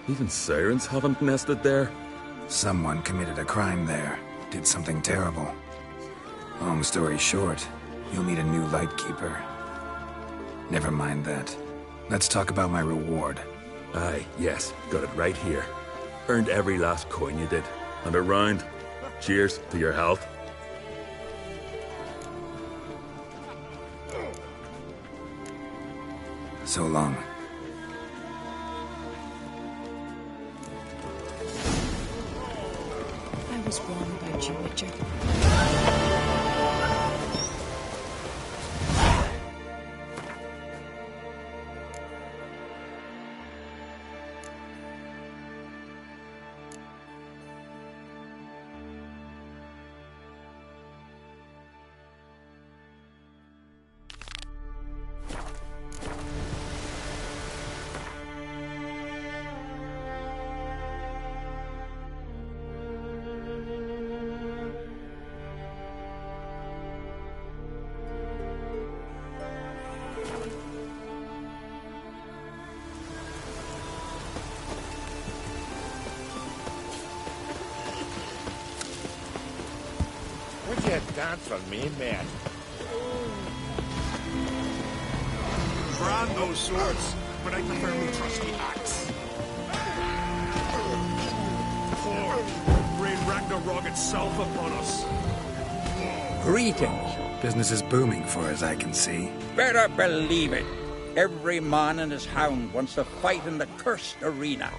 Even sirens haven't nested there. Someone committed a crime there. Did something terrible. Long story short, you'll need a new Lightkeeper. Never mind that. Let's talk about my reward. Aye, yes. Got it right here. Earned every last coin you did. And a round. Cheers to your health. So long. I was wrong about you, Witcher. Would you dance for me, man? Brand those swords, but I prefer my trusty axe. Rain Ragnarok itself upon us. Greetings. Business is booming for as I can see. Better believe it. Every man and his hound wants to fight in the cursed arena.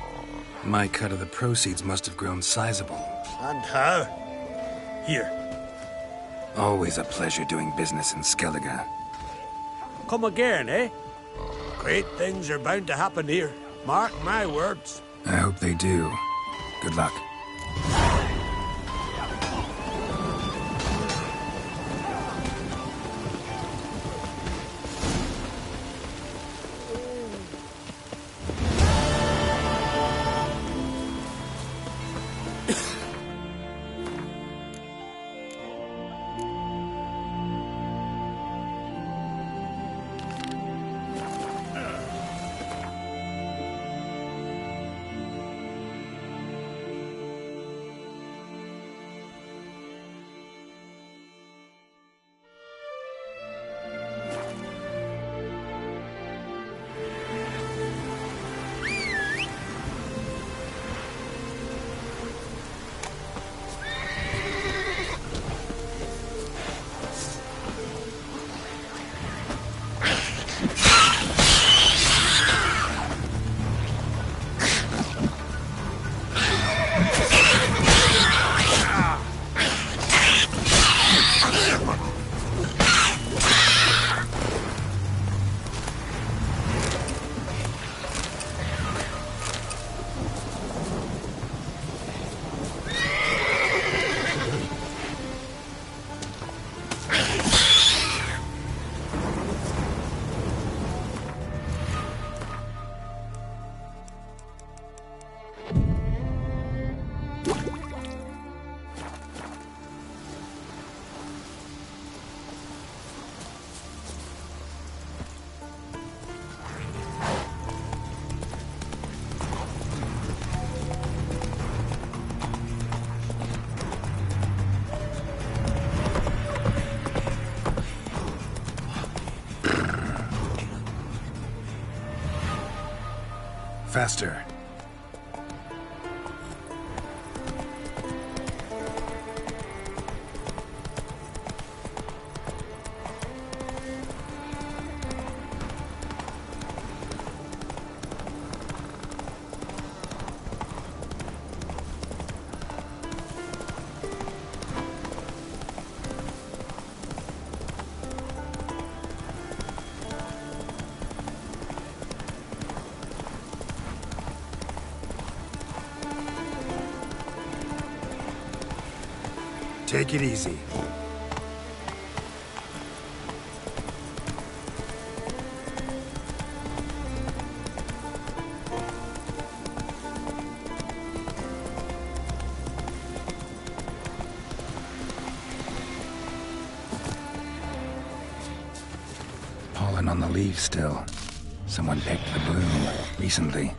My cut of the proceeds must have grown sizable. And how? Here. Always a pleasure doing business in Skellige. Come again, eh? Great things are bound to happen here. Mark my words. I hope they do. Good luck. Faster. Take it easy. pollen on the leaves still. Someone picked the bloom recently.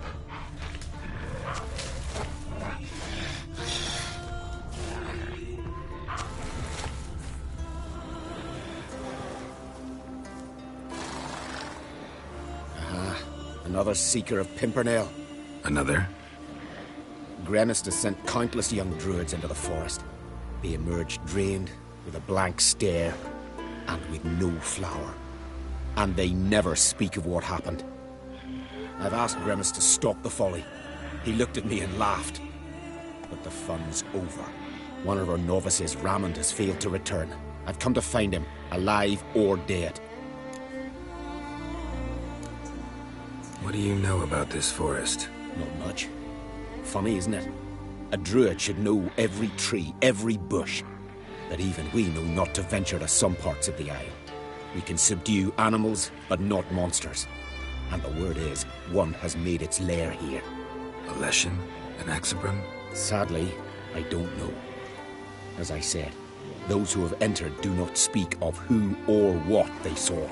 Another seeker of Pimpernel. Another? Gremist has sent countless young druids into the forest. They emerge drained, with a blank stare, and with no flower. And they never speak of what happened. I've asked Gremist to stop the folly. He looked at me and laughed. But the fun's over. One of our novices, Rammond, has failed to return. I've come to find him, alive or dead. What do you know about this forest? Not much. Funny, isn't it? A druid should know every tree, every bush. But even we know not to venture to some parts of the isle. We can subdue animals, but not monsters. And the word is, one has made its lair here. A Leshen? An Axabrum? Sadly, I don't know. As I said, those who have entered do not speak of who or what they saw.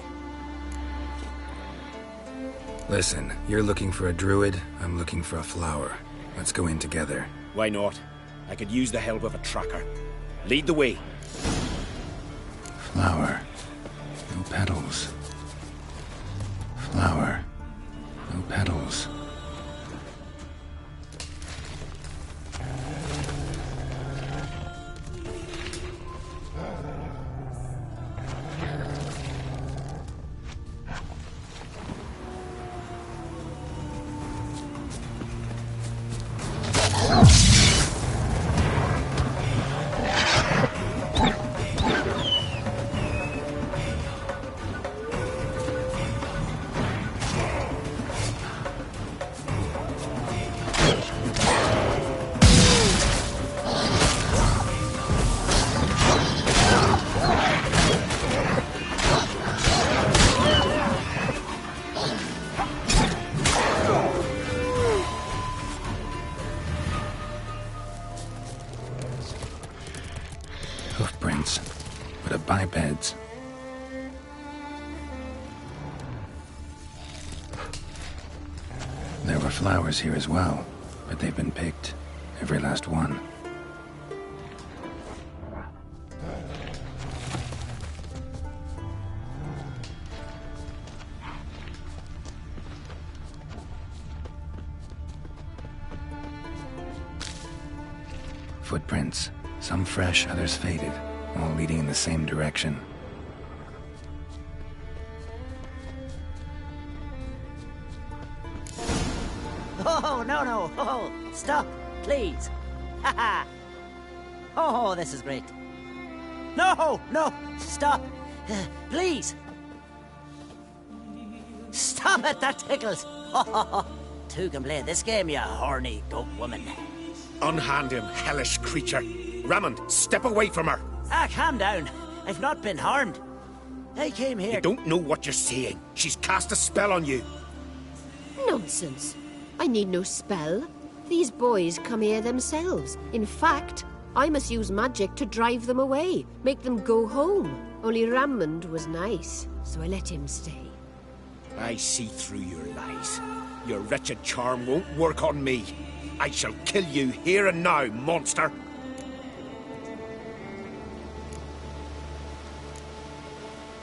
Listen, you're looking for a druid, I'm looking for a flower. Let's go in together. Why not? I could use the help of a tracker. Lead the way. Flower. No petals. Flower. No petals. Hoofprints, but of bipeds. There were flowers here as well, but they've been picked. Every last one. Footprints. Some fresh, others faded, all leading in the same direction. Oh, no. Oh, stop, please. Ha. Oh, this is great. No, stop. Please. Stop it, that tickles. Two can play this game, you horny goat woman. Unhand him, hellish creature. Rammond, step away from her. Calm down. I've not been harmed. I came here... You don't know what you're saying. She's cast a spell on you. Nonsense. I need no spell. These boys come here themselves. In fact, I must use magic to drive them away, make them go home. Only Rammond was nice, so I let him stay. I see through your lies. Your wretched charm won't work on me. I shall kill you here and now, monster.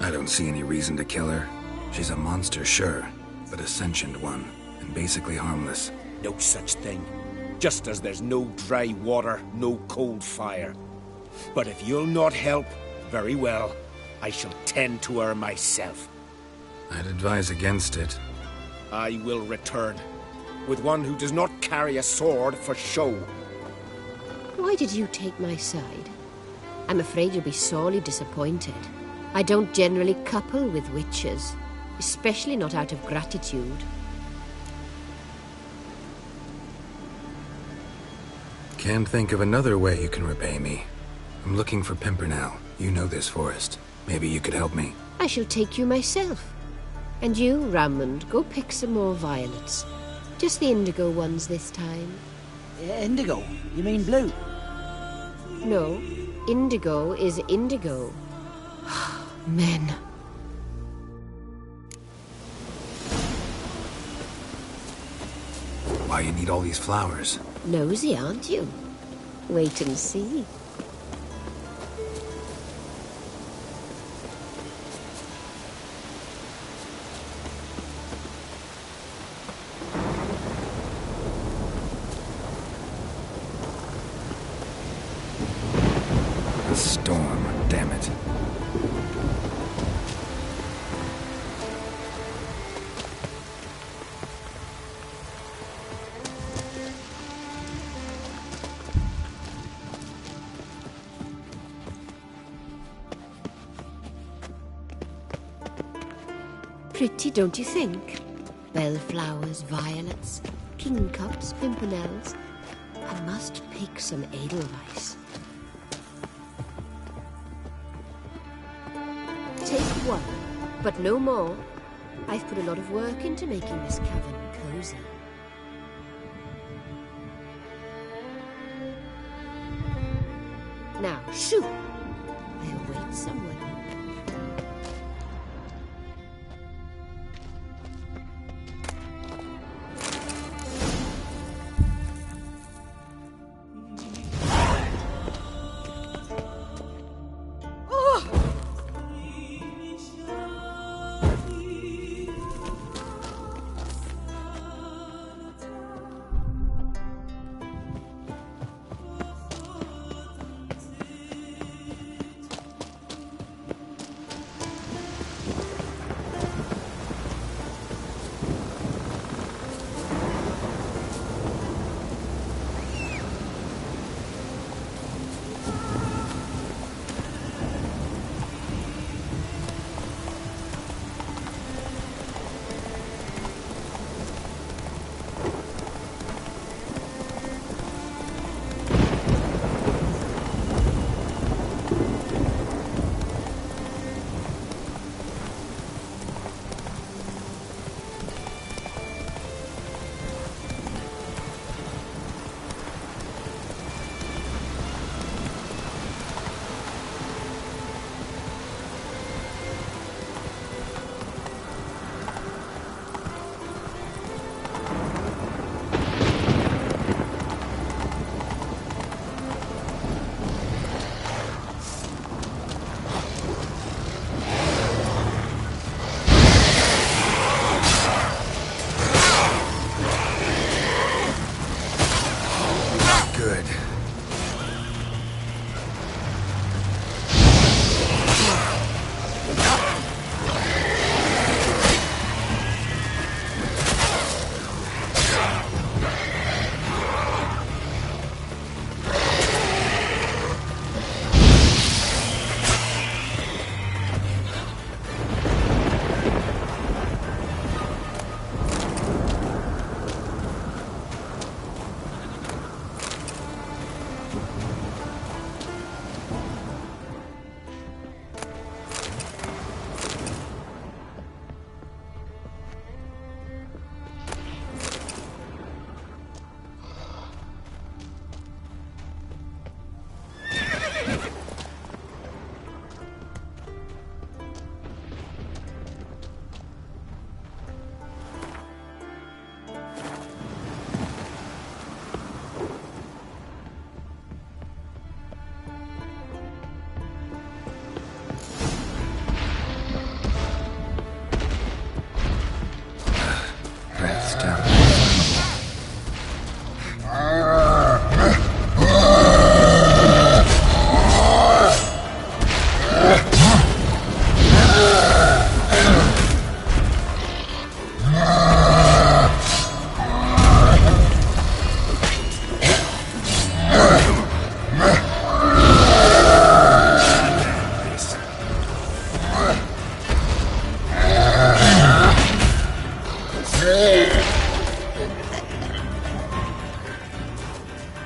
I don't see any reason to kill her. She's a monster, sure, but a sentient one, and basically harmless. No such thing. Just as there's no dry water, no cold fire. But if you'll not help, very well. I shall tend to her myself. I'd advise against it. I will return, with one who does not carry a sword for show. Why did you take my side? I'm afraid you'll be sorely disappointed. I don't generally couple with witches, especially not out of gratitude. Can't think of another way you can repay me. I'm looking for Pimpernel. You know this forest. Maybe you could help me. I shall take you myself. And you, Rammond, go pick some more violets. Just the indigo ones this time. Indigo? You mean blue? No, indigo is indigo. Men. why you need all these flowers. Nosy, aren't you? Wait and see. A storm, damn it. Pretty, don't you think? Bellflowers, violets, kingcups, pimpernels. I must pick some edelweiss. Take one, but no more. I've put a lot of work into making this cavern cozy. Now, shoo! I await someone.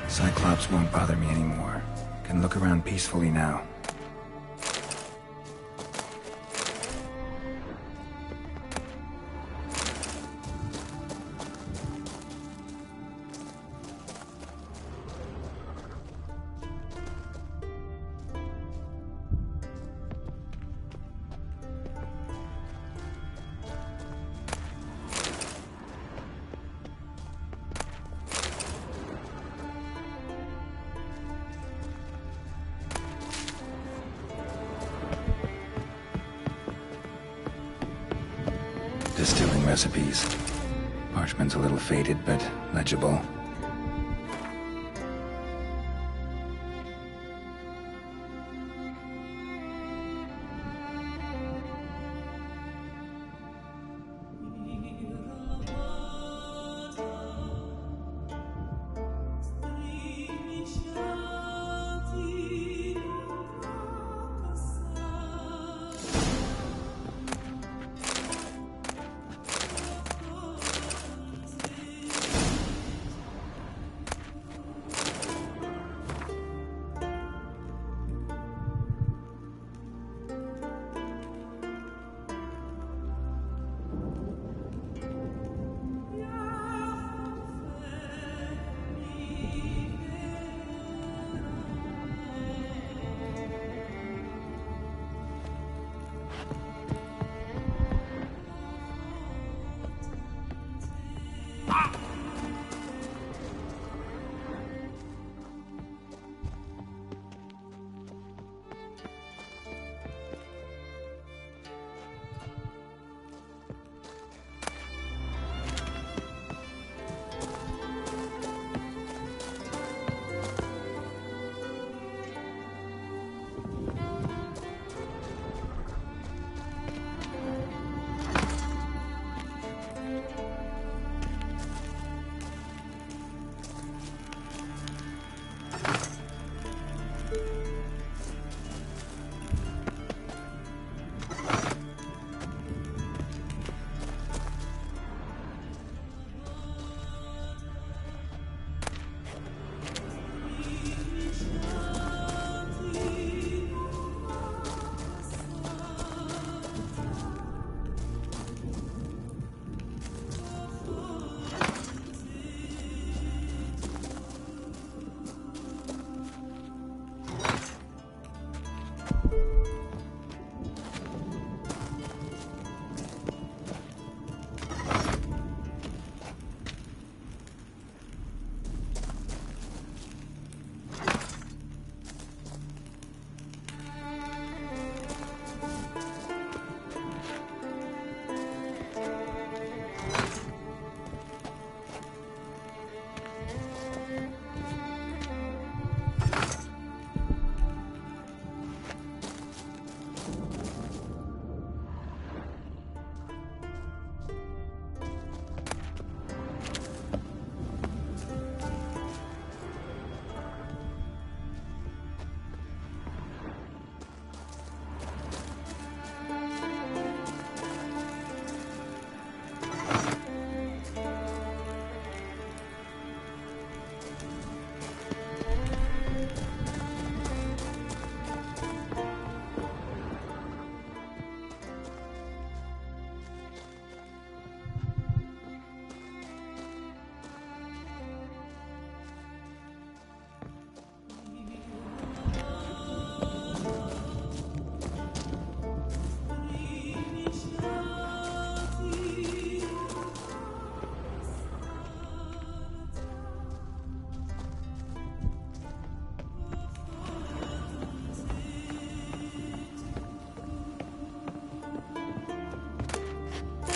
Cyclops won't bother me anymore. Can look around peacefully now. distilling recipes. Parchment's a little faded, but legible.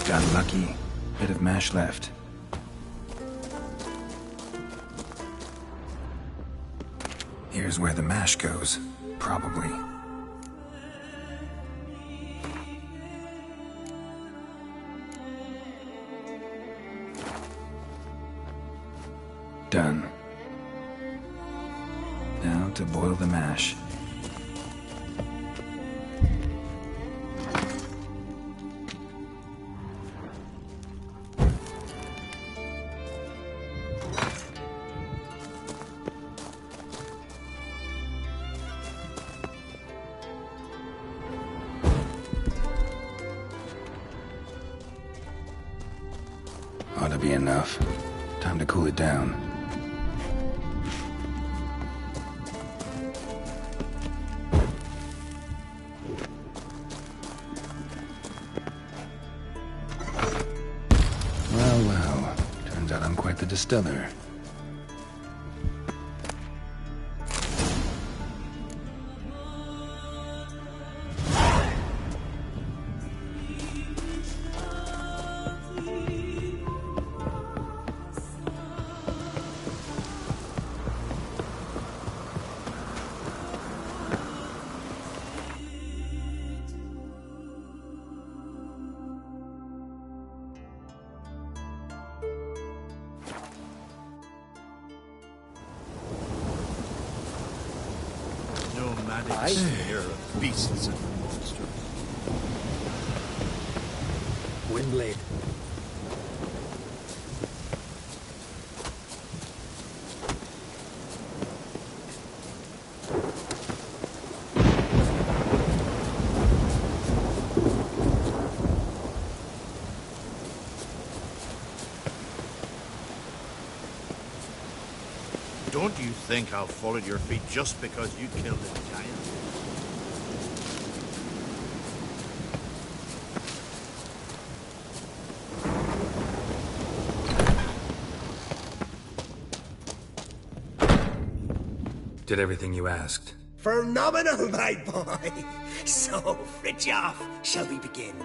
Got lucky. Bit of mash left. Here's where the mash goes. Probably. Done. Now to boil the mash. Ought to be enough. Time to cool it down. Well. Turns out I'm quite the distiller. nomadic sphere of beasts and monsters. Windblade. Don't you think I'll fall at your feet just because you killed a giant? Did everything you asked. Phenomenal, my boy. So, Fritjof, shall we begin?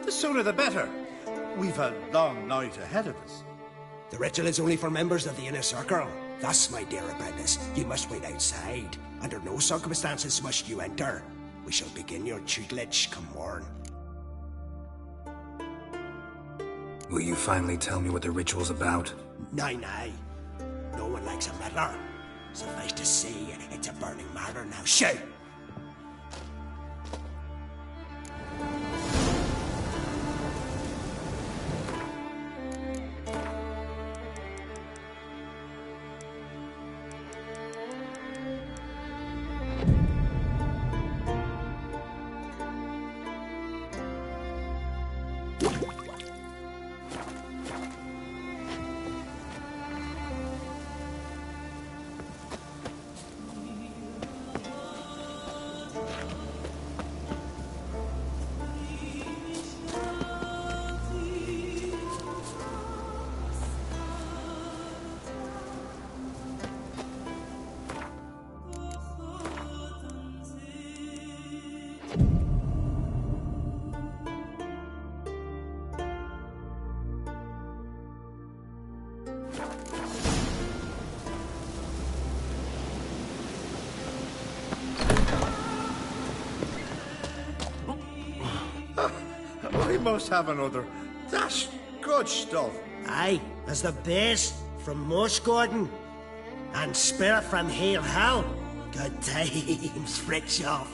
The sooner the better. We've a long night ahead of us. The ritual is only for members of the inner circle. Thus, my dear apprentice, you must wait outside. Under no circumstances must you enter. We shall begin your tutelage come morn. Will you finally tell me what the ritual's about? Nay. No one likes a meddler. Suffice to say, it's a burning matter now. Shout! We must have another. That's good stuff. Aye, as the base from Morsgordon and spirit from Hale Hell. Good times, Fritjof.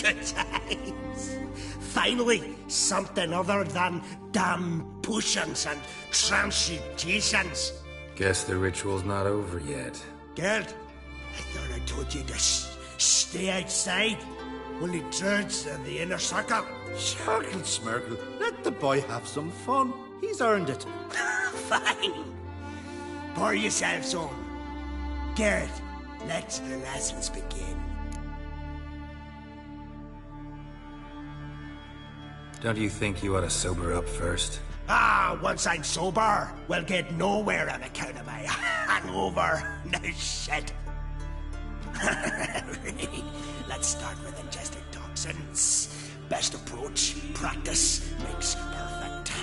Good times. Finally, something other than damn potions and transmutations. Guess the ritual's not over yet. Gerd, I thought I told you to stay outside. Only druids in the inner circle. Circle, Smirkle. Let the boy have some fun. He's earned it. Fine. Pour yourselves on. Gerd, let the lessons begin. Don't you think you ought to sober up first? Once I'm sober, we'll get nowhere on account of my hangover. No shit. Let's start with ingesting toxins. Best approach, practice makes perfect.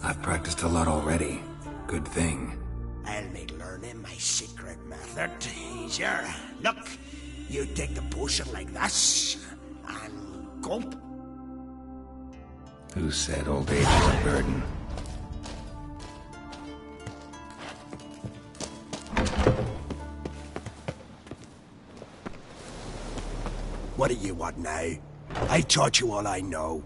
I've practiced a lot already. Good thing. I'll make learning my secret method easier. Look, you take the potion like this, and gulp. Who said old age is a burden? What do you want now? I taught you all I know.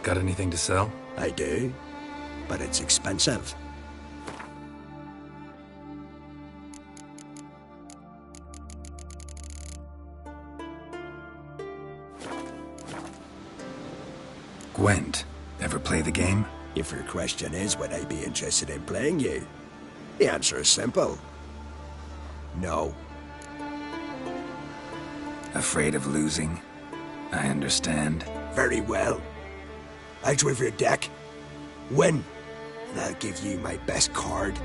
Got anything to sell? I do, but it's expensive. Gwent. Ever play the game? If your question is, would I be interested in playing you? The answer is simple. No. Afraid of losing? I understand. Very well. Out with your deck. Win, and I'll give you my best card.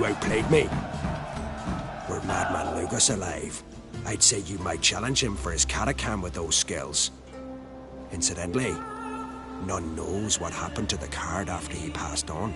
you outplayed me. Were Madman Lucas alive, I'd say you might challenge him for his catacomb with those skills. Incidentally, none knows what happened to the card after he passed on.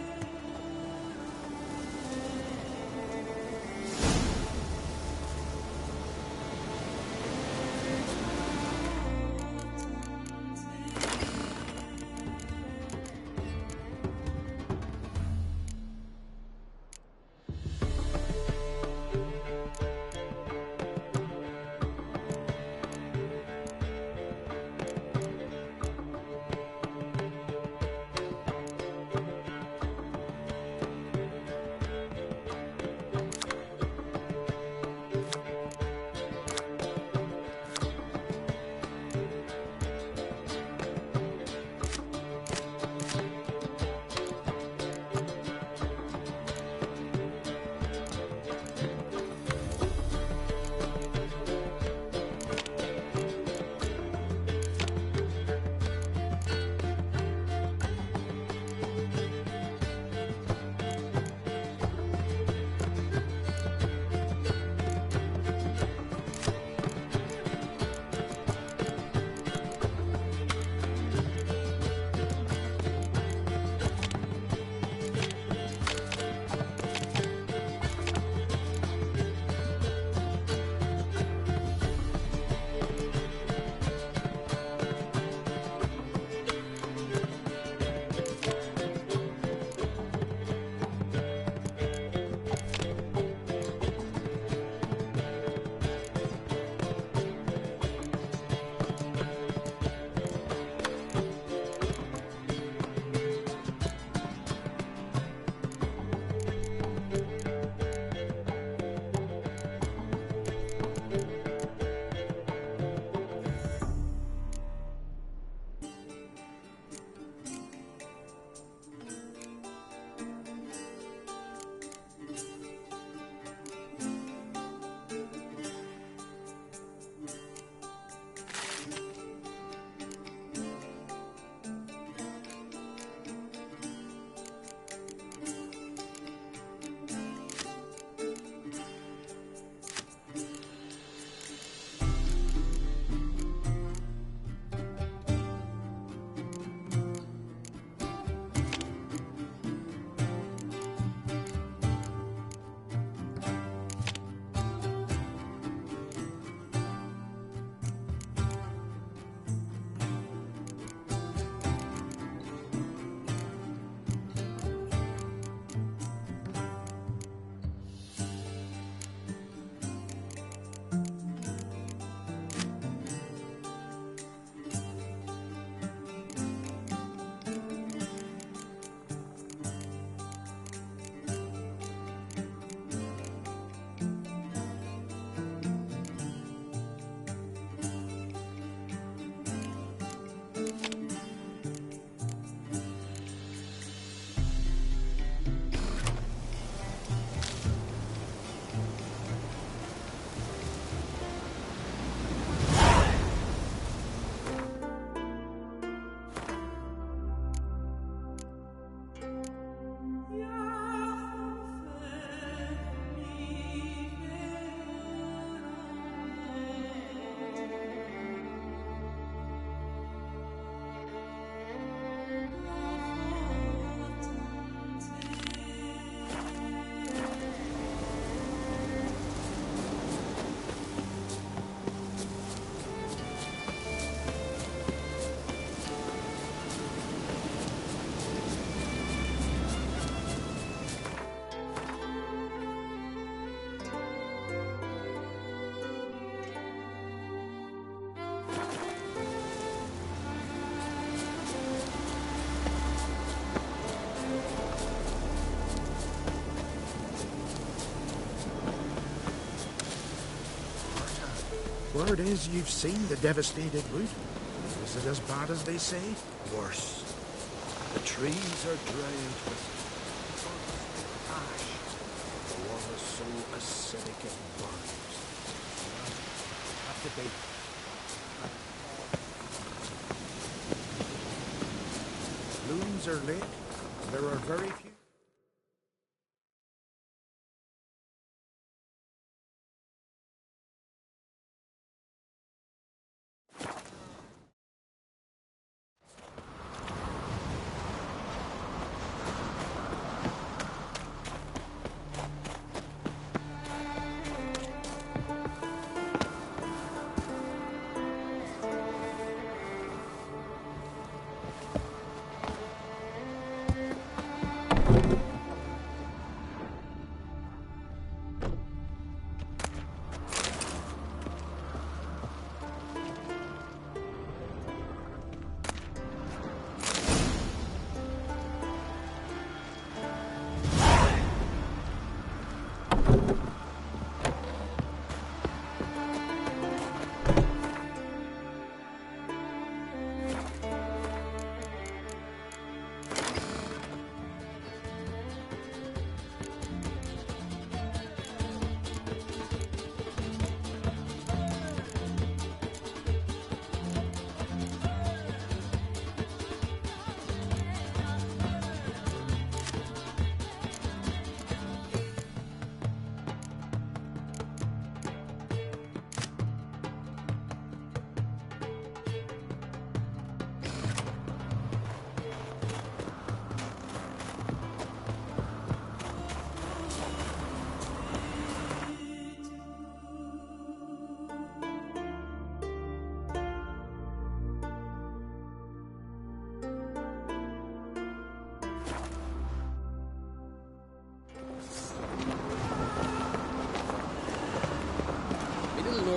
Word is you've seen the devastated route. Is it as bad as they say? Worse. The trees are dry and twisted. Ash. The water's so acidic it burns. Have to be. Loons are late. There are very few.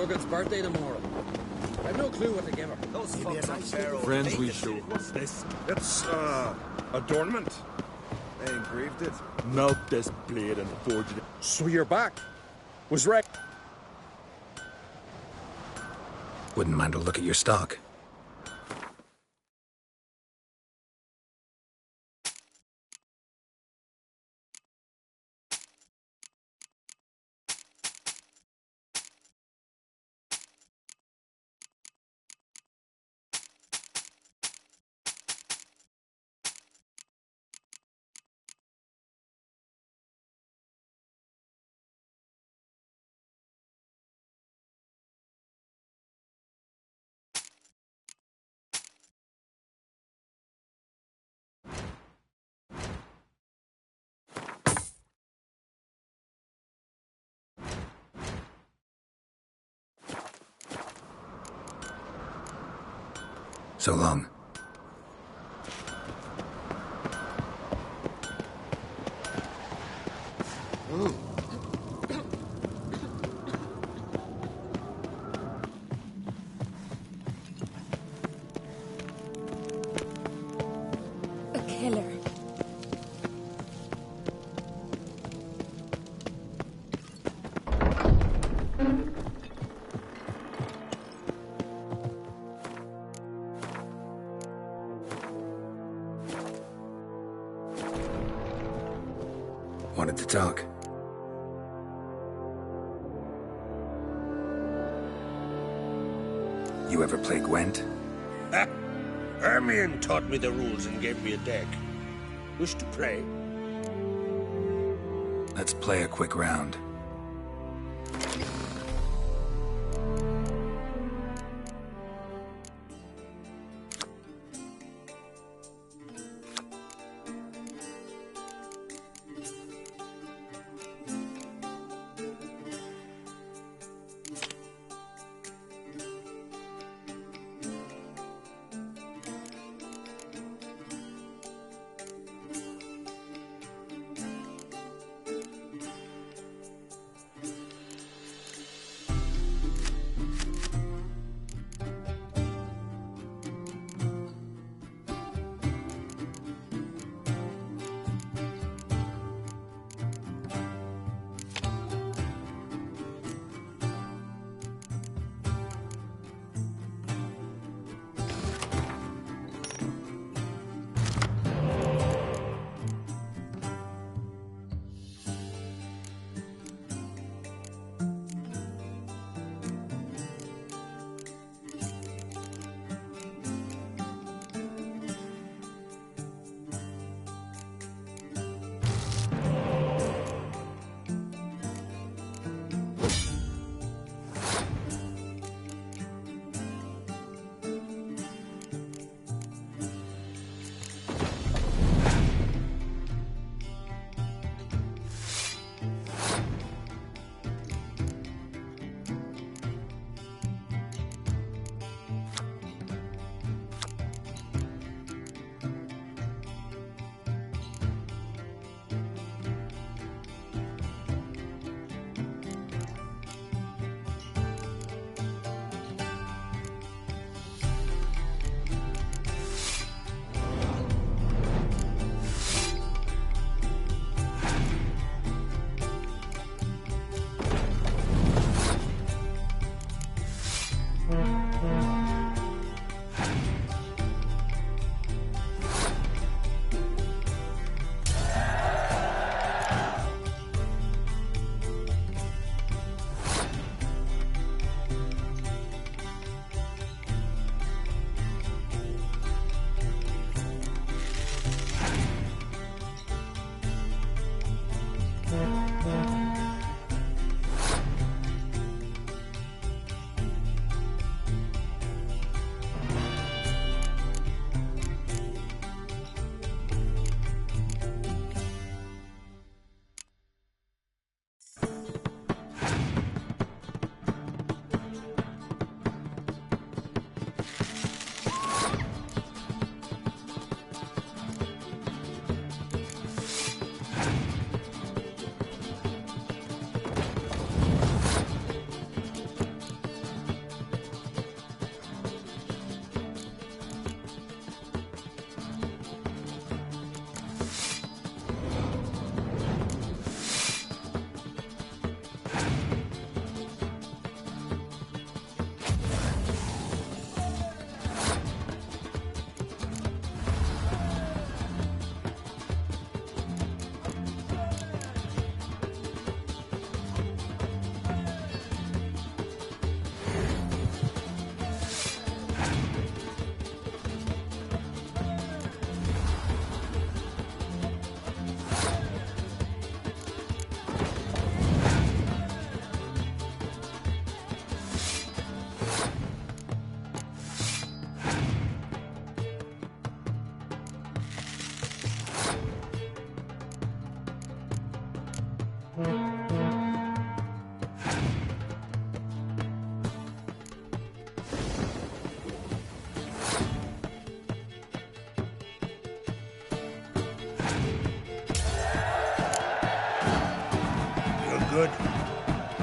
Morgan's birthday tomorrow. I've no clue what to give her. Those fucks on Pharaoh. Friends we show. What's this? It's, adornment. They engraved it. Melt this blade and forge it. So you're back. Was right. Wouldn't mind a look at your stock. So long. A killer. Wanted to talk. You ever play Gwent? Hermione taught me the rules and gave me a deck. Wish to play? Let's play a quick round.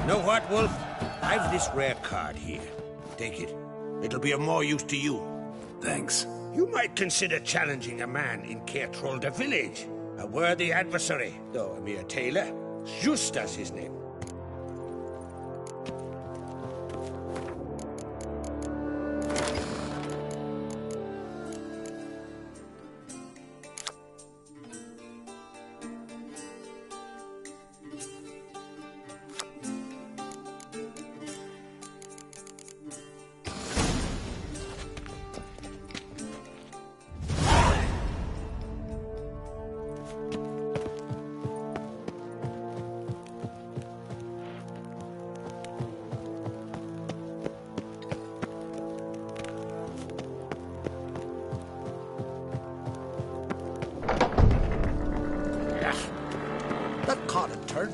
Know what, Wolf? I've this rare card here. Take it. It'll be of more use to you. Thanks. You might consider challenging a man in Caertrolda village. A worthy adversary, though a mere tailor. Justas his name. That caught a turn.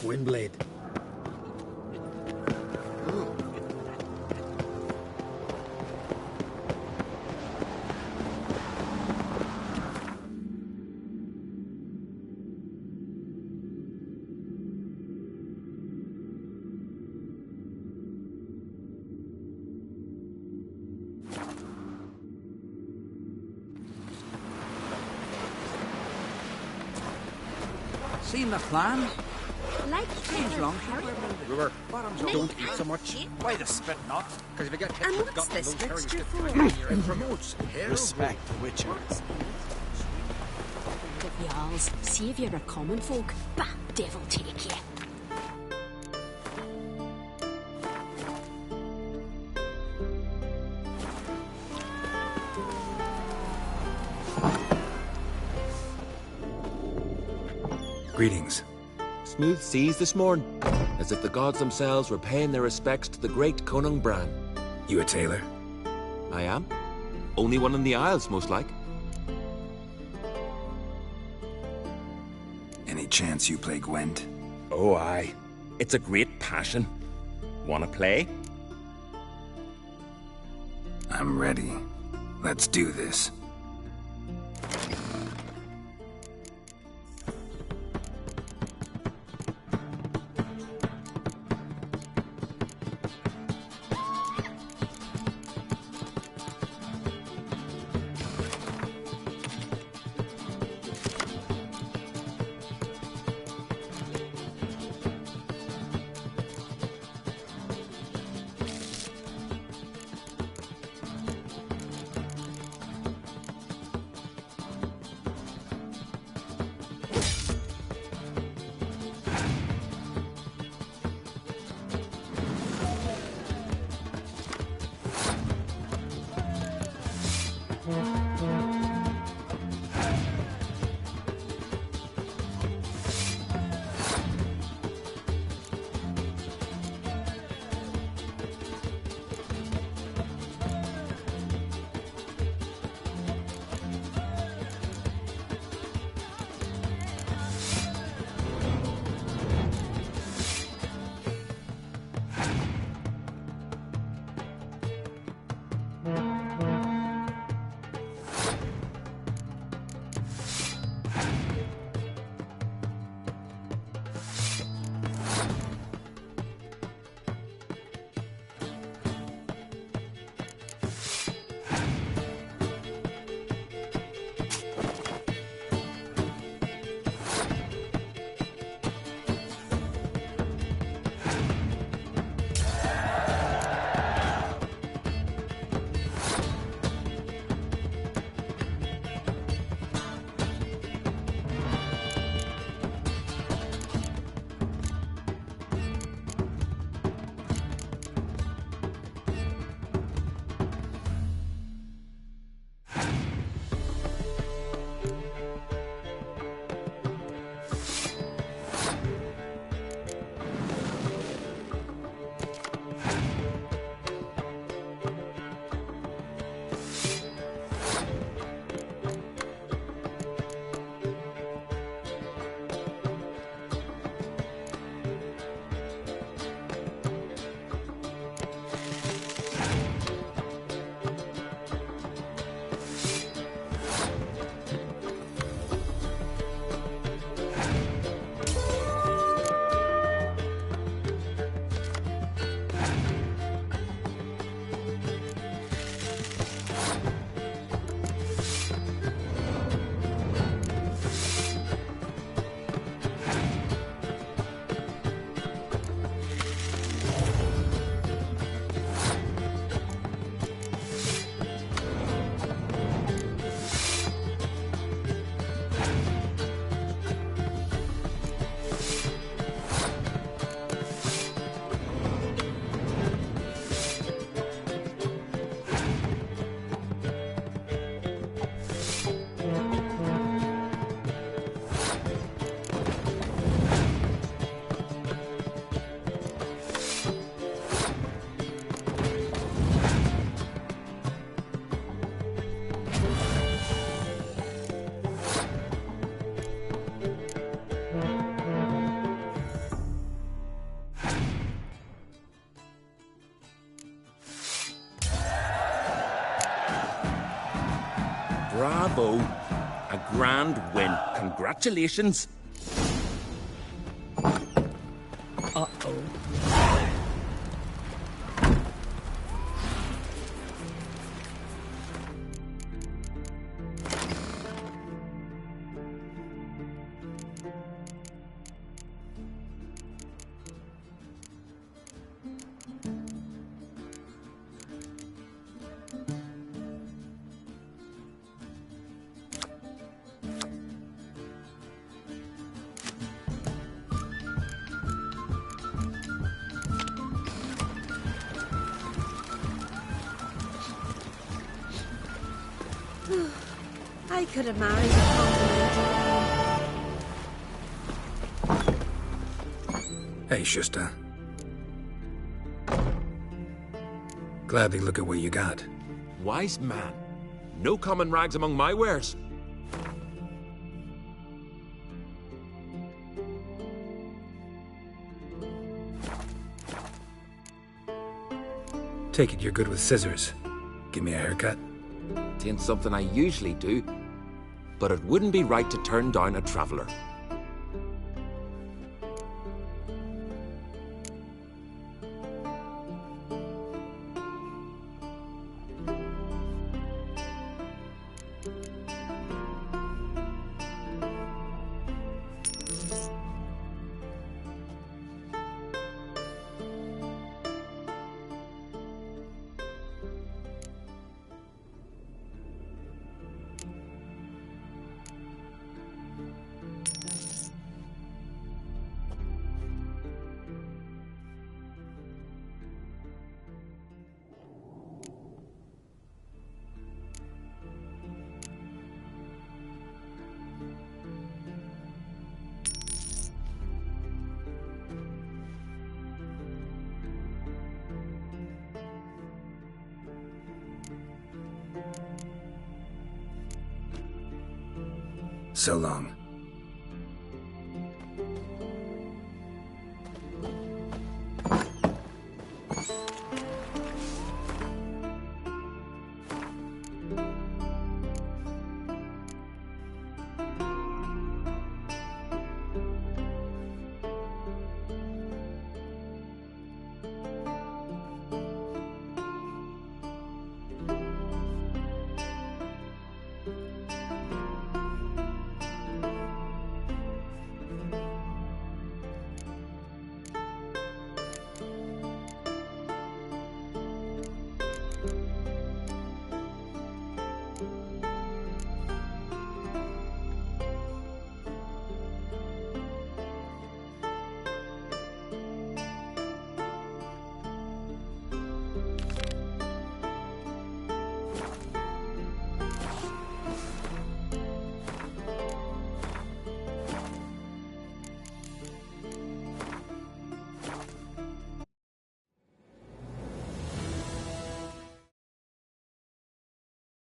Windblade. Seen the plan? Like Seems long. Brewer, Bottoms don't eat so much. Why the spit not? Because if you get hit, And you've what's got this those hairy mixture stiff for? fingers. It promotes hair Respect the Witcher. But y'alls, see if you're a common folk. Bah, devil take you. Greetings. Smooth seas this morning, as if the gods themselves were paying their respects to the great Conung Bran. You a tailor? I am. Only one in the Isles, most like. Any chance you play Gwent? Oh, aye. It's a great passion. Wanna play? I'm ready. Let's do this. Bravo. A grand win. Congratulations. Uh-oh. I could have married a compliment. Hey, Schuster. Gladly look at what you got. Wise man. No common rags among my wares. Take it you're good with scissors. Give me a haircut. Tain't something I usually do, but it wouldn't be right to turn down a traveler. So long.